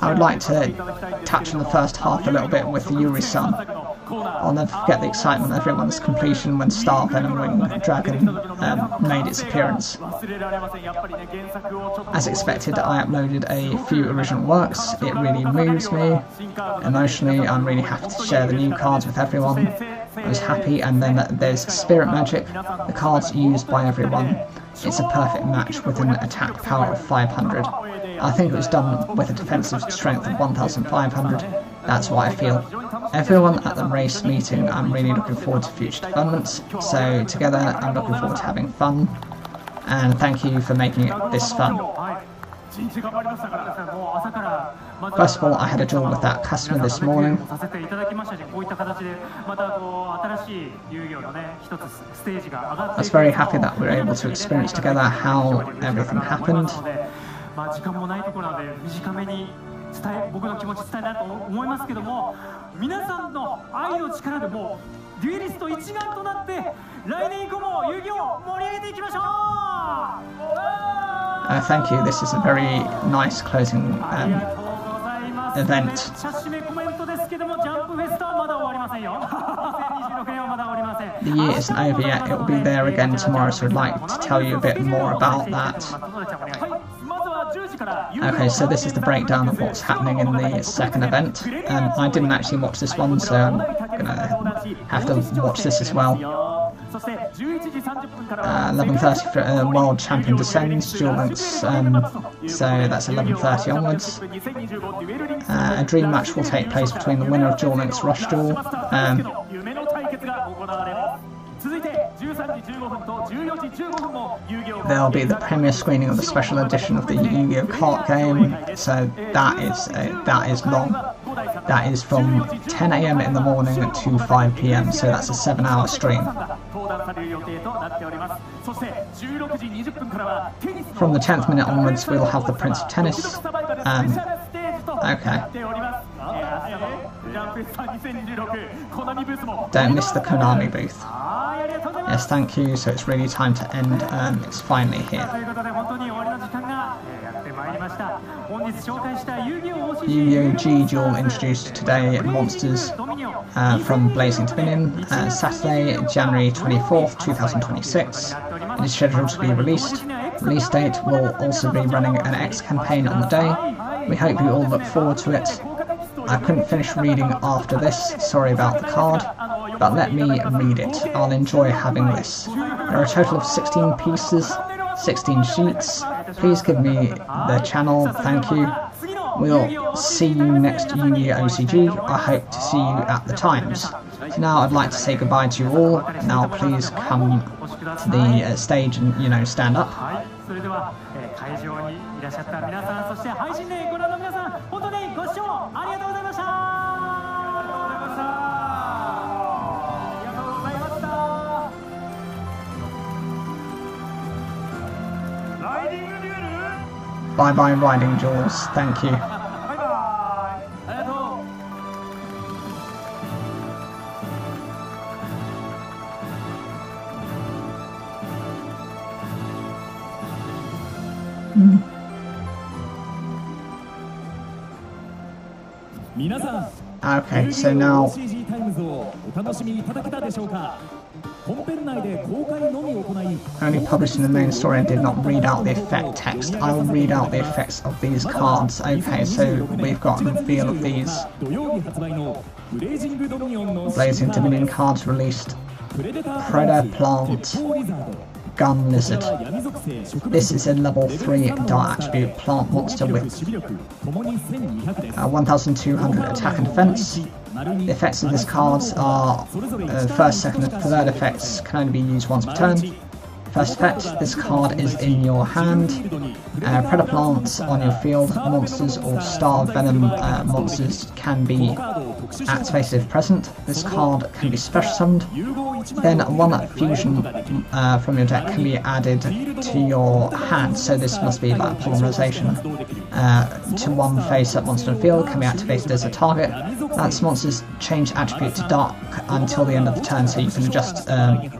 I would like to touch on the first half a little bit with the Yuri-san. I'll never forget the excitement of everyone's completion when Star Venom Wing Dragon made its appearance. As expected, I uploaded a few original works. It really moves me. Emotionally, I'm really happy to share the new cards with everyone. I was happy, and then there's Spirit Magic, the cards used by everyone. It's a perfect match with an attack power of 500. I think it was done with a defensive strength of 1500. That's what I feel. Everyone at the race meeting, I'm really looking forward to future developments, so together I'm looking forward to having fun, and thank you for making it this fun. First of all, I had a duel with that customer this morning. I was very happy that we were able to experience together how everything happened. 僕の気持ち伝えたいと思いますけども、皆さんの愛の力でもうデュエリスト一丸となって来年以降も遊戯を盛り上げていきましょう。Thank you. This is a very nice closing event. 締めコメントですけども、ジャンプフェスタはまだ終わりませんよ。2026年はまだ終わりません。 The year isn't over yet. It will be there again tomorrow, so I'd like to tell you a bit more about that. Okay, so this is the breakdown of what's happening in the second event. I didn't actually watch this one, so I'm gonna have to watch this as well. 11:30 for World Champion Descends, Duel Links, so that's 11:30 onwards. A dream match will take place between the winner of Duel Links Rush Duel. There'll be the premiere screening of the special edition of the Yu-Gi-Oh card game, so that is long. That is from 10 AM in the morning to 5 PM, so that's a 7-hour stream. From the 10th minute onwards, we'll have the Prince of Tennis. Okay. Don't miss the Konami booth. Yes, thank you. So it's really time to end. It's finally here. Yu-Gi-Oh! G-Duel introduced today monsters from Blazing Dominion, Saturday, January 24th, 2026. It is scheduled to be released. Release date will also be running an X campaign on the day. We hope you all look forward to it. I couldn't finish reading after this, sorry about the card, but let me read it. I'll enjoy having this. There are a total of 16 pieces, 16 sheets. Please give me the channel, thank you. We'll see you next Yu-Gi-Oh! OCG. I hope to see you at the times. So now I'd like to say goodbye to you all. Now please come to the stage and, stand up. それでは、会場にいらっしゃった皆さん、そして配信でご覧の皆さん、本当にご視聴ありがとうございました。ありがとうございました。ライディングデュエル。Bye bye riding Jaws. Thank you. バイバイ。ありがとう。皆さん、 Okay, so now OCG タイムズをお楽しみいただけたでしょうか。本編内で公開のみ行い、 only published in the main story and did not read out the effect text. I will read out the effects of these cards. Okay, so we've got a reveal of these 土曜日発売のブレイジングドミニオンの Blazing Dominion cards released. Predaplant Gun Lizard. This is a level 3 Dark Attribute plant monster with 1200 attack and defense. The effects of this cards are first, second and third effects can only be used once per turn. First effect, this card is in your hand. Predaplants on your field, monsters or star venom monsters can be activated if present. This card can be special summoned. Then one fusion from your deck can be added to your hand, so this must be like polymerization. To one face-up monster in the field can be activated as a target. That's monsters change attribute to dark until the end of the turn, so you can adjust the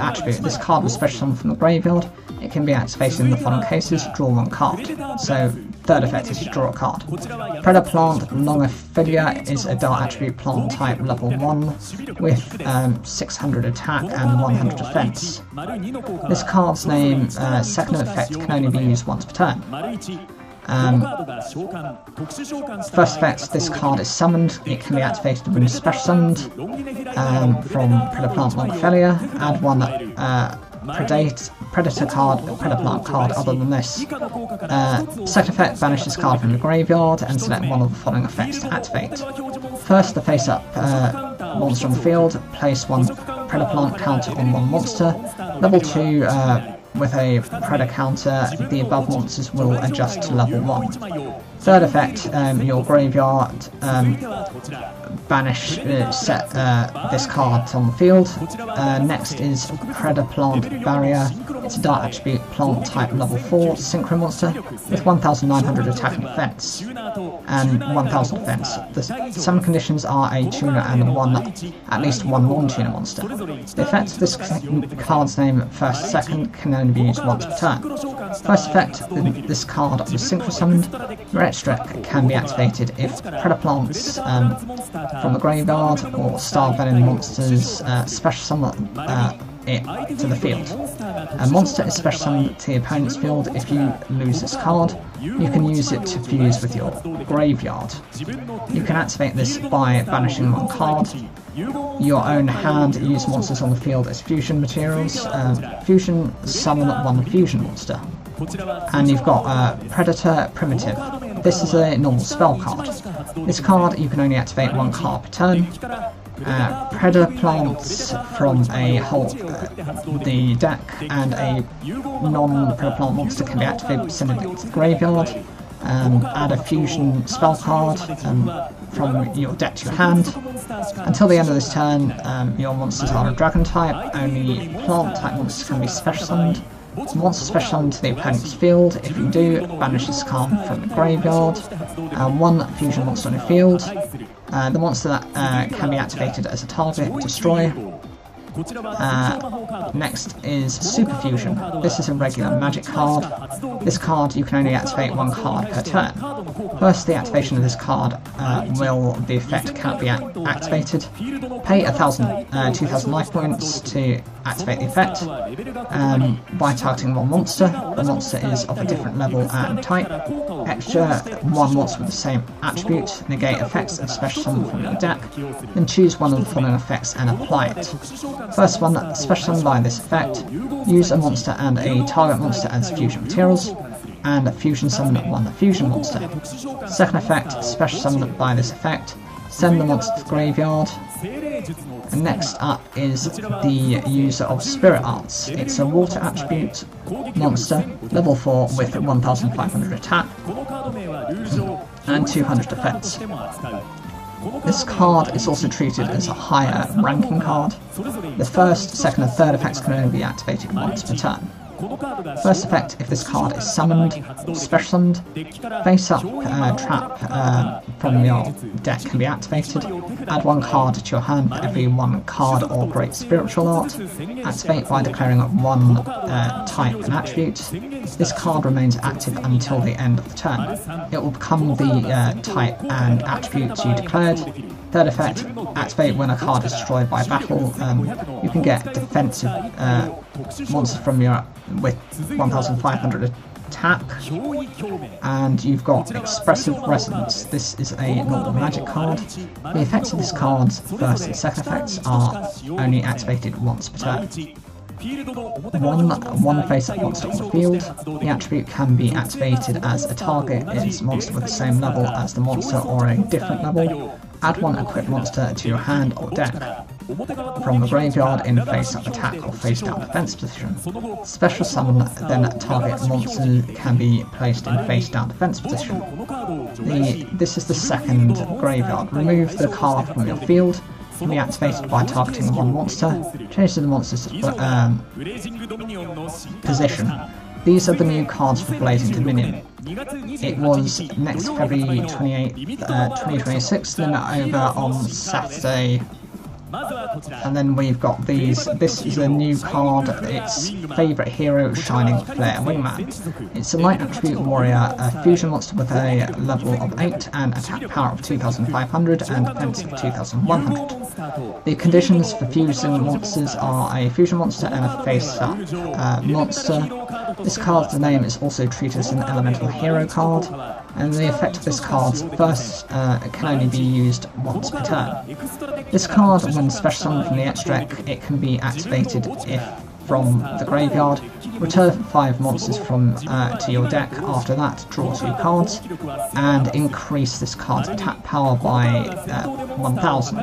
attribute. This card was special summoned from the graveyard. It can be activated in the following cases: draw one card. So third effect is to draw a card. Predaplant Longophilia is a dart attribute plant type level 1 with 600 attack and 100 defense. This card's name, second effect, can only be used once per turn. First effect, this card is summoned. It can be activated when special summoned from Predaplants Longophilia. Add one predaplant card other than this. Second effect, banish this card from the graveyard and select one of the following effects to activate. First, the face-up monster on the field. Place one predaplant counter on one monster. Level 2, with a Predator counter, the above monsters will adjust to level 1. Third effect, your graveyard, banish, set this card on the field. Next is Predaplant Barrier. It's a dart attribute plant type level 4 synchro monster with 1900 attack and defense and 1000 defense. The summon conditions are a tuner and at least one non-tuner monster. The effect of this card's name, first, second, can only be used once per turn. First effect, this card was synchro summoned. Your extra can be activated if Predaplants from the graveyard or Star Venom monsters special summon it to the field. A monster is special summoned to the opponent's field. If you lose this card, you can use it to fuse with your graveyard. You can activate this by banishing one card. Your own hand, use monsters on the field as fusion materials. Fusion, summon one fusion monster. And you've got Predator Primitive. This is a normal spell card. This card, you can only activate one card per turn. Predaplants from the deck, and a non-Predaplant monster can be activated, send it to the graveyard. Add a fusion spell card from your deck to your hand. Until the end of this turn, your monsters are a dragon type. Only plant type monsters can be special summoned. Monster special summoned to the opponent's field. If you do, banish this card from the graveyard. One fusion monster on your field. The monster that can be activated as a target, destroy. Next is Super Fusion. This is a regular magic card. This card, you can only activate one card per turn. First, the activation of this card the effect cannot be activated. Pay 2,000 life points to activate the effect by targeting one monster. The monster is of a different level and type. Extra one monster with the same attribute. Negate effects and special summon from your deck. Then choose one of the following effects and apply it. First one, special summon by this effect. Use a monster and a target monster as fusion materials. And fusion summon one fusion monster. Second effect, special summon by this effect. Send the monster to the graveyard. And next up is the user of Spirit Arts. It's a water attribute monster, level 4 with 1500 attack and 200 defense. This card is also treated as a higher ranking card. The first, second and third effects can only be activated once per turn. First effect, if this card is summoned, special summoned, face up trap from your deck can be activated. Add one card to your hand for every one card or great spiritual art. Activate by declaring one type and attribute. This card remains active until the end of the turn. It will become the type and attribute you declared. Third effect, activate when a card is destroyed by battle. You can get defensive monster from your with 1500 attack, and you've got Expressive Resonance. This is a normal magic card. The effects of this card's first and second effects are only activated once per turn. One face-up monster on the field. The attribute can be activated as a target is monster with the same level as the monster or a different level. Add one equipped monster to your hand or deck from the graveyard in face-up attack or face-down defense position. Special summon, then target monster can be placed in face-down defense position. This is the second graveyard. Remove the card from your field. Can be activated by targeting one monster. Change to the monster's position. These are the new cards for Blazing Dominion. It was next February 28th, 2026, then over on Saturday, And then we've got these. This is a new card. It's favourite hero, Shining Flare Wingman. It's a light attribute warrior, a fusion monster with a level of 8 and attack power of 2,500 and defense of 2,100. The conditions for fusing monsters are a fusion monster and a face-up monster. This card's name is also treated as an elemental hero card, and the effect of this card's burst can only be used once per turn. This card, when special summoned from the extract, it can be activated if from the graveyard. Return 5 monsters from to your deck. After that, draw 2 cards and increase this card's attack power by 1,000.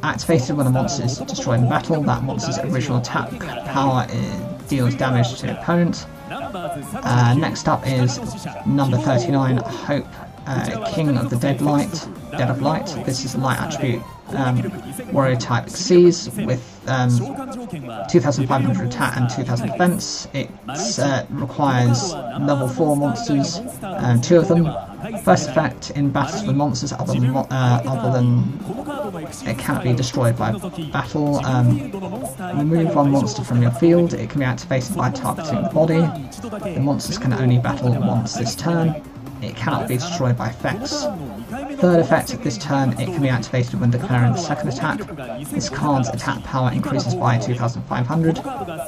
Activated when a monster is destroyed in battle. That monster's original attack power deals damage to the opponent. Next up is number 39, Hope, King of the Dead of Light. This is a light attribute warrior type Xyz with 2,500 attack and 2,000 defense. It requires level 4 monsters, 2 of them. First effect, in battles with monsters other than it can't be destroyed by battle. Remove 1 monster from your field. It can be activated by targeting the body. The monsters can only battle once this turn. It cannot be destroyed by effects. Third effect, this turn it can be activated when declaring the second attack. This card's attack power increases by 2,500,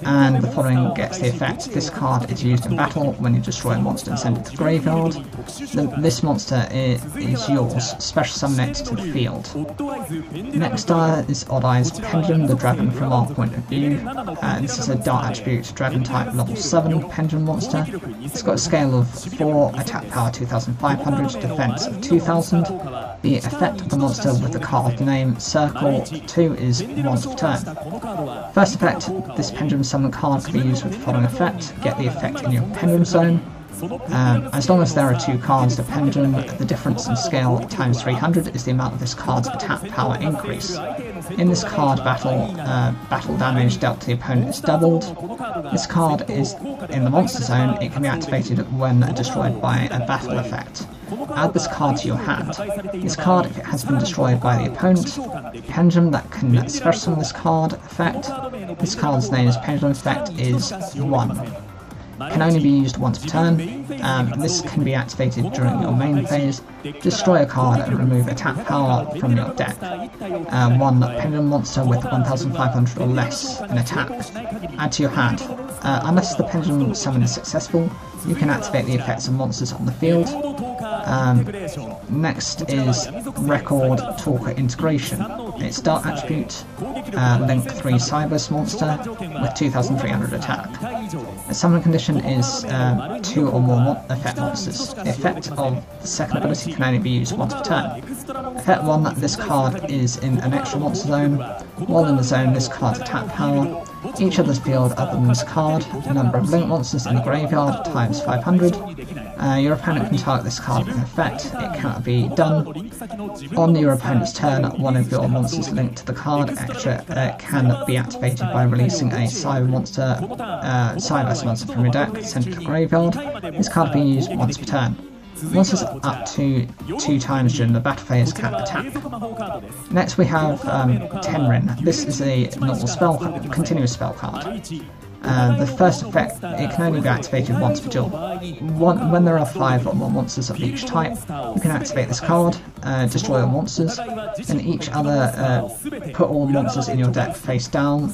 and the following gets the effect. This card is used in battle when you destroy a monster and send it to the graveyard. This monster is yours. Special summon it to the field. Next is Odd Eyes Pendulum, the dragon from our point of view. This is a dark attribute, dragon type level 7 pendulum monster. It's got a scale of 4, attack power 2,500, defense of 2,000. The effect of the monster with the card name Circle 2 is once per turn. First effect, this pendulum summon card can be used with the following effect. Get the effect in your pendulum zone. As long as there are 2 cards, the pendulum, the difference in scale times 300 is the amount of this card's attack power increase. In this card battle, battle damage dealt to the opponent is doubled. This card is in the monster zone. It can be activated when destroyed by a battle effect. Add this card to your hand. This card, if it has been destroyed by the opponent, pendulum that can special summon this card effect. This card's name is pendulum effect is 1. Can only be used once per turn. This can be activated during your main phase. Destroy a card and remove attack power from your deck. 1 pendulum monster with 1,500 or less in attack. Add to your hand. Unless the pendulum summon is successful, you can activate the effects of monsters on the field. Next is Record Talker Integration. It's dark attribute, link 3 Cybers monster with 2,300 attack. A summon condition is 2 or more effect monsters. The effect of the second ability can only be used once per turn. Effect 1, this card is in an extra monster zone. While in the zone, this card's attack power. Each other's field other than this card. The number of link monsters in the graveyard times 500. Your opponent can target this card with an effect. It cannot be done. On your opponent's turn, 1 of your monsters linked to the card extra can be activated by releasing a Cyber monster from your deck, sent to the graveyard. This card can be used once per turn. Monsters up to 2 times during the battle phase can attack. Next we have Tenrin. This is a normal continuous spell card. The first effect, it can only be activated once per duel. When there are 5 or more monsters of each type, you can activate this card, destroy all monsters, and each other put all monsters in your deck face down,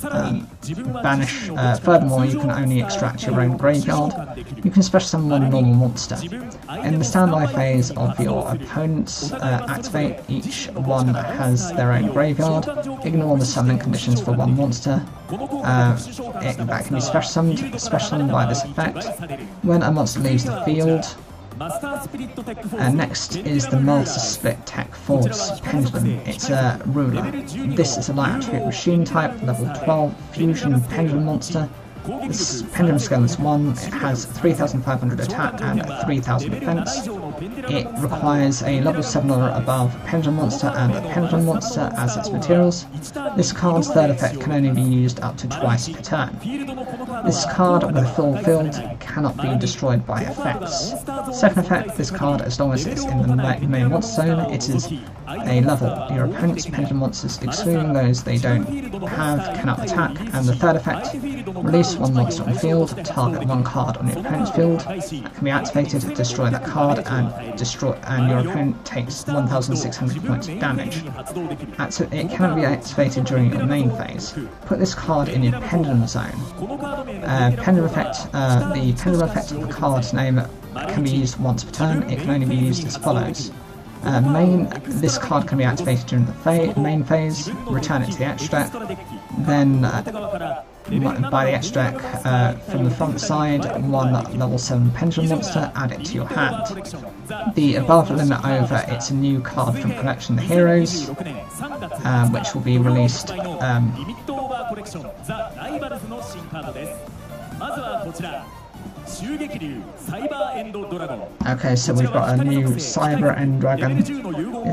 banish. Furthermore, you can only extract your own graveyard. You can special summon 1 normal monster. In the standby phase of your opponents, activate. Each one has their own graveyard. Ignore the summoning conditions for 1 monster. That can be special summoned by this effect. When a monster leaves the field. Next is the Master Split Tech Force Pendulum. It's a ruler. This is a light attribute machine type, level 12 fusion pendulum monster. This pendulum scale is 1, it has 3,500 attack and 3,000 defense. It requires a level 7 or above pendulum monster and a pendulum monster as its materials. This card's third effect can only be used up to twice per turn. This card with a full field cannot be destroyed by effects. Second effect, this card, as long as it's in the main monster zone, it is a level. Your opponent's pendulum monsters, excluding those they don't have, cannot attack. And the third effect, release one monster on the field, target one card on your opponent's field. That can be activated, destroy that card, and your opponent takes 1,600 points of damage. It cannot be activated during your main phase. Put this card in your pendulum zone. Pendulum effect, the pendulum effect of the card's name can be used once per turn. It can only be used as follows. This card can be activated during the main phase, return it to the extra deck, then by the extra deck from the front side, one level 7 pendulum monster, add it to your hand. The above limit over, it's a new card from Collection the Heroes, which will be released okay, so we've got a new Cyber End Dragon, is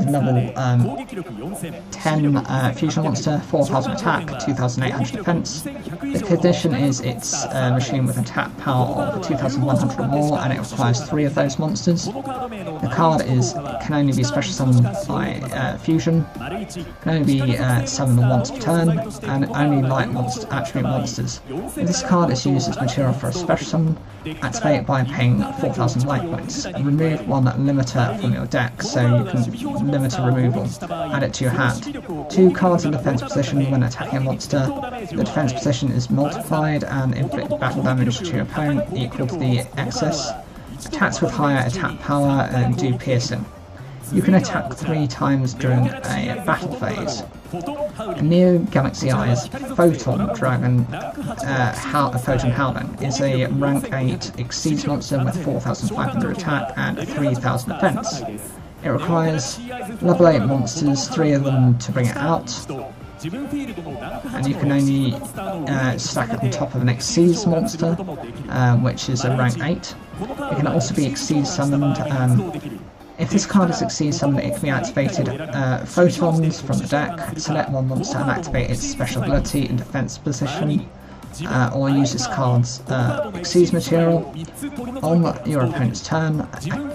level 10 fusion monster, 4,000 attack, 2,800 defense. The condition is it's a machine with attack power of 2,100 or more, and it requires 3 of those monsters. The card can only be special summoned by fusion, can only be summoned once per turn, and only light attribute monsters. If this card is used as material for a special summon, activate it by paying 4,000 life points. Remove one limiter from your deck, so you can limiter removal. Add it to your hand. 2 cards in defense position when attacking a monster. The defense position is multiplied and inflict battle damage to your opponent equal to the excess. Attacks with higher attack power and do piercing. You can attack 3 times during a battle phase. Neo Galaxy Eyes Photon Dragon Photon Howling is a rank 8 Exceeds monster with 4,500 attack and 3,000 defense. It requires level 8 monsters, 3 of them to bring it out, and you can only stack it on top of an Exceeds monster, which is a rank 8. It can also be Exceeds summoned. If this card is Exceed summoned, it can be activated photons from the deck, select one monster and activate its special ability in defense position, or use this card's Exceeds material. On your opponent's turn,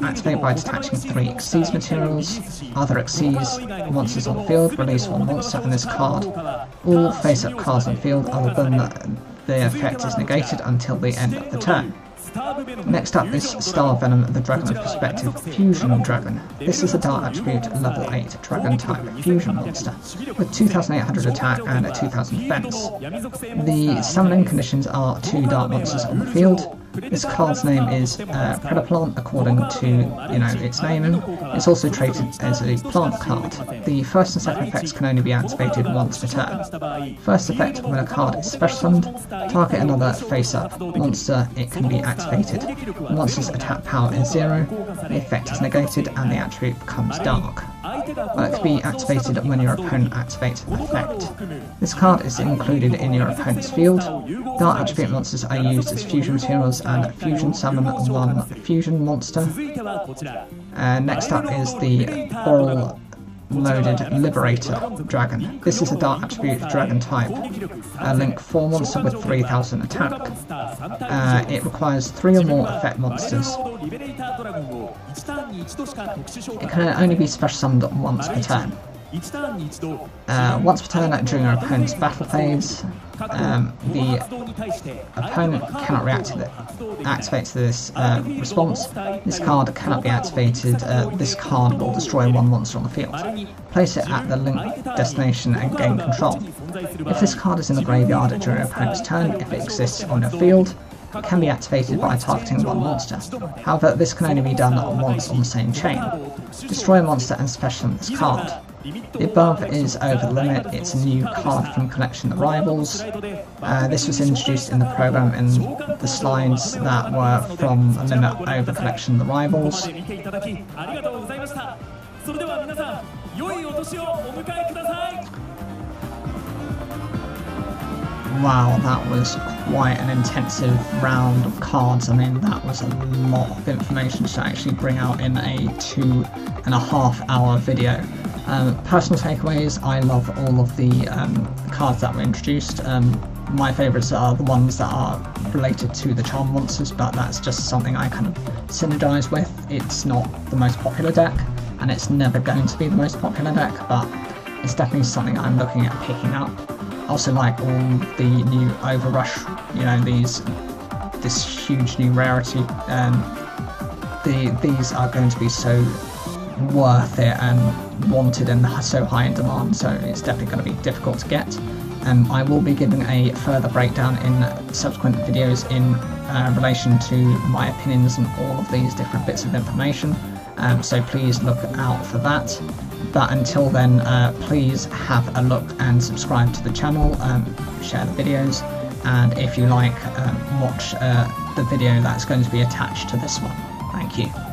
activate by detaching 3 Exceeds materials. Other Exceeds monsters on the field, release one monster, and this card. All face-up cards on the field other than the effect is negated until the end of the turn. Next up is Star Venom, the Dragon of Perspective Fusion Dragon. This is a Dart attribute level 8 Dragon type fusion monster with 2,800 attack and 2,000 defense. The summoning conditions are 2 Dart monsters on the field. This card's name is Predaplant according to its naming. It's also treated as a plant card. The first and second effects can only be activated once per turn. First effect, when a card is special summoned, target another face-up monster, it can be activated. The monster's attack power is 0, the effect is negated and the attribute becomes dark. Well, it can be activated when your opponent activates an effect. This card is included in your opponent's field. Dart attribute monsters are used as fusion materials and fusion summon one fusion monster. Next up is the Oral Loaded Liberator Dragon. This is a Dart attribute dragon type. Link 4 monster with 3,000 attack. It requires 3 or more effect monsters. It can only be special summoned once per turn. Once per turn during your opponent's battle phase, the opponent cannot activate to this response. This card cannot be activated. This card will destroy 1 monster on the field. Place it at the linked destination and gain control. If this card is in the graveyard during your opponent's turn, if it exists on your field, it can be activated by targeting 1 monster. However, this can only be done once on the same chain. Destroy a monster and special summon this card. The above is over the limit. It's a new card from Collection the Rivals. This was introduced in the program in the slides that were from a limit over Collection the Rivals. Wow, that was quite an intensive round of cards. I mean, that was a lot of information to actually bring out in a 2.5 hour video. Personal takeaways, I love all of the cards that were introduced. My favourites are the ones that are related to the charm monsters, but that's just something I kind of synergise with. it's not the most popular deck, and it's never going to be the most popular deck, but it's definitely something I'm looking at picking up. I also like all the new Overrush, you know, this huge new rarity. These are going to be so worth it and wanted and so high in demand, so it's definitely going to be difficult to get. I will be giving a further breakdown in subsequent videos in relation to my opinions on all of these different bits of information, so please look out for that. But until then, please have a look and subscribe to the channel, share the videos, and if you like, watch the video that's going to be attached to this one. Thank you.